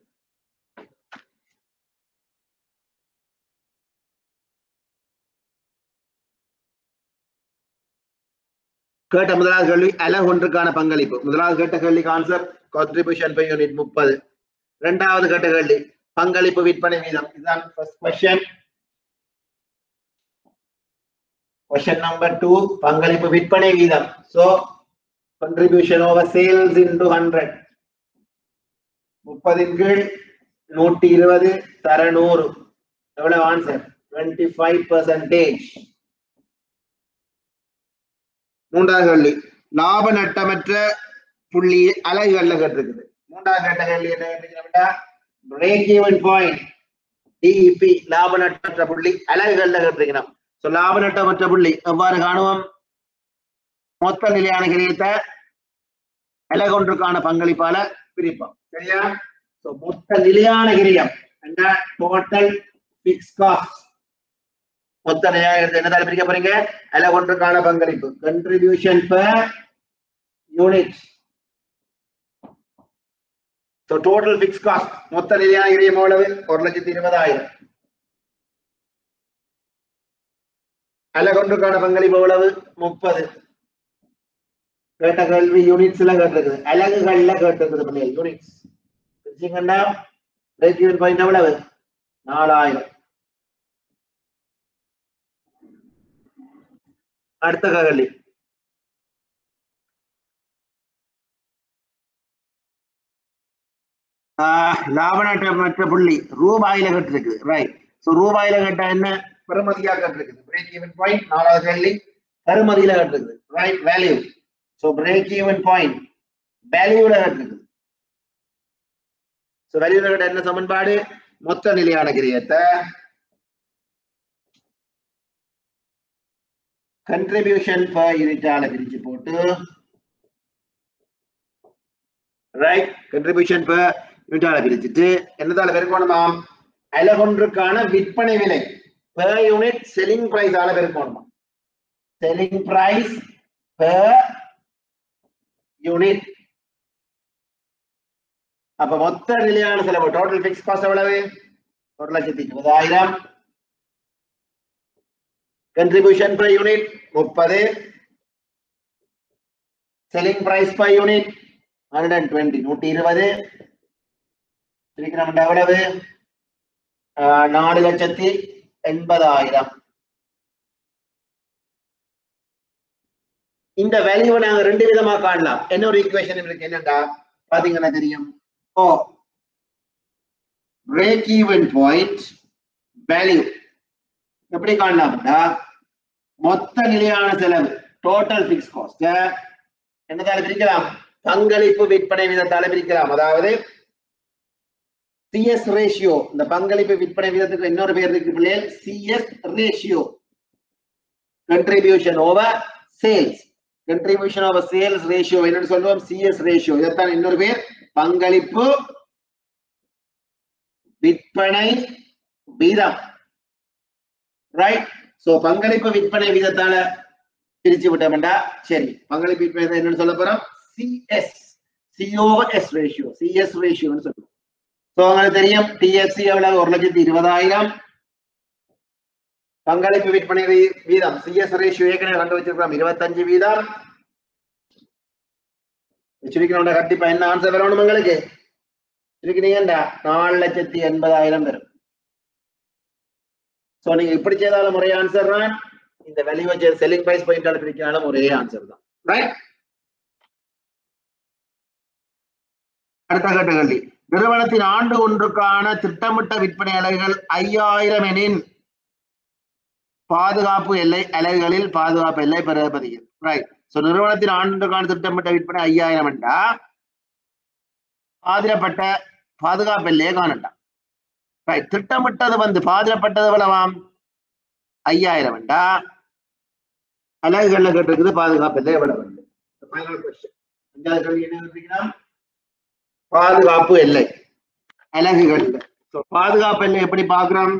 கேட்ட முதலாவது கேள்வி அலகொன்றுக்கான பங்களிப்பு. முதலாவது கேட்ட கேள்விக்கு ஆன்சர் கான்ட்ரிபியூஷன் பை யூனிட் 30. இரண்டாவது கேட்ட கேள்வி பங்களிப்பு விற்பனை வீதம். இதுதான் ஃபர்ஸ்ட் क्वेश्चन. क्वेश्चन நம்பர் 2 பங்களிப்பு விற்பனை வீதம். So contribution over sales into 100. 30 இன் கீழ் 120 தர 100. எவ்வளவு ஆன்சர்? 25%. மூன்றாவது கேள்வி லாப நட்டமற்ற புள்ளி அலகுகள்ல கேட்டிருக்குது. மூன்றாவது கேட்ட கேள்வி என்ன கேட்டீங்கன்னா பிரேக் ஈவன் பாயிண்ட் டிஇபி லாப நட்டமற்ற புள்ளி அலகுகள்ல கேட்டிருக்கணும். சோ லாப நட்டமற்ற புள்ளி எவ்வாறு காணுவோம்? மொத்த நிலையான கிரயத்தை அலகொன்றுக்கான பங்களிப்பால பிரிப்போம். சரியா? சோ மொத்த நிலையான கிரயம் என்ன? Total fix cost. மொத்த நிலையான என்னதால பிரிக்க போறீங்க? அலகொன்றுக்கான பங்களிப்பு contribution per unit. So total fix cost மொத்த நிலையான கிரயம் எவ்வளவு? 1,20,000. அலகொன்றுக்கான பங்களிப்பு எவ்வளவு? 30. கேட்ட கேள்வி யூனிட்ஸ்ல கேட்டிருக்குது, அலகுகள்ல கேட்டிருக்குது. பிள்ளைகள் யூனிட்ஸ் பிரிச்சிங்கண்டா பிரேக் ஈவன் பாயிண்ட் எவ்வளவு? 4,000. அடுத்த கேள்வி லாப நட்டமற்ற புள்ளி ரூபாயில கேட்டிருக்கு. ரைட், சோ ரூபாயில கேட்டா என்ன? பெறுமதியா கேட்டிருக்குது. பிரேக் ஈவன் பாயிண்ட் 4வது கேள்வி பெறுமதியில கேட்டிருக்குது. Right, value. So break even point வேல்யூல கேட்டிருக்குது. சோ வேல்யூல கேட்ட என்ன சமன்பாடு? மொத்த நிலையான கிரயத்தை கண்ட்ரிபியூஷன் பெர் யூனிட்டால பிரிச்சு போட்டு, ரைட், கண்ட்ரிபியூஷன் பெர் யூனிட்டால பிரிச்சுட்டு என்னதால பெருக்கணுமா? அலகொன்றுக்கான விற்பனை விலை பெர் யூனிட் செல்லிங் பிரைஸ் ஆல பெருக்கணுமா? Selling price per unit. அப்ப மொத்த நிலையான செலவு டோட்டல் பிக்ஸ் காஸ்ட் எவ்வளவு? 1,20,000. contribution per unit 30. selling price per unit 120 120. திருப்பி எவ்வளவு? 4,80,000. இந்த வேல்யூவை நாங்க ரெண்டு விதமா காணலாம். என்ன ஒரு ஈக்குவேஷன் இருக்கு என்னடா பாத்தீங்கன்னா தெரியும். ஓ break even point value எப்படி காணலாம்டா மொத்த நிலையான செலவு டோட்டல் பிக்ஸ் காஸ்ட் என்னதால பிரிக்கலாம்? பங்களிப்பு விற்பனை வீதத்தால பிரிக்கலாம். அதாவது CS ரேஷியோ. இந்த பங்களிப்பு விற்பனை வீதத்துக்கு இன்னொரு பேர் இருக்கு பிள்ளைகள், CS ratio. contribution over sales. contribution over sales ratio என்னன்னு சொல்லுவோம்? CS ratio. இதத்தான் இன்னொரு பேர் பங்களிப்பு விற்பனை வீதம். ரைட். சோ பங்களிப்பு விற்பனை வீதத்தால பிரிச்சு விட்டோம்டா சரி. பங்களிப்பு விற்பனை என்னன்னு சொல்ல போறோம்? CS COS ratio. CS ரேஷியோன்னு சொல்லுவோம். சோ உங்களுக்கு தெரியும் TFC எவ்வளவு? 1,20,000. பங்களிப்பு விற்பனை வீதம் CS ரேஷியோ ஏற்கனவே கண்டு வச்சிருக்கோம் 25 வீதம். வச்சிருக்கிறோம். கண்டிப்பா என்ன ஆன்சர் வரணும் உங்களுக்கு? இருக்கீங்கடா 4,80,000 வரும். சோ நீங்க இப்படி செய்தாலும் ஒரே ஆன்சர் தான். இந்த வேல்யூ வச்சு செல்லிங் பிரைஸ் பாயிண்டால பிரிச்சாலும் ஒரே ஆன்சர் தான். ரைட். அடுத்த கேள்வி. நிறுவனத்தின் ஆண்டு ஒன்றுக்கான திட்டமிட்ட விற்பனை அலகுகள் 5,000 எனின் பாதுகாப்பு எல்லை அலகுகளில் பாதுகாப்பு எல்லை பெறுவதில். ரைட். சோ நிறுவனத்தின் ஆண்டுக்கான திட்டமிட்ட விற்பனை 5,000 என்றா பாதிரப்பட்ட பாதுகாப்பு எல்லையை காணட்டான். ரைட். திட்டமிட்டது பாதிரப்பட்டது எவ்வளவாம்? 5,000 என்றா அலகுகள்ல கேட்டிருக்குது பாதுகாப்பு எல்லை எவ்வளவு? பாதுகாப்பு எல்லை அலகுகள். பாதுகாப்பு எல்லை எப்படி பார்க்கிறோம்?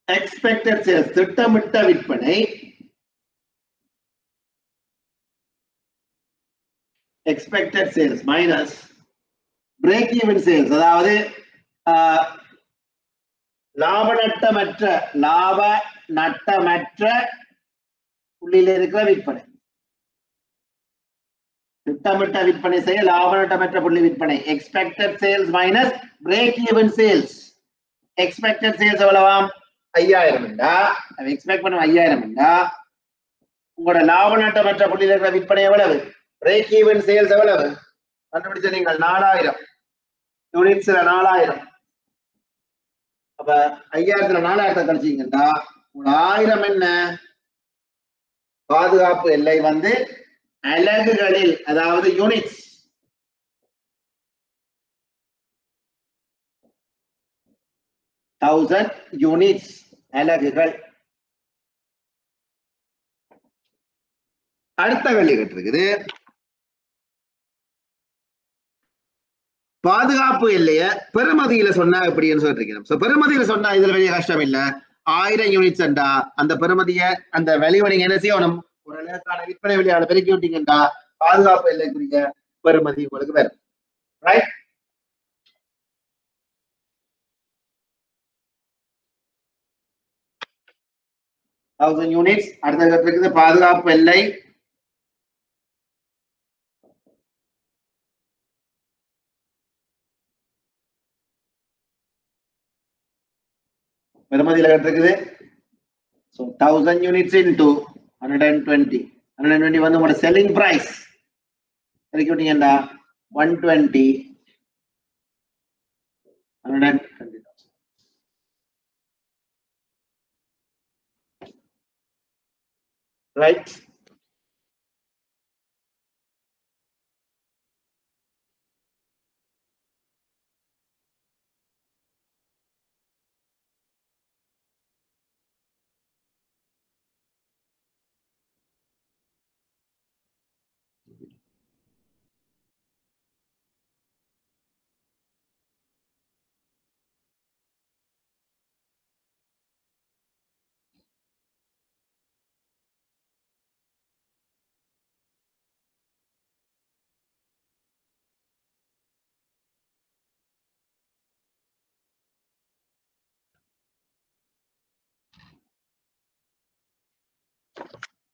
எக்ஸ்பெக்டட் சேல்ஸ் திட்டமிட்ட விற்பனை expected sales minus break even sales. அதாவது லாப நட்டமற்ற புள்ளியில இருக்கிற விற்பனை. திட்டமிட்ட விற்பனை செய்ய லாப நட்டமற்ற புள்ளி விற்பனை. expected sales minus break even sales. expected sales எவ்வளவாம்? 5,000 என்றா எக்ஸ்பெக்ட் பண்ண 5,000 என்றா உங்களோட லாப நட்டமற்ற புள்ளியில இருக்கிற விற்பனை எவ்வளவு? break even sales எவ்வளவு? கண்டுபிடிச்ச நீங்கள் 4,000 யூனிட்ஸ்ல 4,000. அப்ப 5,000ல 4,000 கழிச்சீங்கன்னா 1,000 என்ன? பாதுகாப்பு எல்லை அலகுகளில், அதாவது யூனிட்ஸ். யூனிட்ஸ் அலகுகள். அடுத்த கேள்வி கேட்டிருக்குது. பாதுகாப்பு எல்லைய பெருமதியில சொன்னா எப்படின்னு சொல்லிருக்கேன். பெருமதியில சொன்னா இதுல பெரிய கஷ்டம் இல்ல. 1000 யூனிட்ஸ் என்றா அந்த பெருமதிய அந்த வேல்யூ நீங்க என்ன செய்யணும்? ஒரு அளவுக்கான விற்பனை விலையால பெருக்கி விட்டீங்கன்னா பாதுகாப்பு எல்லைக்குரிய பெருமதி உங்களுக்கு வரும். ரைட். யூனிட்ஸ். அடுத்த இருக்குது பாதுகாப்பு எல்லை பெருமதியில கேட்டிருக்குது. So 1,000 units into 120. 120 வந்து உங்களோட செல்லிங் பிரைஸ் பெருக்கி விட்டீங்கன்னா 120. 120,000. ரைட்.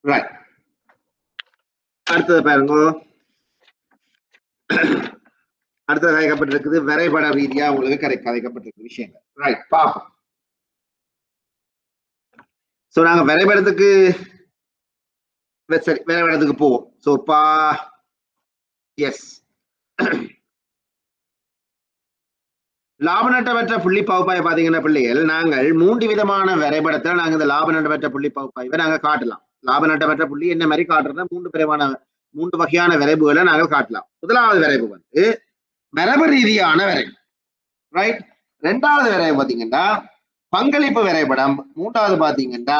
ரைட். அடுத்தது பாருங்க, அடுத்தது கதைக்கப்பட்டிருக்குது வரைபட ரீதியா உங்களுக்கு கதைக்கப்பட்டிருக்கு விஷயங்கள். ரைட், பாப்போம். சோ நாங்க வரைபடத்துக்கு சரி வரைபடத்துக்கு போவோம். சோ எஸ், லாப நட்டமற்ற புள்ளி பகுப்பாய் பாத்தீங்கன்னா பிள்ளைகள், நாங்கள் 3 விதமான வரைபடத்துல நாங்க இந்த லாப நட்டமற்ற புள்ளி பகுப்பாய்வை நாங்க காட்டலாம். லாப நட்டமற்ற புள்ளி என்ன மாதிரி காட்டுறதுனா 3 வகையான வரைவுகளை நாங்கள் காட்டலாம். முதலாவது வரைவு வந்து மரபு ரீதியான வரைவு. ரைட். ரெண்டாவது வரைவு பாத்தீங்கன்னா பங்களிப்பு வரைபடம். மூன்றாவது பாத்தீங்கன்னா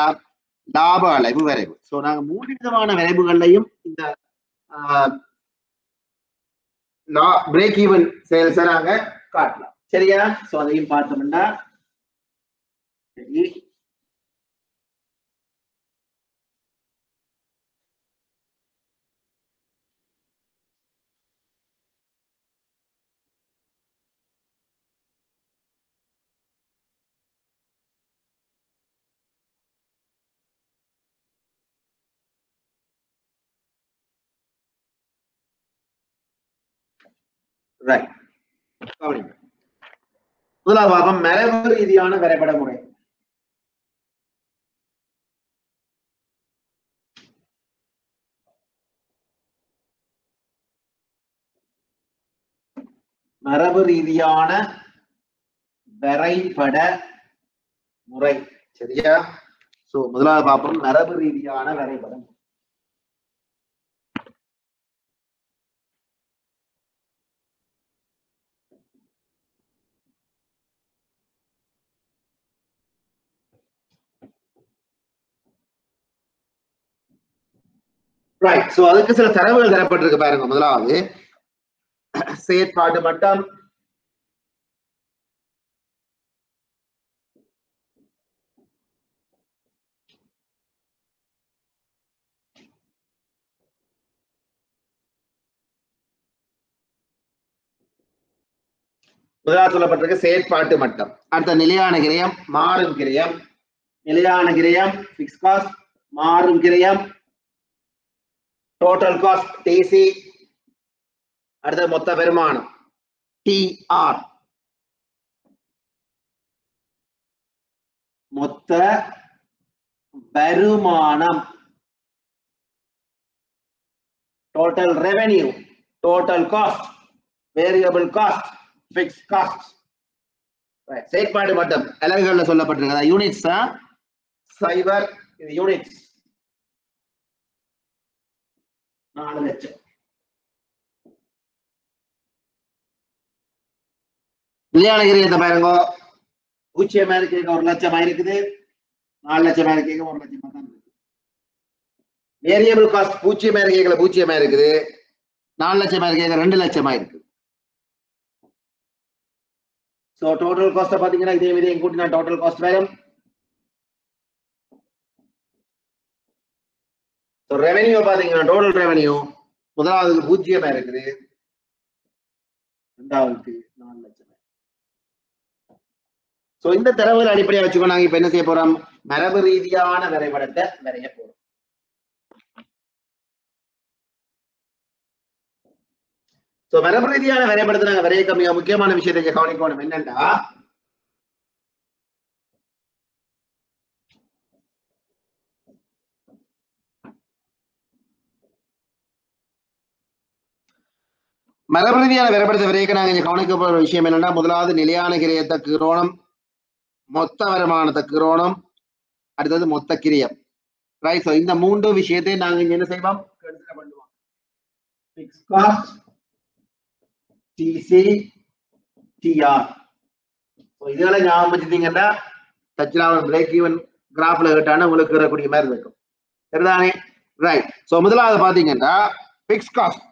லாப அளவு வரைவு. சோ நாங்க 3 விதமான வரைவுகள்லையும் இந்த பிரேக் ஈவன் சேல்ஸை நாங்க காட்டலாம். சரியா? சோ அதையும் பார்த்தோம்னா சரி, ரைட். முதலாவது பாகம் மரபு ரீதியான வரைபட முறை. மரபு ரீதியான வரைபட முறை. சரியா? சோ முதலாவது பாப்போம் மரபு ரீதியான வரைபடம். ரைட். சோ அதுக்கு சில தரவுகள் தரப்பட்டிருக்கு பாருங்க. முதலாவது செயற்பாட்டு மட்டம், முதலாவது சொல்லப்பட்டிருக்கு செயற்பாட்டு மட்டம். அடுத்த நிலையான கிரயம், மாறும் கிரயம். நிலையான கிரயம் பிக்ஸ் காஸ்ட், மாறும் கிரயம் டோட்டல் காஸ்ட் டிசி. அடுத்த மொத்த வருமானம் டிஆர். மொத்த வருமானம் total revenue, total cost, variable cost, fix cost. செயற்பாடு மட்டம் அலகுகள்ல சொல்லப்பட்டிருக்கு. யூனிட்ஸ் சைபர், இது யூனிட்ஸ் 4 லட்சம். நிலையான கிரயத்தை பாருங்க, 0 இருக்கு, 1 லட்சமா இருக்குது, 4 லட்சமா இருக்கு, 1 லட்சமா தான் இருக்கு. வேரியபிள் காஸ்ட் 0 இருக்கு, 0 இருக்குது, 4 லட்சமா இருக்கு, 2 லட்சமா இருக்கு. சோ டோட்டல் காஸ்ட் பாத்தீங்கன்னா இதே மாதிரி கூட்டினா டோட்டல் காஸ்ட் வரும். சோ ரெவென்யூ பாத்தீங்கன்னா டோட்டல் ரெவென்யூ முதலாவது 0 இருக்குது, இரண்டாவது 4 லட்சம். சோ இந்த தரவுகள் அடிப்படையா வச்சுக்கோ நாங்க இப்ப என்ன செய்ய போறோம், மரபு ரீதியான வரைபடத்தை வரைய போறோம். சோ மரபு ரீதியான வரைபடத்தை நாங்க வரைய மிக முக்கியமான விஷயத்தை கவனிக்கணும். என்னன்னா மரபு ரீதியான வரைபடத்தை வரைக்க நாங்க கவனிக்க போற விஷயம் என்னன்னா, முதலாவது நிலையான கிரயத்தை கீறோணம், மொத்த வருமானத்தை கீறோணம், அடுத்தது மொத்த கிரியம். ரைட். சோ இந்த 3 விஷயத்தை நாங்க இங்க என்ன செய்வோம், கன்சிடர் பண்ணுவோம். Fix cost, TC, TR. So இதெல்லாம் ஞாபகம் வச்சுட்டீங்கன்னா தச்சிலாவன் பிரேக் ஈவன் கிராஃப்ல கேட்டான உங்களுக்கு இருக்கக்கூடிய மாதிரி இருக்கும். சரிதானே? ரைட். சோ முதலாவது பாத்தீங்கன்னா பிக்ஸ் காஸ்ட்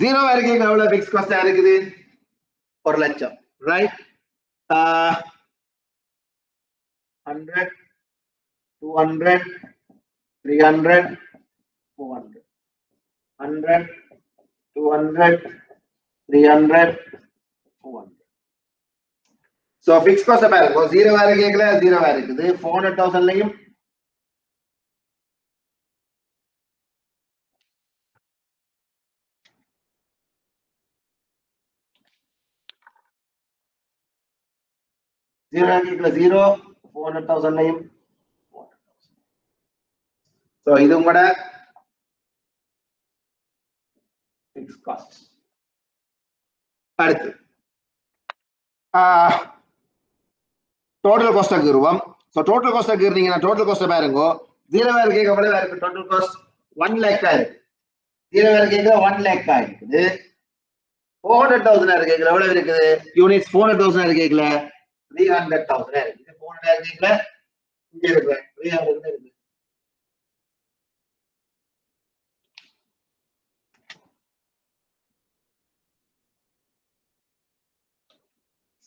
0 இருக்கு, எவ்வளவு பிக்ஸ் காஸ்ட் இருக்குது, 1 லட்சம். ரைட். 100, 200, 300, 400, 100, 200, 300, 400. சோ ஃபிக்ஸ் காஸ்ட் பாருங்க 0 வேற கேக்கல 0 வேற இருக்குது 400,000லயும் ஜீரோ கேக்கல 0 400,000லயும் சோ இது உங்களோட ஃபிக்ஸ் காஸ்ட். அடுத்து டோட்டல் காஸ்ட் கீறுவோம். சோ டோட்டல் காஸ்ட் கீறீங்கன்னா டோட்டல் காஸ்ட் பாருங்க 0 வேற கேக்க எவ்வளவு இருக்கு டோட்டல் காஸ்ட் 1 lakh இருக்கு. 0 வேற கேக்க 1 lakh இருக்குது. 400,000 கேக்கல எவ்வளவு இருக்குது யூனிட்ஸ் 400,000 கேக்கல 300,000 இருக்கு. 400 கேக்கல இங்க இருக்கு 300 இருக்கு.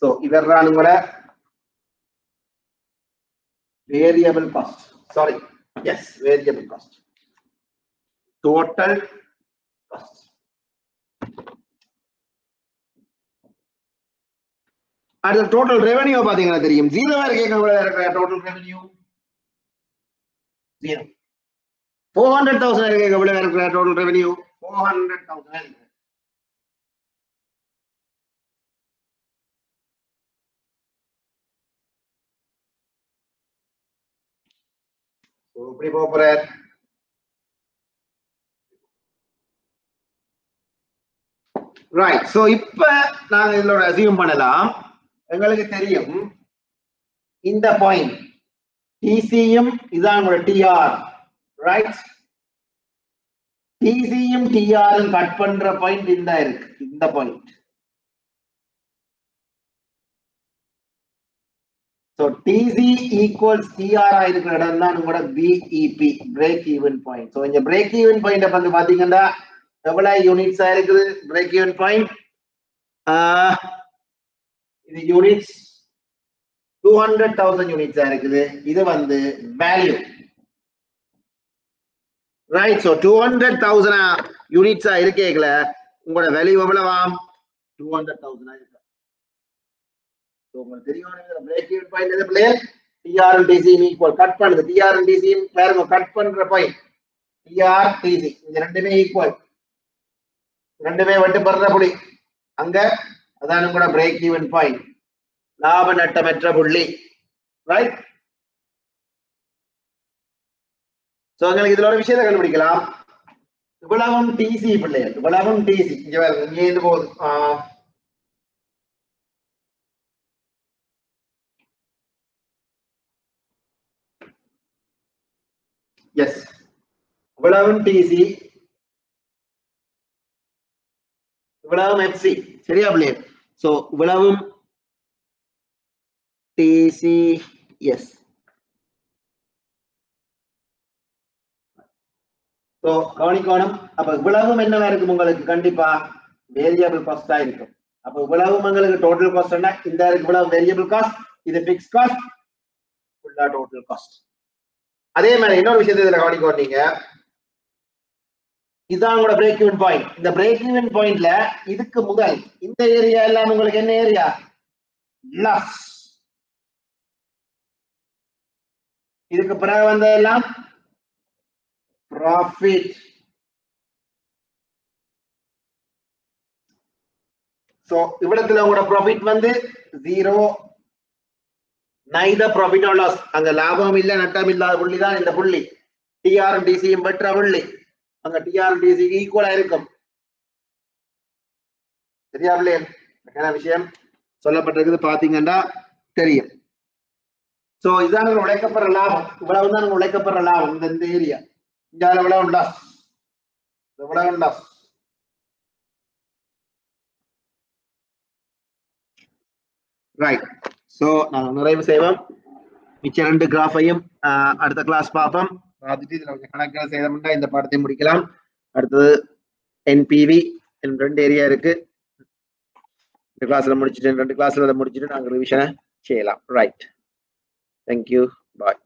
சோ இதெல்லாம் உங்களோட variable cost. Sorry, yes, variable cost. Total cost. அடுத்து டோட்டல் ரெவென்யூ பாத்தீங்கன்னா தெரியும் 0 வேற கேட்க டோட்டல் ரெவென்யூ 0 400,000 கேட்க எவ்வளவு இருக்கிற டோட்டல் ரெவென்யூ 400,000. இப்படி போற ரைட். சோ இப்ப நாங்க இதோட அசியூம் பண்ணலாம் எங்களுக்கு தெரியும் இந்த பாயிண்ட் டிசியும் இதான் உங்களோட டிஆர் ரைட். டிசியும் டிஆரும் கட் பண்ற பாயிண்ட் இந்த இருக்கு இந்த point. So TC equals TR இருக்கிற இடம் தான் உங்களோட BEP break even point. So இந்த break even point வந்து பாத்தீங்கன்னா எவ்வளவு யூனிட்ஸா இருக்குது break even point இது யூனிட்ஸ் 200,000 யூனிட்ஸா இருக்குது. இது வந்து வேல்யூ ரைட். சோ 200,000 யூனிட்ஸா இருக்கேல உங்களோட வேல்யூ எவ்வளவா 200,000 இருக்கு. உங்களுக்கு தெரியும் பிரேக் ஈவன் பாயிண்ட் எது play TR and TC equal cut பண்ணுது. TR and TC பாருங்க கட் பண்ற பாயிண்ட் TR TC இந்த ரெண்டுமே ஈக்குவல் ரெண்டுமே வெட்டு பண்ற புள்ளி அங்க அதான் கூட பிரேக் ஈவன் பாயிண்ட் லாப நட்டமற்ற புள்ளி ரைட். சோ உங்களுக்கு இதுல ஒரு விஷயத்தை கண்டுபிடிக்கலாம். இவ்வளவும் TC பிள்ளைகள் இவ்வளவும் TC இங்க பாருங்க இங்க இருந்து போகுது எஸ் இவ்வளவும் டிசி இவ்வளவும் எஃப்சி சரியா பிள்ளைய. சோ இவ்வளவும் டிசி எஸ். சோ கவனிக்கணும். அப்ப இவ்வளவும் என்னவா இருக்கும் உங்களுக்கு கண்டிப்பா வேரியபிள் காஸ்டா இருக்கும். அப்ப இவ்வளவும் உங்களுக்கு டோட்டல் காஸ்ட் என்ன இந்த இவ்வளவு வேரியபிள் காஸ்ட் இது பிக்ஸ் காஸ்ட் ஃபுல்லா டோட்டல் காஸ்ட். அதே மாதிரி இன்னொரு விஷயத்தை இதுல கவனிக்கோட்டீங்க இதுதான் உங்களோட பிரேக் ஈவன் பாயிண்ட். இந்த பிரேக் ஈவன் பாயிண்ட்ல இதுக்கு முதல் இந்த ஏரியா எல்லாம் உங்களுக்கு என்ன ஏரியா லாஸ். இதுக்கு பிறகு வந்த எல்லாம் ப்ராஃபிட். சோ இவ்விடத்துல உங்களோட ப்ராஃபிட் வந்து 0 neither profit or loss. அங்க லாபம் இல்ல நட்டம் இல்லாத புள்ளி தான் இந்த புள்ளி. TR and TC பெற்ற புள்ளி அங்க TR and TC ஈக்குவலா இருக்கும். சரியா பிள்ளை என்ன விஷயம் சொல்லப்பட்டிருக்குது பாத்தீங்கன்னா தெரியும். சோ இதான் உழைக்கப்படுற லாபம் இவ்வளவுதான் உழைக்கப்படுற லாபம் இந்த ஏரியா இங்க எவ்வளவு லாஸ் எவ்வளவு லாஸ். ரைட். சோ நாங்க நிறைவு செய்வோம். மிச்ச ரெண்டு கிராஃபையும் அடுத்த கிளாஸ் பார்ப்போம். பார்த்துட்டு இதுல கொஞ்சம் கணக்குகள் செய்தோம்னா இந்த பாடத்தை முடிக்கலாம். அடுத்தது NPV ரெண்டு ஏரியா இருக்கு. இந்த கிளாஸ்ல முடிச்சுட்டு ரெண்டு கிளாஸ்ல முடிச்சுட்டு நாங்க ரிவிஷனை செய்யலாம். ரைட். தேங்க்யூ. பாய்.